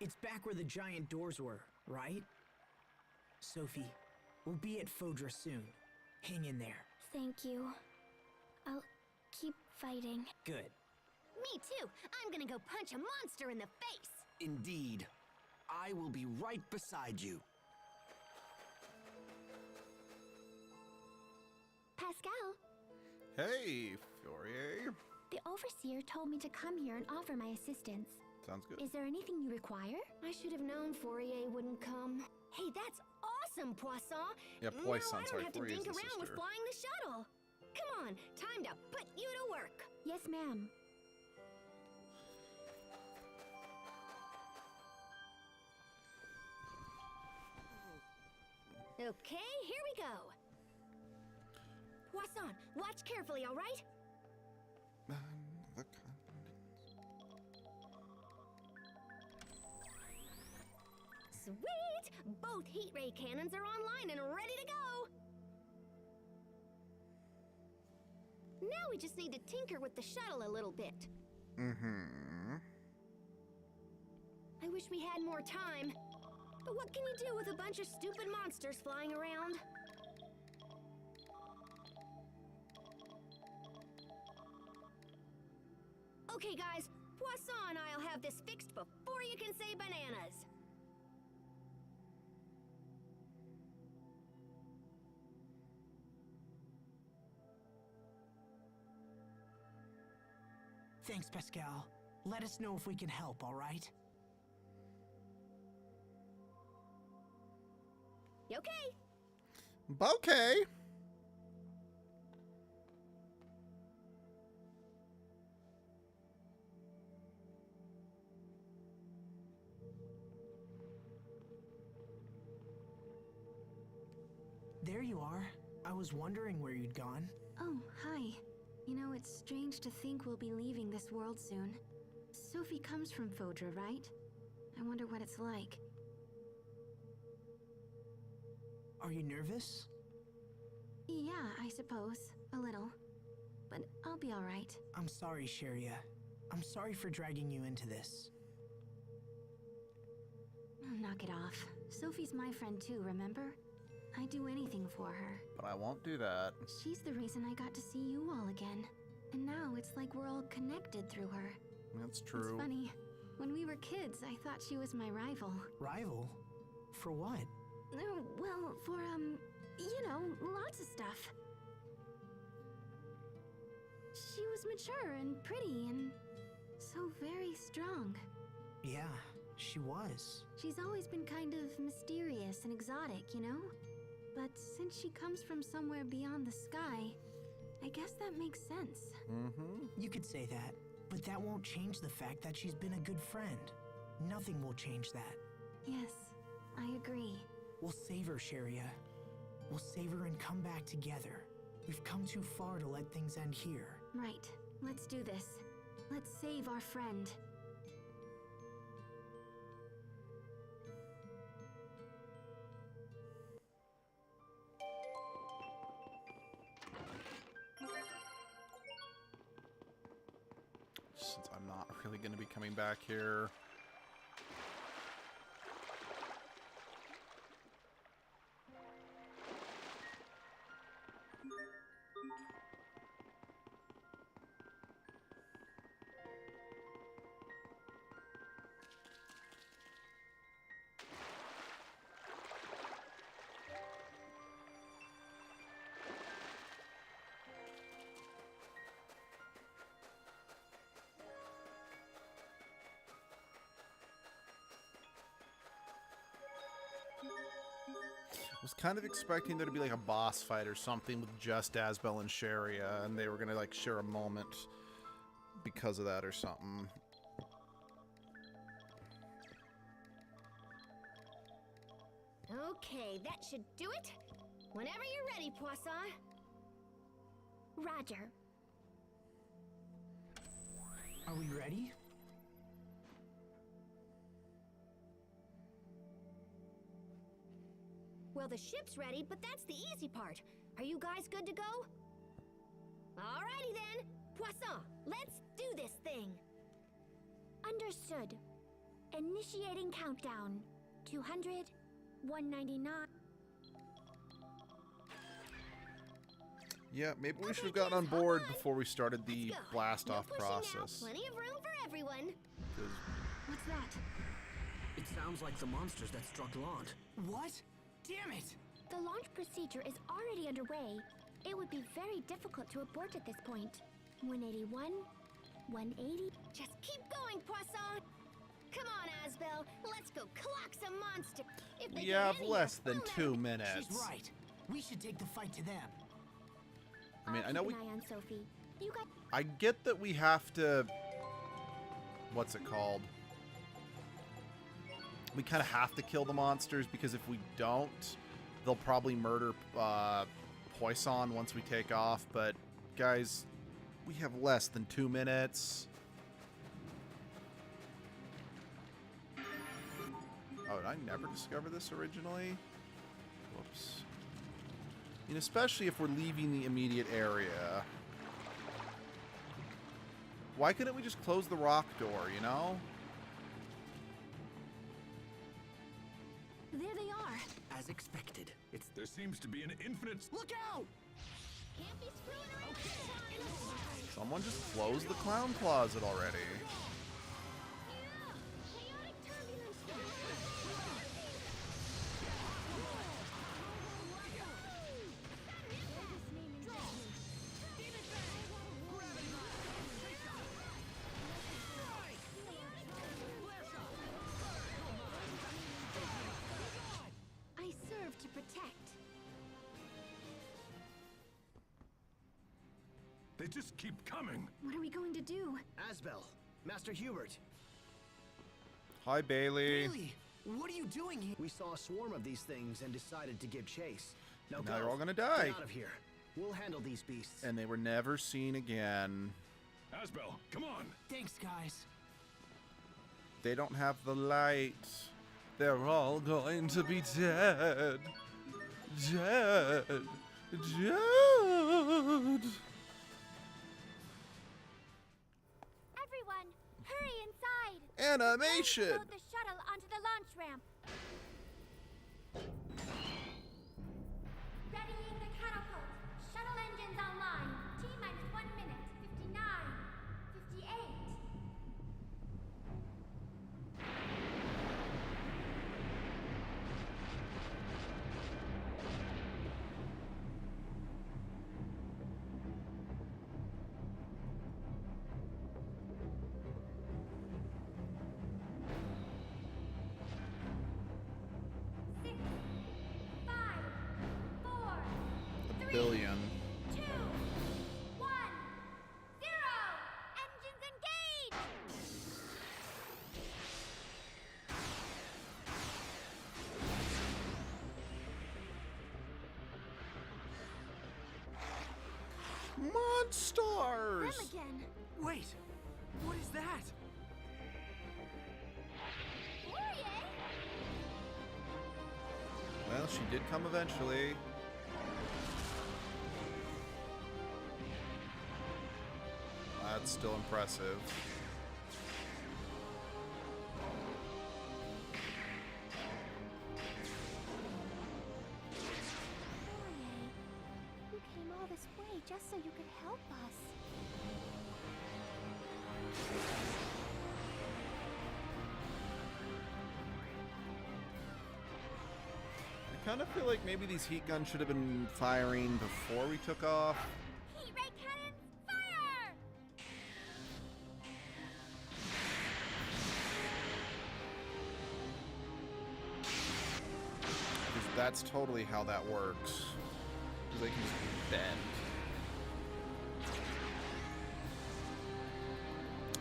it's back where the giant doors were, right? Sophie, we'll be at Fodra soon. Hang in there. Thank you. I'll keep fighting. Good. Me too. I'm gonna go punch a monster in the face. Indeed. I will be right beside you. Pascal, Hey, Fourier. the Overseer told me to come here and offer my assistance. Sounds good. Is there anything you require? I should have known Fourier wouldn't come. Hey, that's awesome, Poisson. Yeah, Now Poisson, I don't sorry, have to Fourier's dink the around with sister. flying the shuttle. Come on, time to put you to work. Yes, ma'am. Okay, here we go. Poisson, watch carefully, all right? Sweet! Both heat ray cannons are online and ready to go. Now we just need to tinker with the shuttle a little bit. Mm-hmm. I wish we had more time. But what can you do with a bunch of stupid monsters flying around? Okay, guys. Poisson and I'll have this fixed before you can say bananas. Thanks, Pascal. Let us know if we can help, all right? Okay. Okay. There you are. I was wondering where you'd gone. Oh, hi. You know, it's strange to think we'll be leaving this world soon. Sophie comes from Fodra, right? I wonder what it's like. Are you nervous? Yeah, I suppose. A little. But I'll be alright. I'm sorry, Sharia. I'm sorry for dragging you into this. Oh, knock it off. Sophie's my friend too, remember? I'd do anything for her. But I won't do that. She's the reason I got to see you all again. And now it's like we're all connected through her. That's true. It's funny. When we were kids, I thought she was my rival. Rival? For what? Well, for, you know, lots of stuff. She was mature and pretty and so very strong. Yeah, she was. She's always been kind of mysterious and exotic, you know? But since she comes from somewhere beyond the sky, I guess that makes sense. Mm-hmm. You could say that, but that won't change the fact that she's been a good friend. Nothing will change that. Yes, I agree. We'll save her, Sharia. We'll save her and come back together. We've come too far to let things end here. Right. Let's do this. Let's save our friend. Since I'm not really going to be coming back here. I was kind of expecting there to be like a boss fight or something with just Asbel and Sharia, and they were gonna like share a moment because of that or something. Okay, that should do it. Whenever you're ready, Poisson. Roger. Are we ready? Well, the ship's ready, but that's the easy part. Are you guys good to go? Alrighty then. Poisson, let's do this thing. Understood. Initiating countdown. 200, 199. Yeah, maybe we should have gotten on board before we started the blast-off process. Plenty of room for everyone. What's that? It sounds like the monsters that struck Lant. What? Damn it! The launch procedure is already underway. It would be very difficult to abort at this point. 181, 180. Just keep going, Poisson. Come on, Asbel. Let's go clock some monsters. If they We have get any less here, than we'll 2 minutes. She's right. We should take the fight to them. I mean, I know we... Keep an eye on Sophie. You got... I get that we have to... What's it called? We kind of have to kill the monsters, because if we don't, they'll probably murder Poisson once we take off. But, guys, we have less than 2 minutes. Oh, did I never discover this originally? Whoops. I mean, especially if we're leaving the immediate area. Why couldn't we just close the rock door, you know? There they are. As expected. There seems to be an infinite... Look out! Can't be screwing around. Someone just closed the clown closet already. Chaotic turbulence. I serve to protect. They just keep coming. What are we going to do? Asbel, Master Hubert. Hi, Bailey. Bailey, what are you doing here? We saw a swarm of these things and decided to give chase. Now They're all gonna die. Get out of here. We'll handle these beasts. And they were never seen again. Asbel, come on. Thanks, guys. They don't have the light. They're all going to be dead. Dead. Dead. Everyone, hurry inside. Animation. Load the shuttle onto the launch ramp. Readying the catapult. Shuttle engines online. T-minus 1 minute. 59. 58. Billion. 2, 1, 0. Engines engaged. Monsters. Them again. Wait, what is that? Fourier. Well, she did come eventually. That's still impressive. You came all this way just so you could help us. I kind of feel like maybe these heat guns should have been firing before we took off. Heat ray cannons, fire! Because that's totally how that works. Because they can just bend.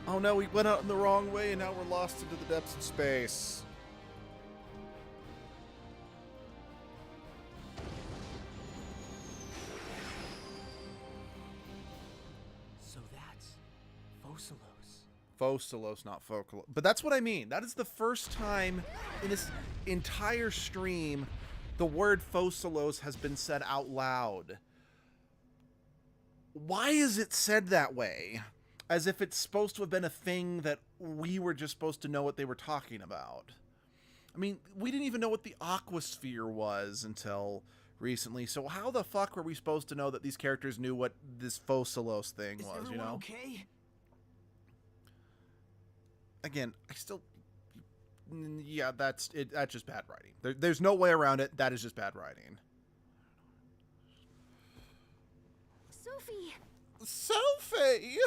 Oh no, we went out in the wrong way and now we're lost into the depths of space. So that's Fossilos. Fossilos, not Focalos. But that's what I mean. That is the first time in this entire stream the word Fossilos has been said out loud. Why is it said that way? As if it's supposed to have been a thing that we were just supposed to know what they were talking about. I mean, we didn't even know what the aquasphere was until recently. So how the fuck were we supposed to know that these characters knew what this Fossilos thing was, you know? Okay? Again, I still... Yeah, that's it. That's just bad writing. There's no way around it. That is just bad writing. Sophie! Sophie!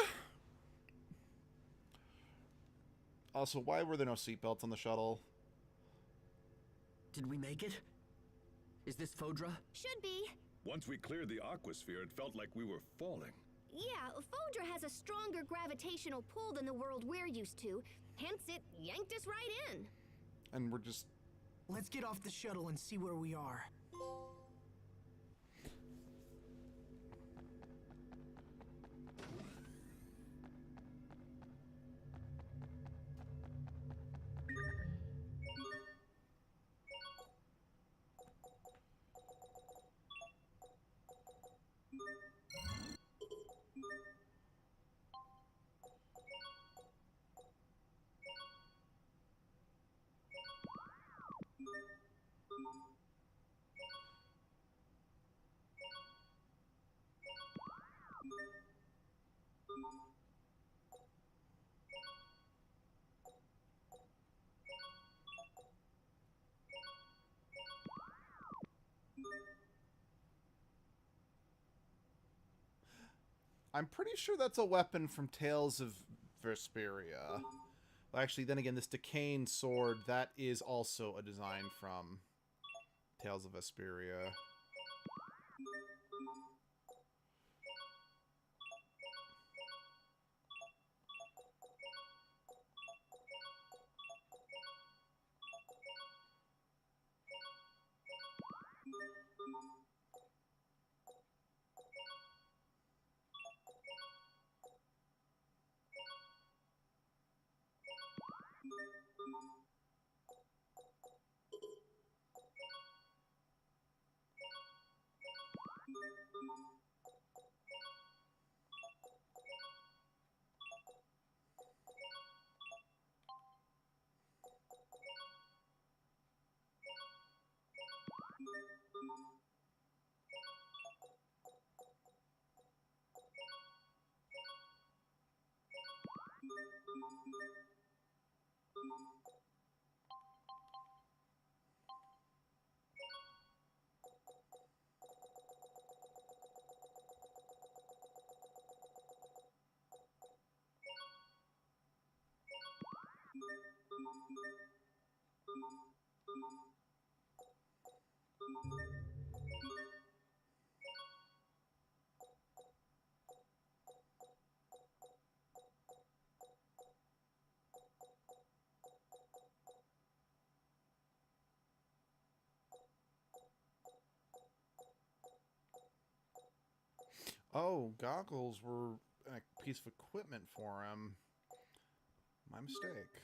Also, why were there no seatbelts on the shuttle? Did we make it? Is this Fodra? Should be. Once we cleared the aquasphere, it felt like we were falling. Yeah, Fodra has a stronger gravitational pull than the world we're used to. Hence, it yanked us right in. And we're just... Let's get off the shuttle and see where we are. I'm pretty sure that's a weapon from Tales of Vesperia. Well, actually, then again, this decaying sword, that is also a design from Tales of Vesperia. Oh, goggles were a piece of equipment for him. My mistake.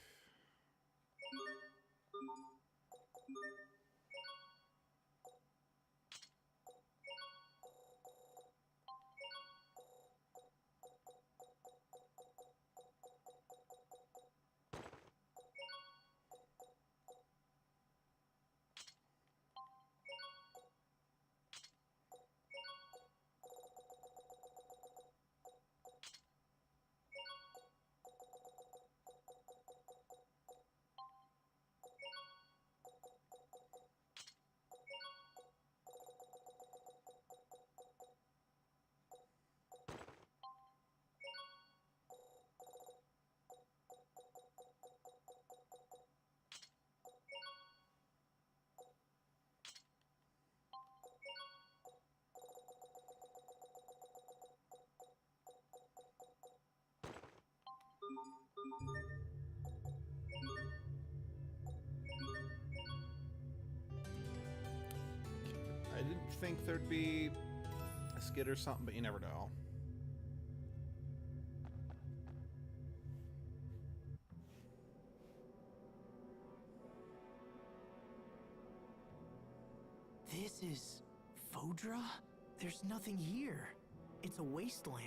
I didn't think there'd be a skid or something, but you never know. This is Fodra? There's nothing here. It's a wasteland.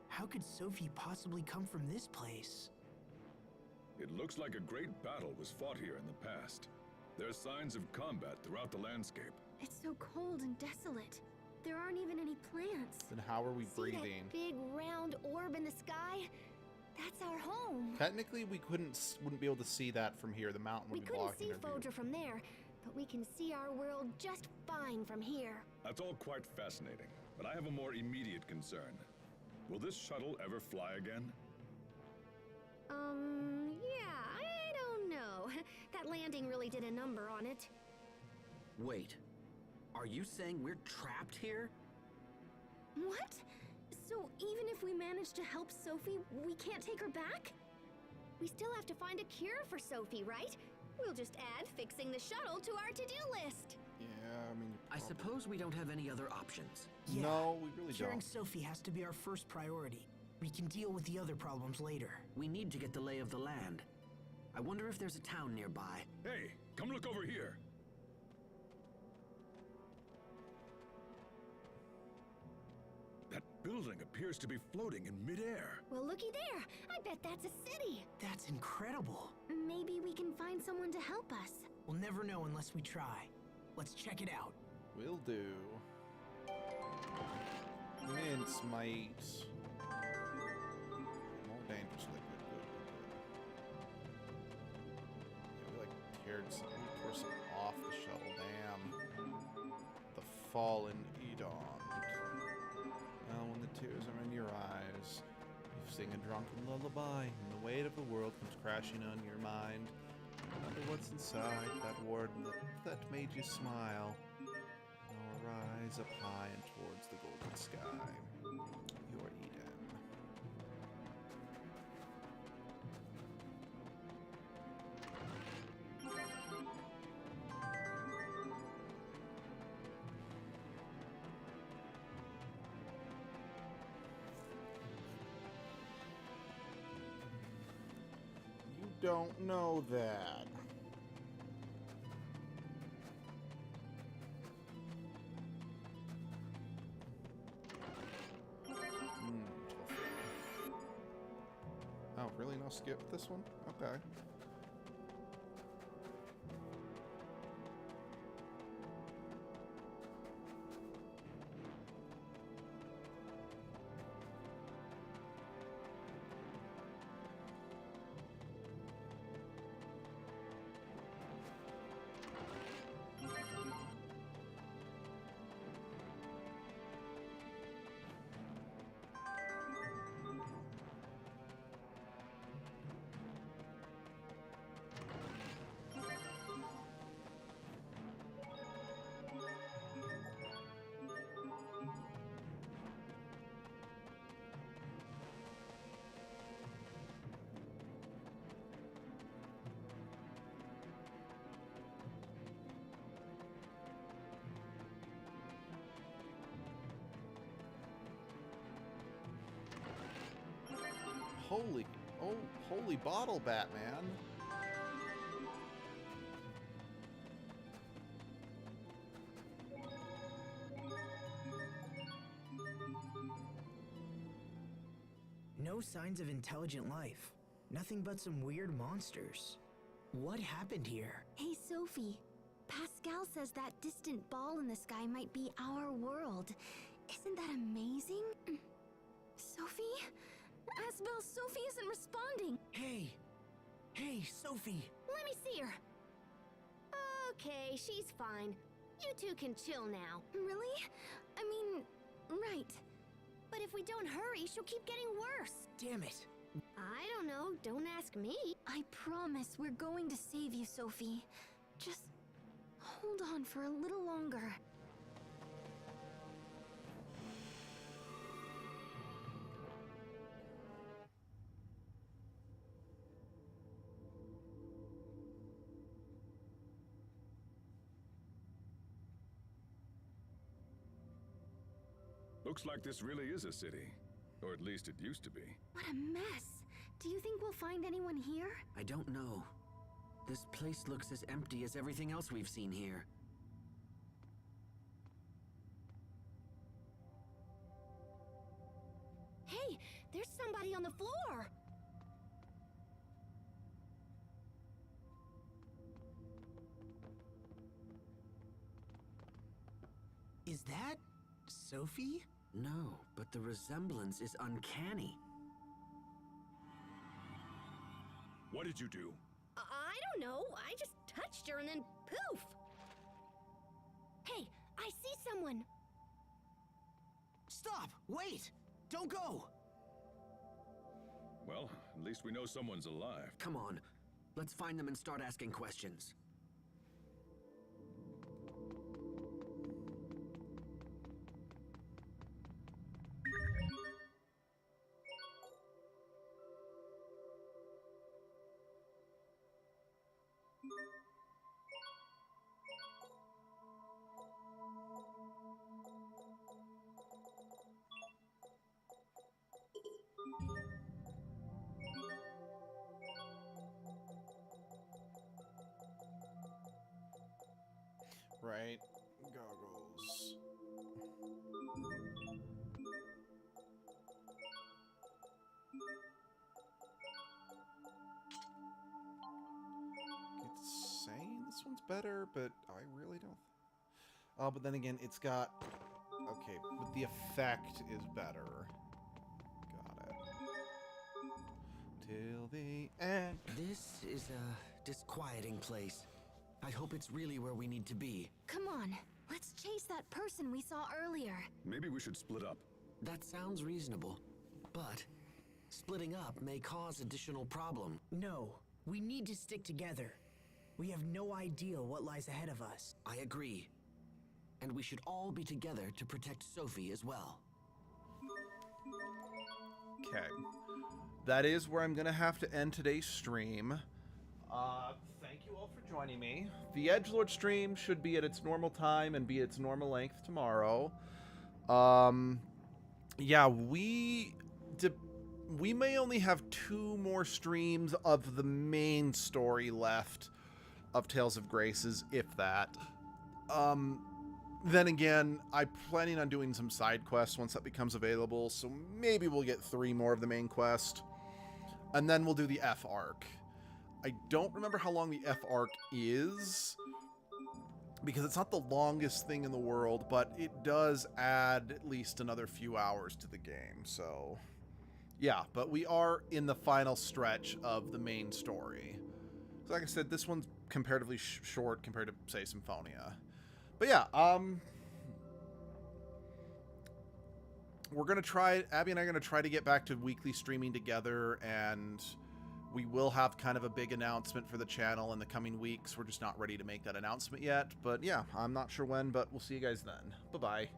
How could Sophie possibly come from this place? It looks like a great battle was fought here in the past. There are signs of combat throughout the landscape. It's so cold and desolate. There aren't even any plants. Then how are we breathing? See that big round orb in the sky? That's our home. Technically, we wouldn't be able to see that from here. The mountain would be blocking We our couldn't see view. Fodra from there, but we can see our world just fine from here. That's all quite fascinating, but I have a more immediate concern. Will this shuttle ever fly again? Yeah, I don't know. That landing really did a number on it. Wait, are you saying we're trapped here? What? So even if we manage to help Sophie, we can't take her back? We still have to find a cure for Sophie, right? We'll just add fixing the shuttle to our to-do list. Yeah, I mean... I suppose we don't have any other options. Yeah, no, we really curing don't. Sophie has to be our first priority. We can deal with the other problems later. We need to get the lay of the land. I wonder if there's a town nearby. Hey, come look over here. That building appears to be floating in midair. Well, looky there. I bet that's a city. That's incredible. Maybe we can find someone to help us. We'll never know unless we try. Let's check it out. Will do. Mince might. More dangerous liquid. Good. Yeah, we like tore some off the shuttle. Damn. The fallen Edon. Well, when the tears are in your sing a drunken lullaby, and the weight of the world comes crashing on your mind. Remember what's inside that warden that made you smile. Now rise up high and towards the golden sky. Your Eden. You don't know that. Oh, really? No skip this one? Okay. Holy bottle, Batman. No signs of intelligent life. Nothing but some weird monsters. What happened here? Hey, Sophie. Pascal says that distant ball in the sky might be our world. Isn't that amazing? Sophie? Asbel, Sophie isn't responding. Hey, Sophie. Let me see her. Okay, she's fine. You two can chill now. Really? I mean, right. But if we don't hurry, she'll keep getting worse. Damn it. I don't know. Don't ask me. I promise we're going to save you, Sophie. Just hold on for a little longer. Looks like this really is a city. Or at least it used to be. What a mess. Do you think we'll find anyone here? I don't know. This place looks as empty as everything else we've seen here. Hey, there's somebody on the floor. Is that Sophie? No, but the resemblance is uncanny. What did you do? I don't know. I just touched her and then poof. Hey, I see someone. Stop! Wait! Don't go! Well, at least we know someone's alive. Come on, let's find them and start asking questions. Right. Goggles. It's saying this one's better, but I really don't. Oh, but then again, it's got... Okay, but the effect is better. Got it. Till the end. This is a disquieting place. I hope it's really where we need to be. Come on, let's chase that person we saw earlier. Maybe we should split up. That sounds reasonable, but Splitting up may cause additional problem. No, we need to stick together. We have no idea what lies ahead of us. I agree. And we should all be together to protect Sophie as well. Okay. That is where I'm going to have to end today's stream. Thank you all for joining me. The Edgelord stream should be at its normal time and be its normal length tomorrow. Yeah, we may only have 2 more streams of the main story left of Tales of Graces, if that. Then again, I'm planning on doing some side quests once that becomes available, so maybe we'll get 3 more of the main quest. And then we'll do the F arc. I don't remember how long the F arc is, because it's not the longest thing in the world, but it does add at least another few hours to the game, so... Yeah, but we are in the final stretch of the main story. So like I said, this one's comparatively short compared to, say, Symphonia. But yeah, we're going to try, Abby and I are going to try to get back to weekly streaming together, and we will have kind of a big announcement for the channel in the coming weeks. We're just not ready to make that announcement yet. But yeah, I'm not sure when, but we'll see you guys then. Bye-bye.